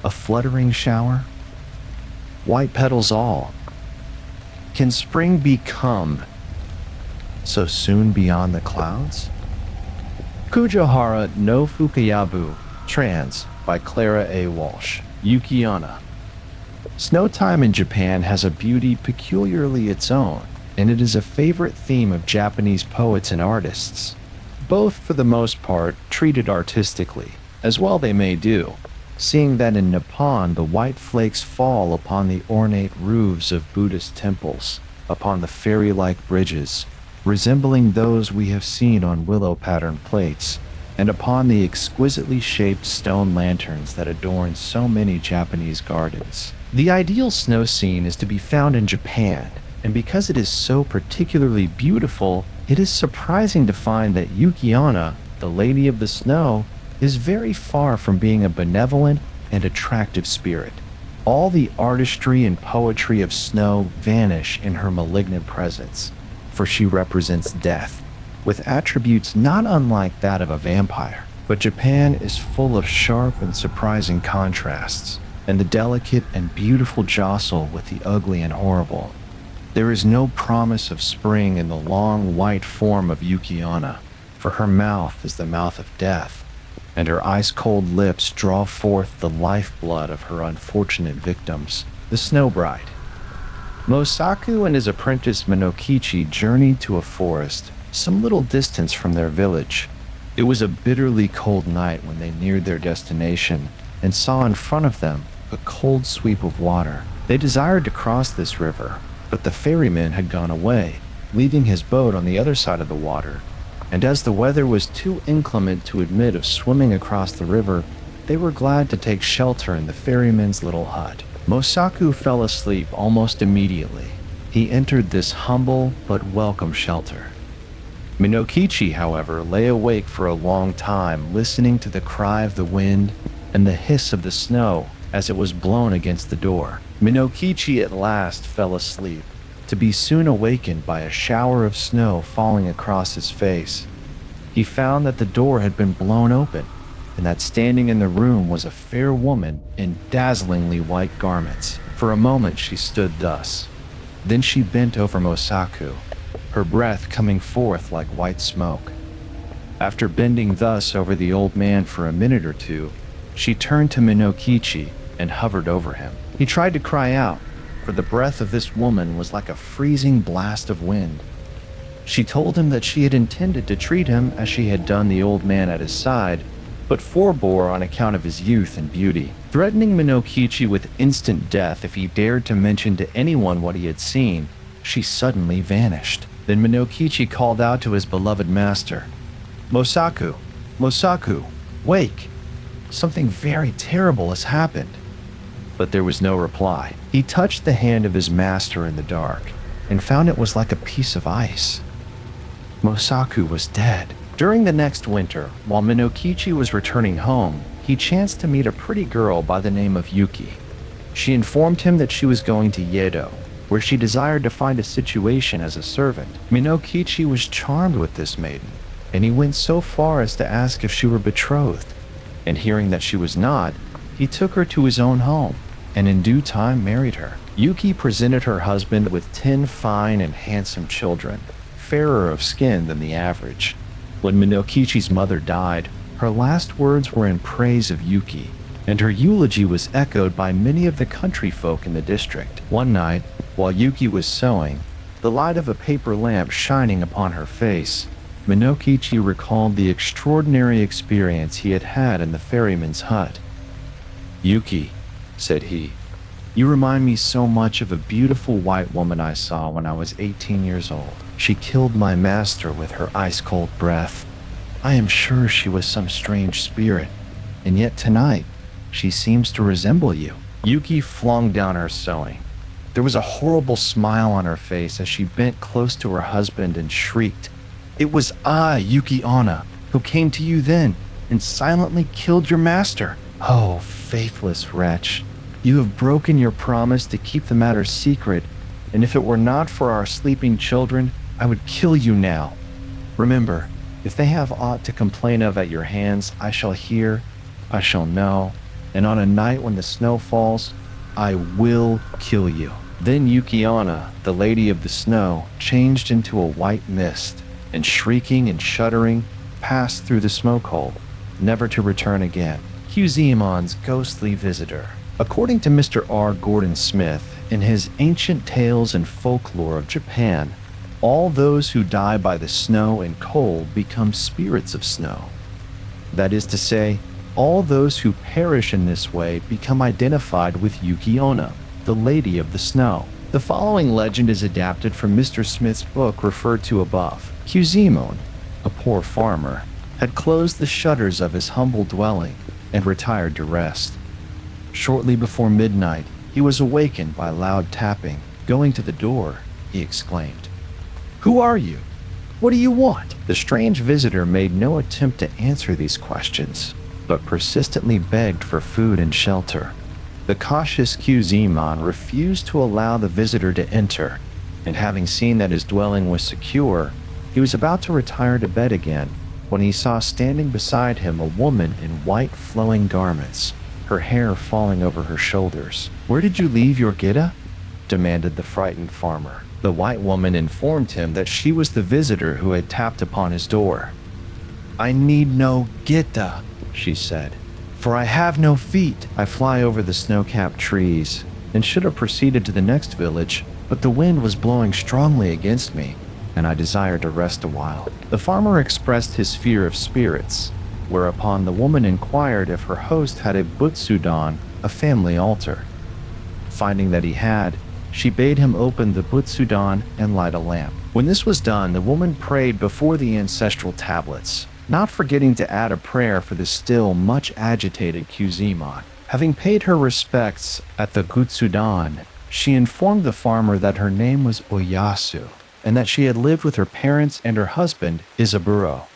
A fluttering shower, white petals all. Can spring become so soon beyond the clouds? Kujahara no Fukayabu, trans, by Clara A. Walsh. Yuki-Onna. Snowtime in Japan has a beauty peculiarly its own, and it is a favorite theme of Japanese poets and artists. Both, for the most part, treated artistically, as well they may do, seeing that in Nippon the white flakes fall upon the ornate roofs of Buddhist temples, upon the fairy-like bridges, resembling those we have seen on willow-patterned plates, and upon the exquisitely shaped stone lanterns that adorn so many Japanese gardens. The ideal snow scene is to be found in Japan, and because it is so particularly beautiful, it is surprising to find that Yuki-Onna, the Lady of the Snow, is very far from being a benevolent and attractive spirit. All the artistry and poetry of snow vanish in her malignant presence, for she represents death, with attributes not unlike that of a vampire. But Japan is full of sharp and surprising contrasts, and the delicate and beautiful jostle with the ugly and horrible. There is no promise of spring in the long white form of Yuki-Onna, for her mouth is the mouth of death, and her ice-cold lips draw forth the lifeblood of her unfortunate victims, the Snow Bride. Mosaku and his apprentice Minokichi journeyed to a forest some little distance from their village. It was a bitterly cold night when they neared their destination and saw in front of them a cold sweep of water. They desired to cross this river, but the ferryman had gone away, leaving his boat on the other side of the water, and as the weather was too inclement to admit of swimming across the river, they were glad to take shelter in the ferryman's little hut. Mosaku fell asleep almost immediately. He entered this humble but welcome shelter. Minokichi, however, lay awake for a long time, listening to the cry of the wind and the hiss of the snow as it was blown against the door. Minokichi at last fell asleep, to be soon awakened by a shower of snow falling across his face. He found that the door had been blown open, and that standing in the room was a fair woman in dazzlingly white garments. For a moment she stood thus. Then she bent over Mosaku, her breath coming forth like white smoke. After bending thus over the old man for a minute or two, she turned to Minokichi and hovered over him. He tried to cry out, for the breath of this woman was like a freezing blast of wind. She told him that she had intended to treat him as she had done the old man at his side, but forbore on account of his youth and beauty, threatening Minokichi with instant death if he dared to mention to anyone what he had seen. She suddenly vanished. Then Minokichi called out to his beloved master, "Mosaku, Mosaku, wake! Something very terrible has happened." But there was no reply. He touched the hand of his master in the dark and found it was like a piece of ice. Mosaku was dead. During the next winter, while Minokichi was returning home, he chanced to meet a pretty girl by the name of Yuki. She informed him that she was going to Yedo, where she desired to find a situation as a servant. Minokichi was charmed with this maiden, and he went so far as to ask if she were betrothed. And hearing that she was not, he took her to his own home, and in due time married her. Yuki presented her husband with 10 fine and handsome children, fairer of skin than the average. When Minokichi's mother died, her last words were in praise of Yuki, and her eulogy was echoed by many of the country folk in the district. One night, while Yuki was sewing, the light of a paper lamp shining upon her face, Minokichi recalled the extraordinary experience he had had in the ferryman's hut. "Yuki," said he, "you remind me so much of a beautiful white woman I saw when I was 18 years old. She killed my master with her ice-cold breath. I am sure she was some strange spirit, and yet tonight, she seems to resemble you." Yuki flung down her sewing. There was a horrible smile on her face as she bent close to her husband and shrieked, "It was I, Yuki-Onna, who came to you then and silently killed your master. Oh, faithless wretch, you have broken your promise to keep the matter secret, and if it were not for our sleeping children, I would kill you now. Remember, if they have aught to complain of at your hands, I shall hear, I shall know, and on a night when the snow falls, I will kill you." Then Yuki-Onna, the Lady of the Snow, changed into a white mist, and shrieking and shuddering, passed through the smoke hole, never to return again. Kyuzaemon's ghostly visitor. According to Mr. R. Gordon Smith, in his Ancient Tales and Folklore of Japan, all those who die by the snow and cold become spirits of snow. That is to say, all those who perish in this way become identified with Yuki-Onna, the Lady of the Snow. The following legend is adapted from Mr. Smith's book referred to above. Kyuzaemon, a poor farmer, had closed the shutters of his humble dwelling and retired to rest. Shortly before midnight, he was awakened by loud tapping. Going to the door, he exclaimed, "Who are you? What do you want?" The strange visitor made no attempt to answer these questions, but persistently begged for food and shelter. The cautious Kyuzaemon refused to allow the visitor to enter, and having seen that his dwelling was secure, he was about to retire to bed again when he saw standing beside him a woman in white flowing garments, her hair falling over her shoulders. "Where did you leave your Gita?" demanded the frightened farmer. The white woman informed him that she was the visitor who had tapped upon his door. "I need no geta," she said, "for I have no feet." I fly over the snow-capped trees and should have proceeded to the next village, but the wind was blowing strongly against me, and I desired to rest a while. The farmer expressed his fear of spirits, whereupon the woman inquired if her host had a butsudan, a family altar. Finding that he had, she bade him open the butsudan and light a lamp. When this was done, the woman prayed before the ancestral tablets, not forgetting to add a prayer for the still much agitated Kyuzemon. Having paid her respects at the butsudan, she informed the farmer that her name was Oyasu, and that she had lived with her parents and her husband, Izaburo.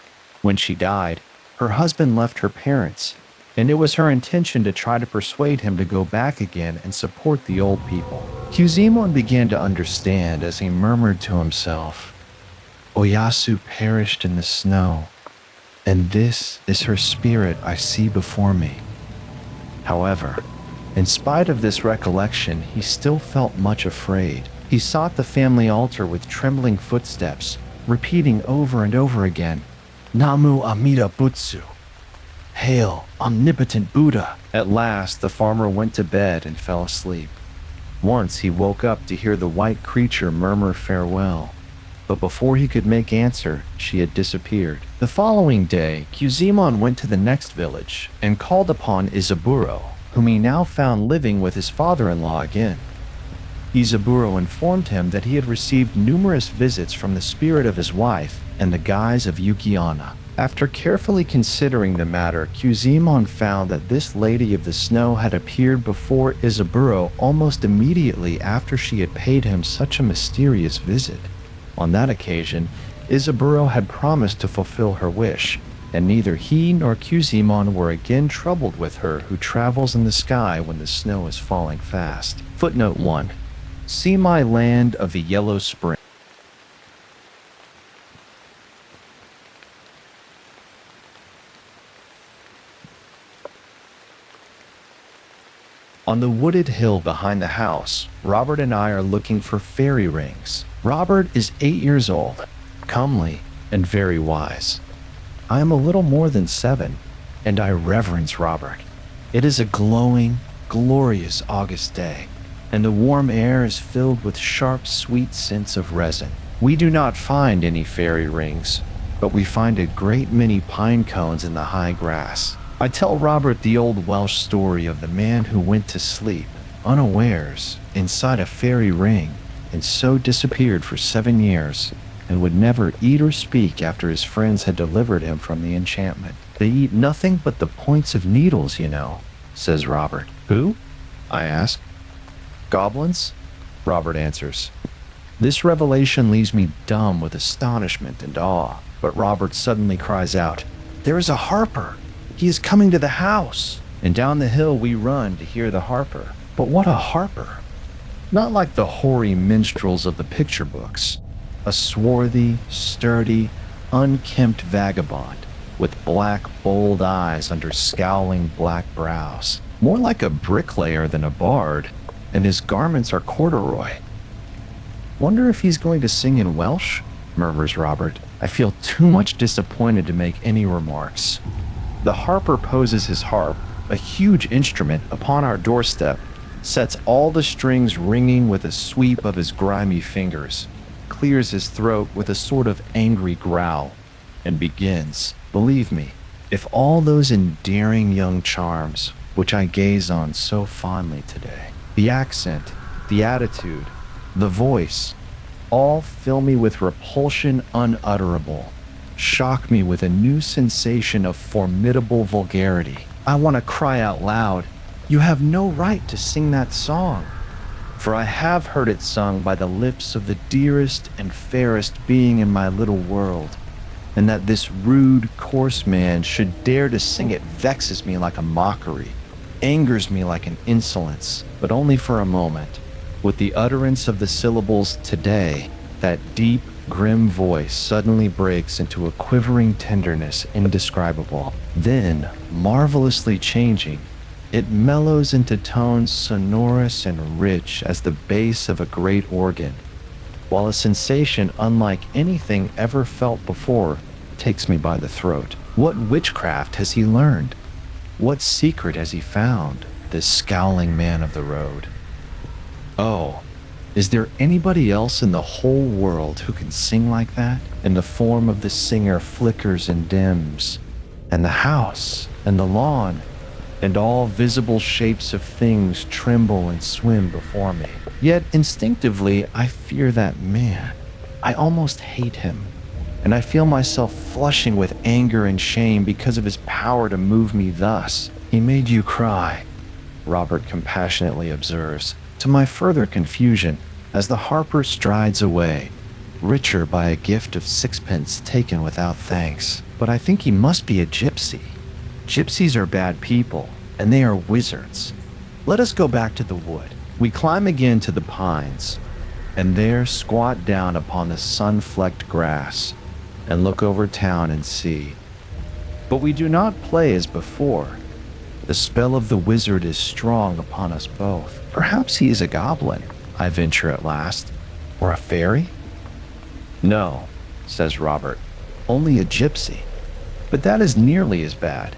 When she died, her husband left her parents, and it was her intention to try to persuade him to go back again and support the old people. Kyuzemon began to understand as he murmured to himself, "Oyasu perished in the snow, and this is her spirit I see before me." However, in spite of this recollection, he still felt much afraid. He sought the family altar with trembling footsteps, repeating over and over again, "Namu Amida Butsu. Hail, omnipotent Buddha." At last, the farmer went to bed and fell asleep. Once he woke up to hear the white creature murmur farewell, but before he could make answer, she had disappeared. The following day, Kyuzemon went to the next village and called upon Izaburo, whom he now found living with his father-in-law again. Izaburo informed him that he had received numerous visits from the spirit of his wife and the guise of Yuki-Onna. After carefully considering the matter, Kyuzemon found that this Lady of the Snow had appeared before Izaburo almost immediately after she had paid him such a mysterious visit. On that occasion, Izaburo had promised to fulfill her wish, and neither he nor Kyuzemon were again troubled with her who travels in the sky when the snow is falling fast. Footnote 1. See my land of the Yellow Spring. On the wooded hill behind the house, Robert and I are looking for fairy rings. Robert is 8 years old, comely, and very wise. I am a little more than 7, and I reverence Robert. It is a glowing, glorious August day, and the warm air is filled with sharp, sweet scents of resin. We do not find any fairy rings, but we find a great many pine cones in the high grass. I tell Robert the old Welsh story of the man who went to sleep, unawares, inside a fairy ring, and so disappeared for 7 years, and would never eat or speak after his friends had delivered him from the enchantment. "They eat nothing but the points of needles, you know," says Robert. "Who?" I ask. "Goblins?" Robert answers. This revelation leaves me dumb with astonishment and awe, but Robert suddenly cries out, "There is a harper! He is coming to the house!" And down the hill we run to hear the harper. But what a harper! Not like the hoary minstrels of the picture books. A swarthy, sturdy, unkempt vagabond, with black, bold eyes under scowling black brows. More like a bricklayer than a bard, and his garments are corduroy. "Wonder if he's going to sing in Welsh?" murmurs Robert. I feel too much disappointed to make any remarks. The harper poses his harp, a huge instrument, upon our doorstep, sets all the strings ringing with a sweep of his grimy fingers, clears his throat with a sort of angry growl, and begins. Believe me, if all those endearing young charms, which I gaze on so fondly today, the accent, the attitude, the voice, all fill me with repulsion unutterable, shock me with a new sensation of formidable vulgarity. I want to cry out loud, "You have no right to sing that song," for I have heard it sung by the lips of the dearest and fairest being in my little world, and that this rude, coarse man should dare to sing it vexes me like a mockery, angers me like an insolence, but only for a moment. With the utterance of the syllables "today," that deep, grim voice suddenly breaks into a quivering tenderness indescribable. Then, marvelously changing, It mellows into tones sonorous and rich as the bass of a great organ, while a sensation unlike anything ever felt before takes me by the throat. What witchcraft has he learned? What secret has he found, this scowling man of the road? Oh, is there anybody else in the whole world who can sing like that? And the form of the singer flickers and dims, and the house, and the lawn, and all visible shapes of things tremble and swim before me. Yet instinctively, I fear that man. I almost hate him, and I feel myself flushing with anger and shame because of his power to move me thus. He made you cry, Robert compassionately observes, to my further confusion, as the harper strides away, richer by a gift of sixpence taken without thanks. But I think he must be a gypsy. Gypsies are bad people, and they are wizards. Let us go back to the wood. We climb again to the pines, and there squat down upon the sun-flecked grass, and look over town and sea. But we do not play as before. The spell of the wizard is strong upon us both. Perhaps he is a goblin, I venture at last. Or a fairy? No, says Robert, only a gypsy. But that is nearly as bad.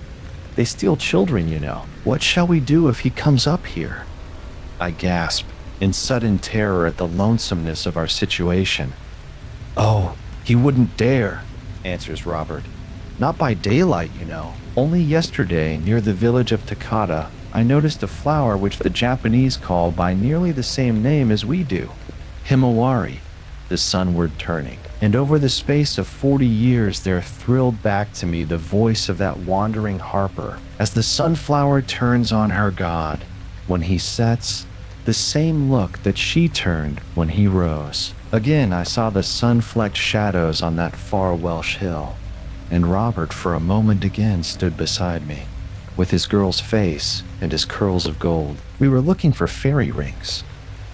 They steal children, you know. What shall we do if he comes up here? I gasp, in sudden terror at the lonesomeness of our situation. Oh, he wouldn't dare, answers Robert. Not by daylight, you know. Only yesterday, near the village of Takata, I noticed a flower which the Japanese call by nearly the same name as we do, Hi-Mawari, the sunward turning. And over the space of 40 years there thrilled back to me the voice of that wandering harper, as the sunflower turns on her god when he sets, the same look that she turned when he rose. Again I saw the sun-flecked shadows on that far Welsh hill, and Robert for a moment again stood beside me, with his girl's face and his curls of gold. We were looking for fairy rings,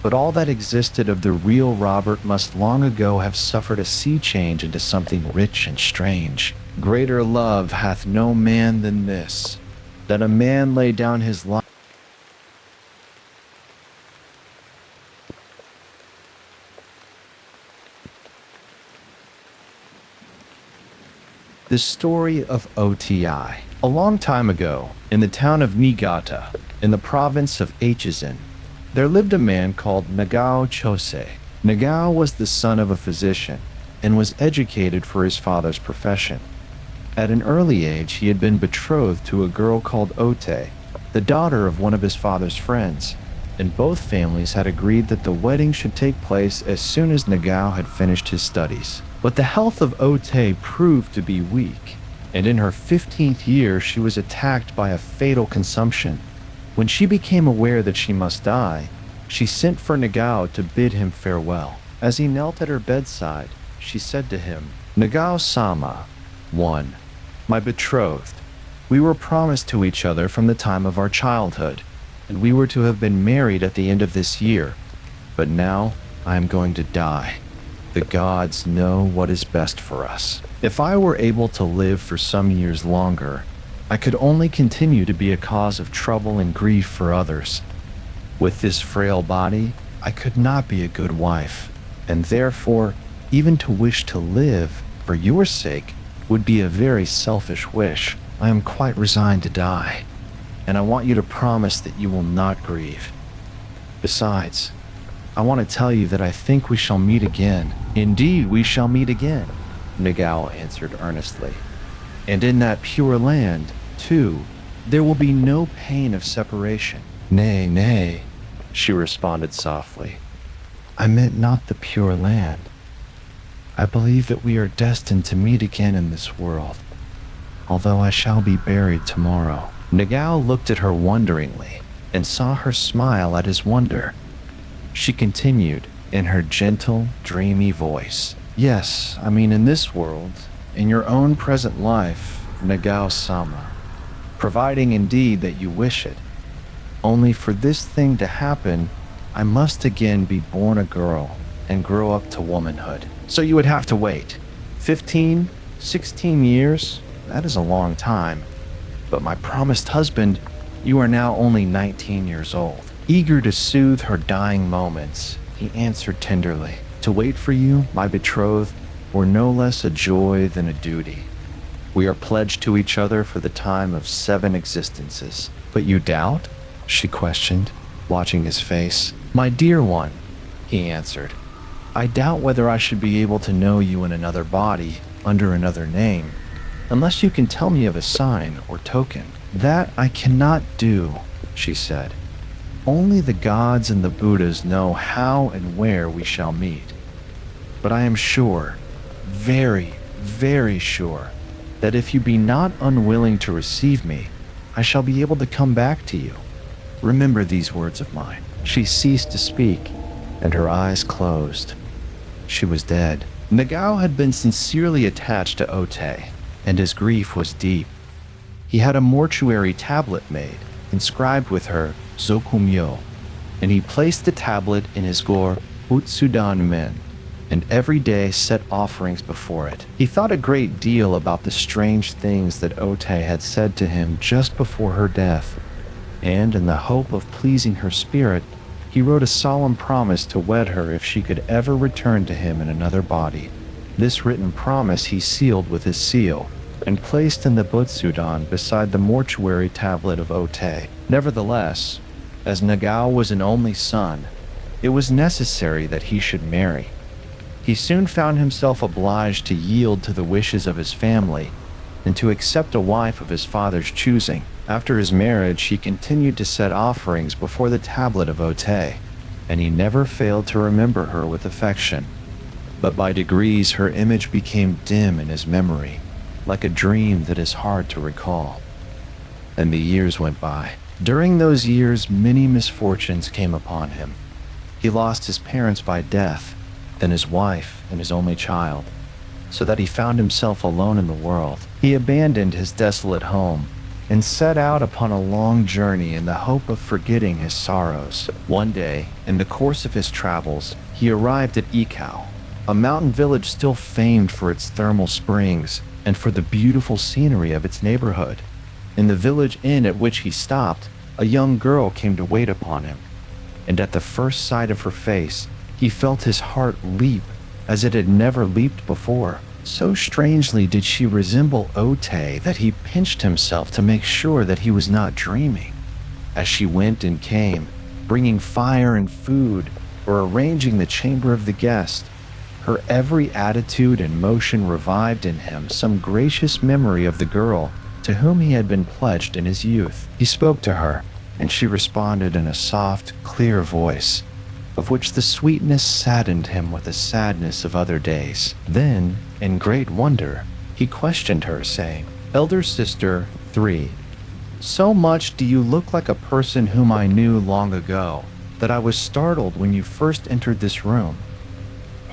but all that existed of the real Robert must long ago have suffered a sea change into something rich and strange. Greater love hath no man than this, that a man lay down his life. The Story of O-Tei. A long time ago, in the town of Niigata, in the province of Echizen, there lived a man called Nagao Chosei. Nagao was the son of a physician and was educated for his father's profession. At an early age, he had been betrothed to a girl called O-Tei, the daughter of one of his father's friends, and both families had agreed that the wedding should take place as soon as Nagao had finished his studies. But the health of O-Tei proved to be weak, and in her 15th year she was attacked by a fatal consumption. When she became aware that she must die, she sent for Nagao to bid him farewell. As he knelt at her bedside, she said to him, "Nagao-sama, 1. My betrothed, we were promised to each other from the time of our childhood, and we were to have been married at the end of this year. But now I am going to die. The gods know what is best for us. If I were able to live for some years longer, I could only continue to be a cause of trouble and grief for others. With this frail body, I could not be a good wife, and therefore, even to wish to live for your sake would be a very selfish wish. I am quite resigned to die, and I want you to promise that you will not grieve. Besides, I want to tell you that I think we shall meet again. Indeed, we shall meet again," Nagao answered earnestly. "And in that pure land, too, there will be no pain of separation." "Nay, nay," she responded softly. "I meant not the pure land. I believe that we are destined to meet again in this world, although I shall be buried tomorrow." Nagao looked at her wonderingly and saw her smile at his wonder. She continued in her gentle, dreamy voice, "Yes, I mean in this world, in your own present life, Nagao-sama, providing indeed that you wish it. Only for this thing to happen, I must again be born a girl and grow up to womanhood. So you would have to wait. 15, 16 years? That is a long time. But my promised husband, You are now only 19 years old. Eager to soothe her dying moments, he answered tenderly, "To wait for you, my betrothed, were no less a joy than a duty. We are pledged to each other for the time of 7 existences." "But you doubt?" she questioned, watching his face. "My dear one," he answered, "I doubt whether I should be able to know you in another body, under another name, unless you can tell me of a sign or token." "That I cannot do," she said. "Only the gods and the Buddhas know how and where we shall meet. But I am sure, very, very sure, that if you be not unwilling to receive me, I shall be able to come back to you. Remember these words of mine." She ceased to speak, and her eyes closed. She was dead. Nagao had been sincerely attached to O-Tei, and his grief was deep. He had a mortuary tablet made, inscribed with her Zokumyo, and he placed the tablet in his gore Utsudan Men, and every day set offerings before it. He thought a great deal about the strange things that O-Tei had said to him just before her death, and in the hope of pleasing her spirit, he wrote a solemn promise to wed her if she could ever return to him in another body. This written promise he sealed with his seal, and placed in the Butsudan beside the mortuary tablet of O-Tei. Nevertheless, as Nagao was an only son, it was necessary that he should marry. He soon found himself obliged to yield to the wishes of his family and to accept a wife of his father's choosing. After his marriage, he continued to set offerings before the tablet of O-Tei, and he never failed to remember her with affection. But by degrees, her image became dim in his memory, like a dream that is hard to recall. And the years went by. During those years, many misfortunes came upon him. He lost his parents by death, then his wife and his only child, so that he found himself alone in the world. He abandoned his desolate home and set out upon a long journey in the hope of forgetting his sorrows. One day, in the course of his travels, he arrived at Ikao, a mountain village still famed for its thermal springs and for the beautiful scenery of its neighborhood. In the village inn at which he stopped, a young girl came to wait upon him, and at the first sight of her face, he felt his heart leap as it had never leaped before. So strangely did she resemble O-Tei that he pinched himself to make sure that he was not dreaming. As she went and came, bringing fire and food, or arranging the chamber of the guest, her every attitude and motion revived in him some gracious memory of the girl to whom he had been pledged in his youth. He spoke to her, and she responded in a soft, clear voice, of which the sweetness saddened him with the sadness of other days. Then, in great wonder, he questioned her, saying, "Elder sister 3, so much do you look like a person whom I knew long ago, that I was startled when you first entered this room.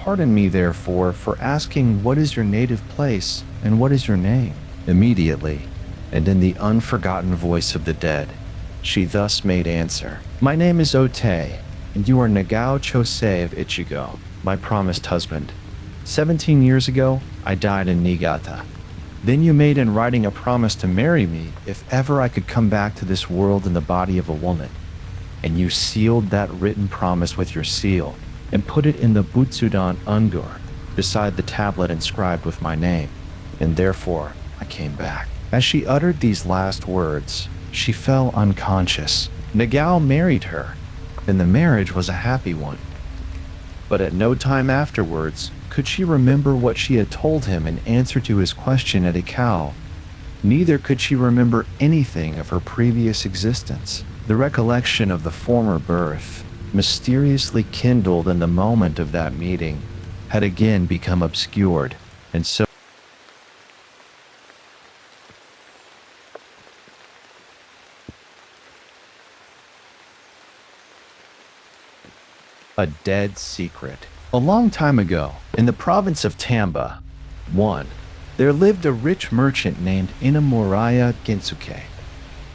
Pardon me, therefore, for asking what is your native place and what is your name?" Immediately, and in the unforgotten voice of the dead, she thus made answer, "My name is O-Tei, and you are Nagao Chosei of Ichigo, my promised husband. 17 years ago, I died in Niigata. Then you made in writing a promise to marry me if ever I could come back to this world in the body of a woman. And you sealed that written promise with your seal and put it in the Butsudan Ungur beside the tablet inscribed with my name, and therefore I came back." As she uttered these last words, she fell unconscious. Nagao married her, and the marriage was a happy one. But at no time afterwards could she remember what she had told him in answer to his question at Ikao. Neither could she remember anything of her previous existence. The recollection of the former birth, mysteriously kindled in the moment of that meeting, had again become obscured, and so a dead secret. A long time ago, in the province of Tamba, 1, there lived a rich merchant named Inamuraya Gensuke.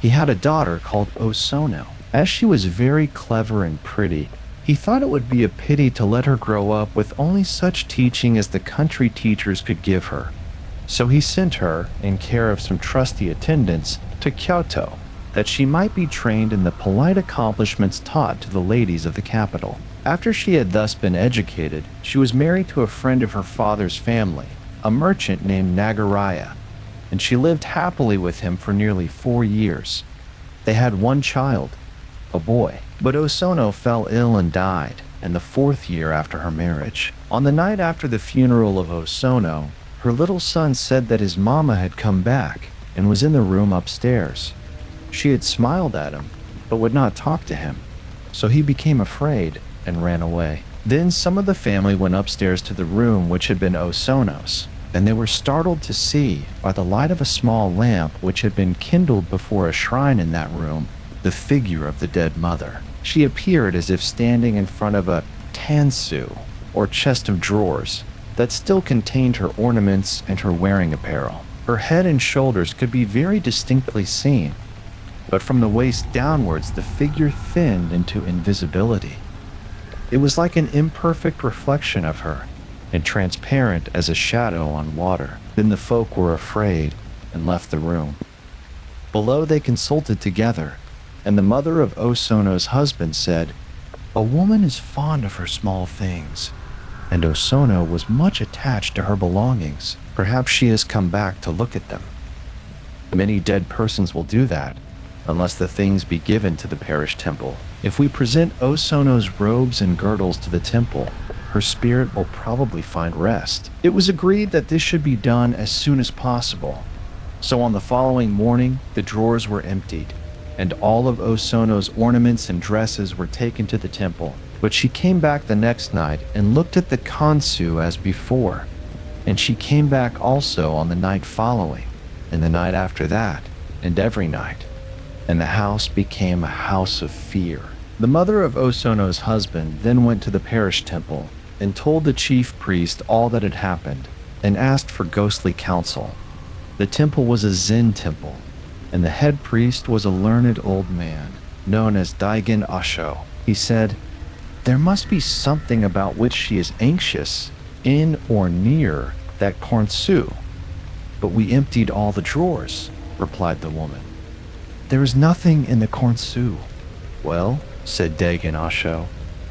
He had a daughter called Osono. As she was very clever and pretty, he thought it would be a pity to let her grow up with only such teaching as the country teachers could give her. So he sent her, in care of some trusty attendants, to Kyoto, that she might be trained in the polite accomplishments taught to the ladies of the capital. After she had thus been educated, she was married to a friend of her father's family, a merchant named Nagaraya, and she lived happily with him for nearly 4 years. They had one child, a boy, but Osono fell ill and died in the 4th year after her marriage. On the night after the funeral of Osono, her little son said that his mama had come back and was in the room upstairs. She had smiled at him, but would not talk to him, so he became afraid and ran away. Then some of the family went upstairs to the room which had been Osono's, and they were startled to see, by the light of a small lamp which had been kindled before a shrine in that room, the figure of the dead mother. She appeared as if standing in front of a tansu, or chest of drawers, that still contained her ornaments and her wearing apparel. Her head and shoulders could be very distinctly seen, but from the waist downwards the figure thinned into invisibility. It was like an imperfect reflection of her, and transparent as a shadow on water. Then the folk were afraid and left the room. Below they consulted together, and the mother of Osono's husband said, "A woman is fond of her small things, and Osono was much attached to her belongings. Perhaps she has come back to look at them." Many dead persons will do that, unless the things be given to the parish temple. If we present Osono's robes and girdles to the temple, her spirit will probably find rest. It was agreed that this should be done as soon as possible. So on the following morning, the drawers were emptied, and all of Osono's ornaments and dresses were taken to the temple. But she came back the next night and looked at the kansu as before, and she came back also on the night following, and the night after that, and every night. And the house became a house of fear. The mother of Osono's husband then went to the parish temple and told the chief priest all that had happened and asked for ghostly counsel. The temple was a Zen temple, and the head priest was a learned old man known as Daigen Asho. He said, "There must be something about which she is anxious in or near that kansu." "But we emptied all the drawers," replied the woman. "There is nothing in the kansu." "Well," said Daigen Asho,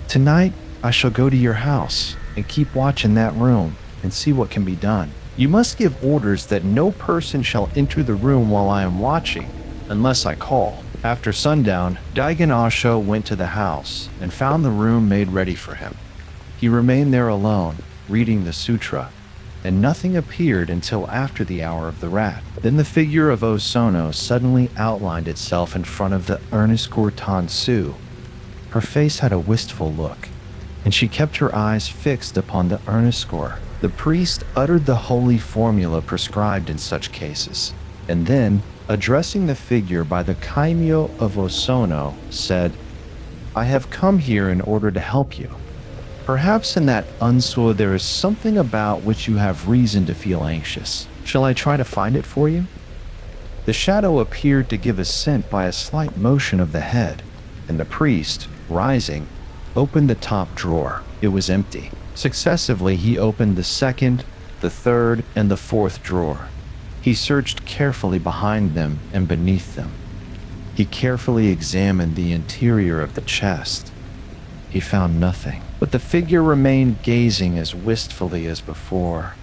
"tonight I shall go to your house and keep watch in that room and see what can be done. You must give orders that no person shall enter the room while I am watching, unless I call." After sundown, Daigen Asho went to the house and found the room made ready for him. He remained there alone, reading the sutra, and nothing appeared until after the hour of the rat. Then the figure of Osono suddenly outlined itself in front of the Earnest-Core Tansu. Her face had a wistful look, and she kept her eyes fixed upon the Earnest-Core. The priest uttered the holy formula prescribed in such cases, and then, addressing the figure by the kaimyo of Osono, said, "I have come here in order to help you. Perhaps in that unsur there is something about which you have reason to feel anxious. Shall I try to find it for you?" The shadow appeared to give assent by a slight motion of the head, and the priest, rising, opened the top drawer. It was empty. Successively, he opened the second, the third, and the fourth drawer. He searched carefully behind them and beneath them. He carefully examined the interior of the chest. He found nothing, but the figure remained gazing as wistfully as before.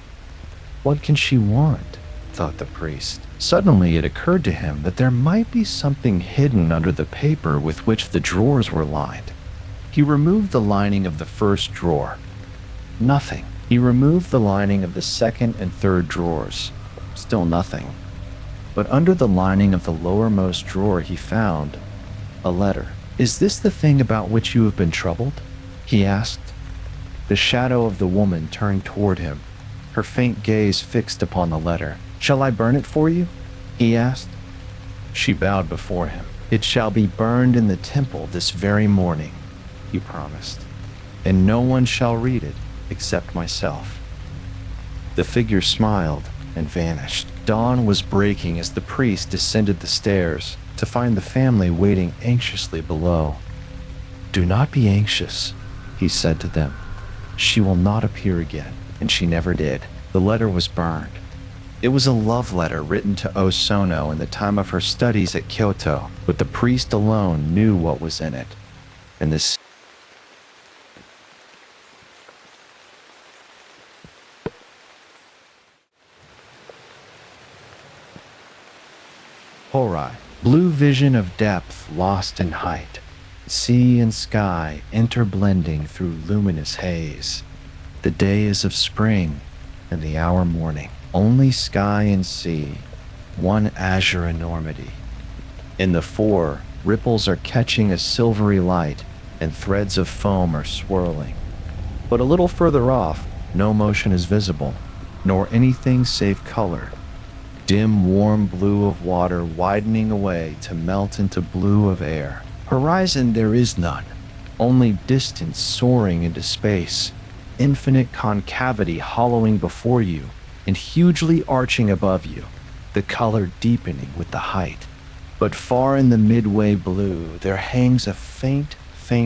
"What can she want?" thought the priest. Suddenly it occurred to him that there might be something hidden under the paper with which the drawers were lined. He removed the lining of the first drawer. Nothing. He removed the lining of the second and third drawers. Still nothing. But under the lining of the lowermost drawer he found a letter. "Is this the thing about which you have been troubled?" he asked. The shadow of the woman turned toward him, her faint gaze fixed upon the letter. "Shall I burn it for you?" he asked. She bowed before him. "It shall be burned in the temple this very morning," he promised, "and no one shall read it except myself." The figure smiled and vanished. Dawn was breaking as the priest descended the stairs to find the family waiting anxiously below. "Do not be anxious," he said to them. "She will not appear again," and she never did. The letter was burned. It was a love letter written to Osono in the time of her studies at Kyoto, but the priest alone knew what was in it. And this Hōrai, blue vision of depth lost in height, sea and sky interblending through luminous haze. The day is of spring, and the hour morning. Only sky and sea, one azure enormity. In the fore, ripples are catching a silvery light, and threads of foam are swirling. But a little further off, no motion is visible, nor anything save color. Dim, warm blue of water widening away to melt into blue of air. Horizon there is none, only distance soaring into space, infinite concavity hollowing before you and hugely arching above you, the color deepening with the height. But far in the midway blue there hangs a faint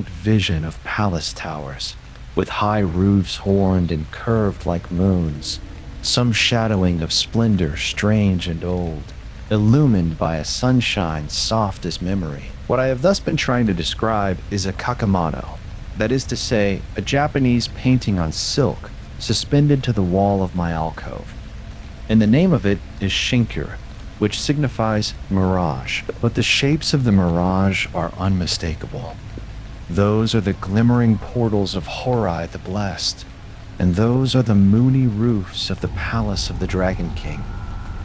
vision of palace towers, with high roofs horned and curved like moons, some shadowing of splendor strange and old, illumined by a sunshine soft as memory. What I have thus been trying to describe is a kakemono, that is to say, a Japanese painting on silk suspended to the wall of my alcove. And the name of it is shinkure, which signifies mirage, but the shapes of the mirage are unmistakable. Those are the glimmering portals of Hōrai the Blessed, and those are the moony roofs of the palace of the Dragon King.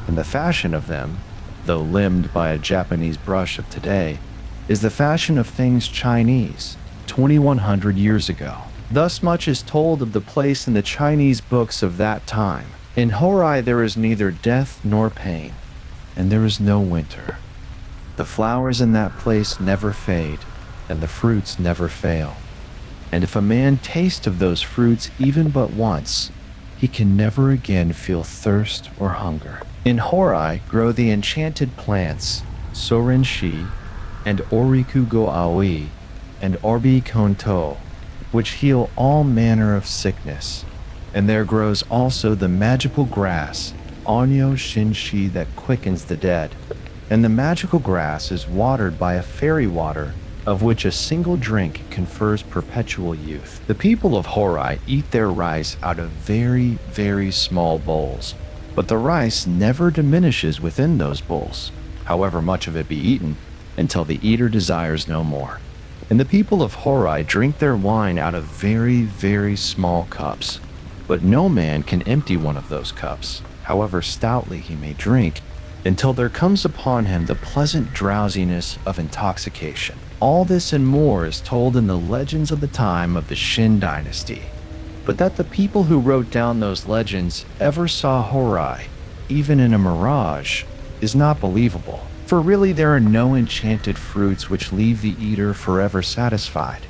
And the fashion of them, though limned by a Japanese brush of today, is the fashion of things Chinese, 2100 years ago. Thus much is told of the place in the Chinese books of that time. In Hōrai there is neither death nor pain, and there is no winter. The flowers in that place never fade, and the fruits never fail. And if a man taste of those fruits even but once, he can never again feel thirst or hunger. In Hōrai grow the enchanted plants, Sorenshi, and Oriku Aoi, and Orbi Konto, which heal all manner of sickness. And there grows also the magical grass, Onyo Shinshi, that quickens the dead. And the magical grass is watered by a fairy water, of which a single drink confers perpetual youth. The people of Hōrai eat their rice out of very small bowls, but the rice never diminishes within those bowls, however much of it be eaten, until the eater desires no more. And the people of Hōrai drink their wine out of very small cups, but no man can empty one of those cups, however stoutly he may drink, until there comes upon him the pleasant drowsiness of intoxication. All this and more is told in the legends of the time of the Shin dynasty. But that the people who wrote down those legends ever saw Hōrai, even in a mirage, is not believable. For really there are no enchanted fruits which leave the eater forever satisfied,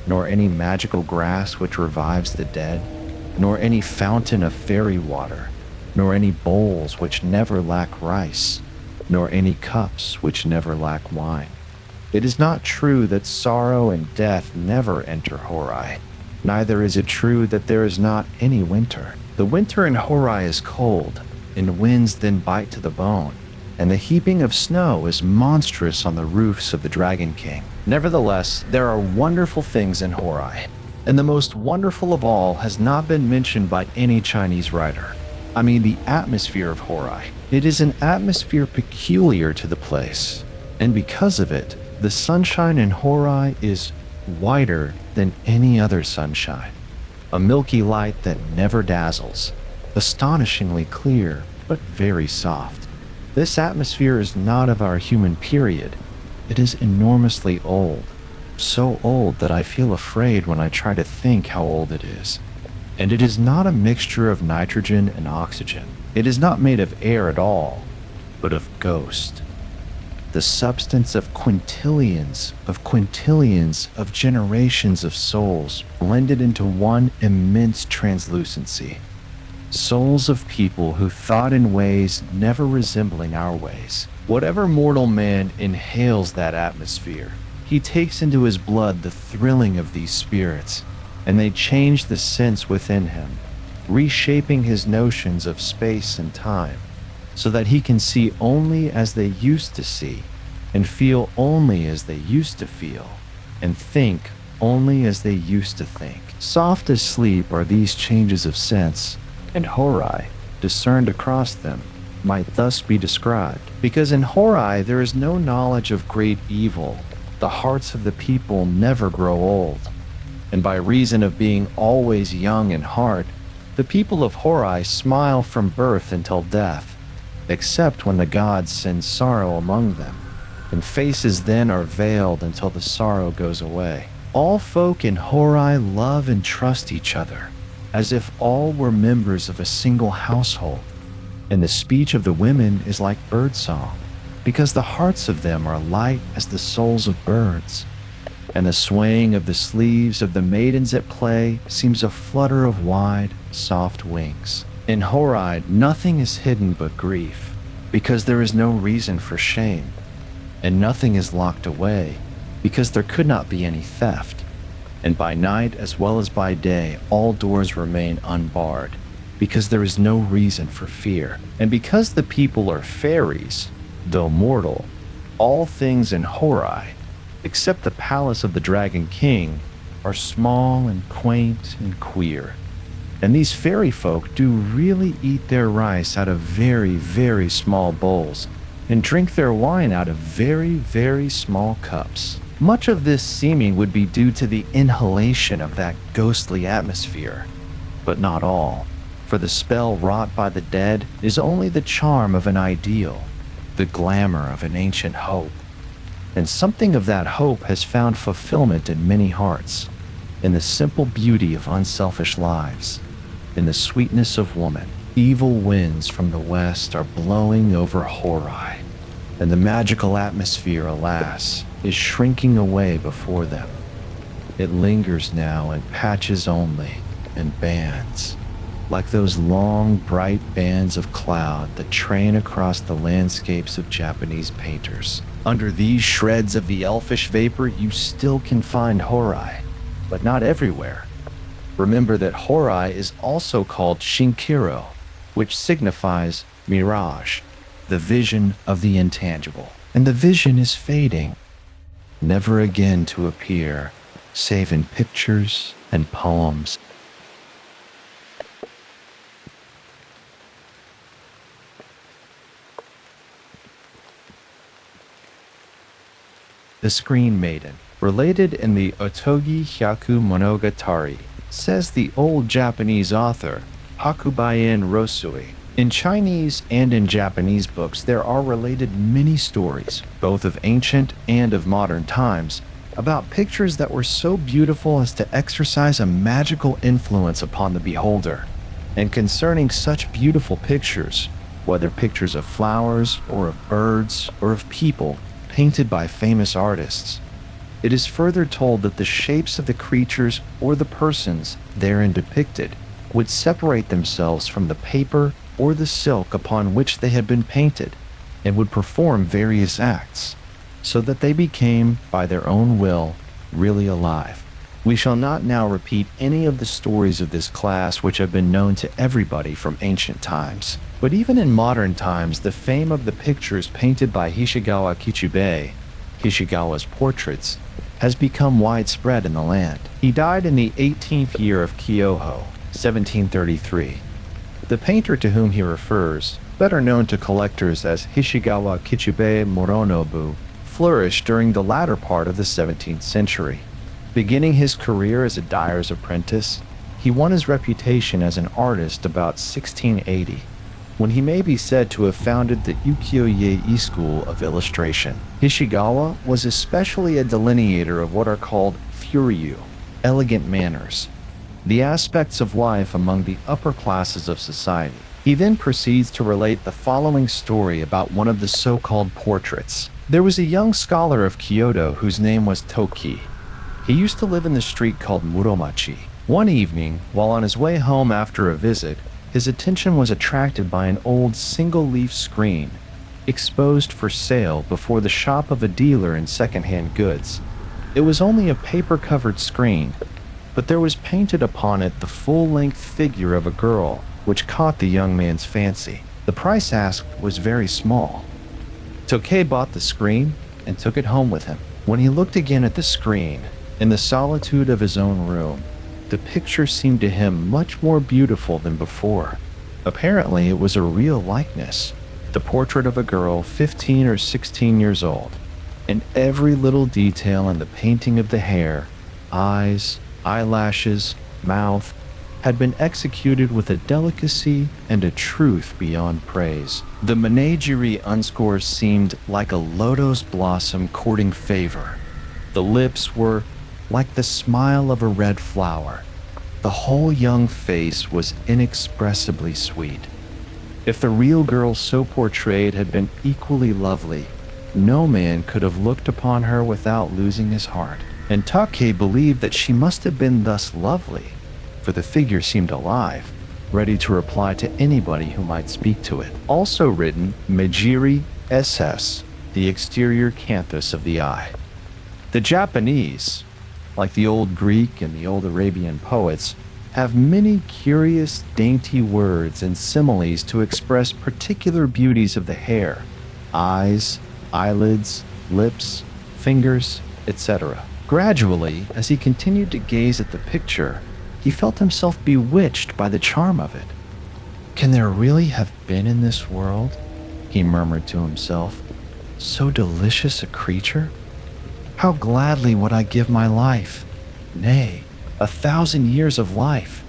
nor any magical grass which revives the dead, nor any fountain of fairy water, nor any bowls which never lack rice, nor any cups which never lack wine. It is not true that sorrow and death never enter Hōrai. Neither is it true that there is not any winter. The winter in Hōrai is cold, and winds then bite to the bone, and the heaping of snow is monstrous on the roofs of the Dragon King. Nevertheless, there are wonderful things in Hōrai, and the most wonderful of all has not been mentioned by any Chinese writer. I mean the atmosphere of Hōrai. It is an atmosphere peculiar to the place, and because of it, the sunshine in Hōrai is whiter than any other sunshine, a milky light that never dazzles, astonishingly clear but very soft. This atmosphere is not of our human period. It is enormously old, so old that I feel afraid when I try to think how old it is. And it is not a mixture of nitrogen and oxygen. It is not made of air at all, but of ghost. The substance of quintillions of generations of souls blended into one immense translucency. Souls of people who thought in ways never resembling our ways. Whatever mortal man inhales that atmosphere, he takes into his blood the thrilling of these spirits, and they change the sense within him, reshaping his notions of space and time. so that he can see only as they used to see, and feel only as they used to feel, and think only as they used to think. Soft as sleep are these changes of sense, and Hōrai, discerned across them, might thus be described. Because in Hōrai there is no knowledge of great evil, the hearts of the people never grow old, and by reason of being always young in heart, the people of Hōrai smile from birth until death, except when the gods send sorrow among them, and faces then are veiled until the sorrow goes away. All folk in Hōrai love and trust each other, as if all were members of a single household, and the speech of the women is like birdsong, because the hearts of them are light as the souls of birds, and the swaying of the sleeves of the maidens at play seems a flutter of wide, soft wings. In Hōrai, nothing is hidden but grief, because there is no reason for shame, and nothing is locked away, because there could not be any theft. And by night as well as by day, all doors remain unbarred, because there is no reason for fear. And because the people are fairies, though mortal, all things in Hōrai, except the palace of the Dragon King, are small and quaint and queer. And these fairy folk do really eat their rice out of very, very small bowls, and drink their wine out of very, very small cups. Much of this seeming would be due to the inhalation of that ghostly atmosphere, but not all, for the spell wrought by the dead is only the charm of an ideal, the glamour of an ancient hope. And something of that hope has found fulfillment in many hearts, in the simple beauty of unselfish lives, in the sweetness of woman. Evil winds from the west are blowing over Hōrai, and the magical atmosphere, alas, is shrinking away before them. It lingers now in patches only, in bands, like those long, bright bands of cloud that train across the landscapes of Japanese painters. Under these shreds of the elfish vapor, you still can find Hōrai, but not everywhere. Remember that Hōrai is also called Shinkiro, which signifies mirage, the vision of the intangible. And the vision is fading, never again to appear, save in pictures and poems. The Screen-Maiden, related in the Otogi Hyaku Monogatari, says the old Japanese author Hakubayen Rosui. In Chinese and in Japanese books, there are related many stories, both of ancient and of modern times, about pictures that were so beautiful as to exercise a magical influence upon the beholder. And concerning such beautiful pictures, whether pictures of flowers or of birds or of people, painted by famous artists, it is further told that the shapes of the creatures or the persons therein depicted would separate themselves from the paper or the silk upon which they had been painted, and would perform various acts, so that they became, by their own will, really alive. We shall not now repeat any of the stories of this class which have been known to everybody from ancient times. But even in modern times, the fame of the pictures painted by Hishigawa Kichibei, Hishigawa's portraits, has become widespread in the land. He died in the 18th year of Kyoho, 1733. The painter to whom he refers, better known to collectors as Hishigawa Kichibei Moronobu, flourished during the latter part of the 17th century. Beginning his career as a dyer's apprentice, he won his reputation as an artist about 1680, when he may be said to have founded the ukiyo-e school of illustration. Hishigawa was especially a delineator of what are called furyu, elegant manners, the aspects of life among the upper classes of society. He then proceeds to relate the following story about one of the so-called portraits. There was a young scholar of Kyoto whose name was Toki. He used to live in the street called Muromachi. One evening, while on his way home after a visit, his attention was attracted by an old single-leaf screen, exposed for sale before the shop of a dealer in second-hand goods. It was only a paper-covered screen, but there was painted upon it the full-length figure of a girl, which caught the young man's fancy. The price asked was very small. Tokei bought the screen and took it home with him. When he looked again at the screen, in the solitude of his own room, the picture seemed to him much more beautiful than before. Apparently, it was a real likeness, the portrait of a girl 15 or 16 years old, and every little detail in the painting of the hair, eyes, eyelashes, mouth, had been executed with a delicacy and a truth beyond praise. The menagerie unscores seemed like a lotus blossom courting favor. The lips were like the smile of a red flower. The whole young face was inexpressibly sweet. If the real girl so portrayed had been equally lovely, no man could have looked upon her without losing his heart. And Take believed that she must have been thus lovely, for the figure seemed alive, ready to reply to anybody who might speak to it. Also written, Megiri SS, the exterior canthus of the eye. The Japanese, like the old Greek and the old Arabian poets, have many curious, dainty words and similes to express particular beauties of the hair, eyes, eyelids, lips, fingers, etc. Gradually, as he continued to gaze at the picture, he felt himself bewitched by the charm of it. Can there really have been in this world, he murmured to himself, so delicious a creature? How gladly would I give my life, nay, 1,000 years of life,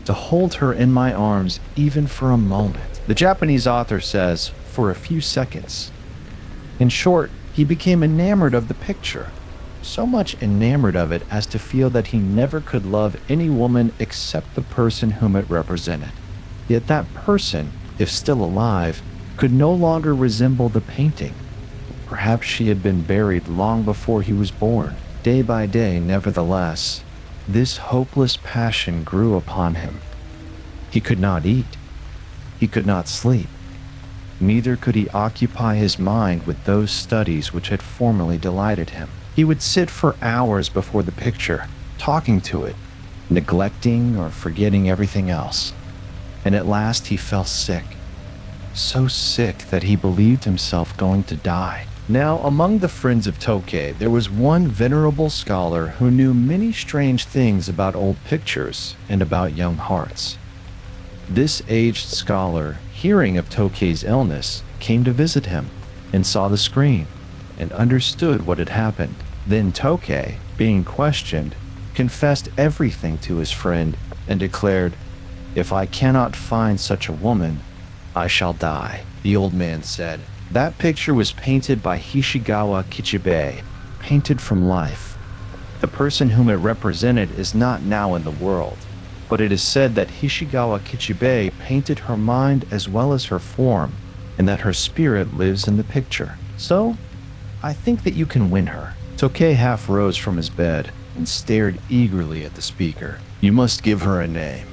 to hold her in my arms even for a moment. The Japanese author says, for a few seconds. In short, he became enamored of the picture, so much enamored of it as to feel that he never could love any woman except the person whom it represented. Yet that person, if still alive, could no longer resemble the painting. Perhaps she had been buried long before he was born. Day by day, nevertheless, this hopeless passion grew upon him. He could not eat. He could not sleep. Neither could he occupy his mind with those studies which had formerly delighted him. He would sit for hours before the picture, talking to it, neglecting or forgetting everything else. And at last he fell sick. So sick that he believed himself going to die. Now, among the friends of Tokei, there was one venerable scholar who knew many strange things about old pictures and about young hearts. This aged scholar, hearing of Tokei's illness, came to visit him and saw the screen and understood what had happened. Then Tokei, being questioned, confessed everything to his friend and declared, "If I cannot find such a woman, I shall die." The old man said, "That picture was painted by Hishigawa Kichibei, painted from life. The person whom it represented is not now in the world, but it is said that Hishigawa Kichibei painted her mind as well as her form, and that her spirit lives in the picture. So, I think that you can win her." Tokei half rose from his bed and stared eagerly at the speaker. "You must give her a name,"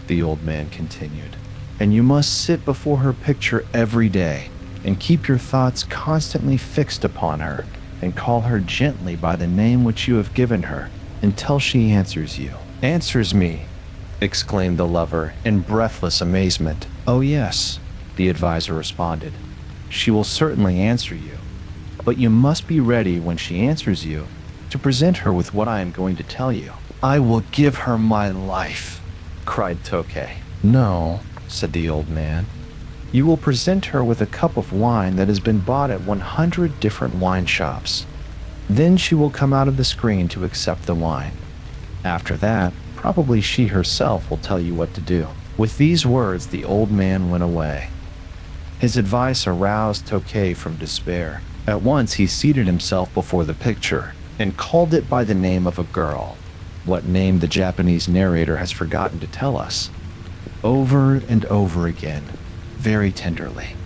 the old man continued, "and you must sit before her picture every day and keep your thoughts constantly fixed upon her and call her gently by the name which you have given her until she answers you." "Answers me?" exclaimed the lover in breathless amazement. "Oh yes," the advisor responded. "She will certainly answer you. But you must be ready when she answers you to present her with what I am going to tell you." "I will give her my life," cried Tokei. "No," said the old man. "You will present her with a cup of wine that has been bought at 100 different wine shops. Then she will come out of the screen to accept the wine. After that, probably she herself will tell you what to do." With these words, the old man went away. His advice aroused Tokei from despair. At once he seated himself before the picture and called it by the name of a girl, what name the Japanese narrator has forgotten to tell us, over and over again, very tenderly.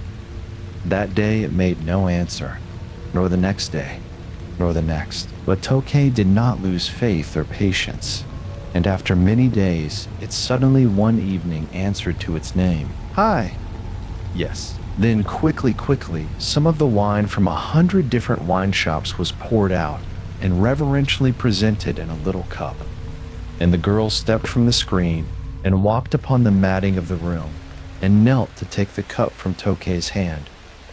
That day it made no answer, nor the next day, nor the next. But Tokei did not lose faith or patience, and after many days, it suddenly one evening answered to its name. "Hi." "Yes." Then quickly, some of the wine from 100 different wine shops was poured out and reverentially presented in a little cup. And the girl stepped from the screen and walked upon the matting of the room, and knelt to take the cup from Tokei's hand,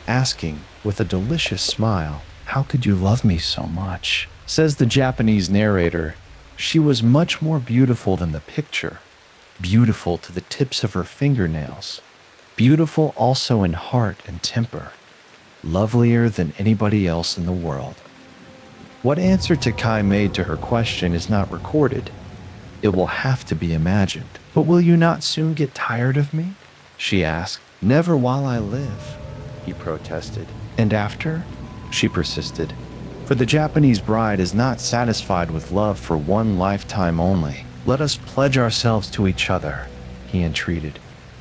asking, with a delicious smile, "How could you love me so much?" Says the Japanese narrator, "She was much more beautiful than the picture, beautiful to the tips of her fingernails, beautiful also in heart and temper, lovelier than anybody else in the world." What answer Takai made to her question is not recorded. It will have to be imagined. "But will you not soon get tired of me?" she asked. "Never while I live," he protested. "And after?" she persisted. For the Japanese bride is not satisfied with love for one lifetime only. "Let us pledge ourselves to each other," he entreated,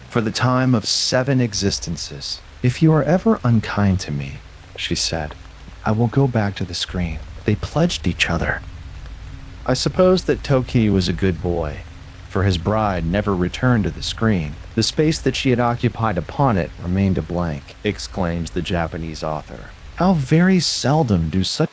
"for the time of 7 existences. If you are ever unkind to me," she said, "I will go back to the screen." They pledged each other. I suppose that Toki was a good boy, for his bride never returned to the screen. The space that she had occupied upon it remained a blank, exclaims the Japanese author. How very seldom do such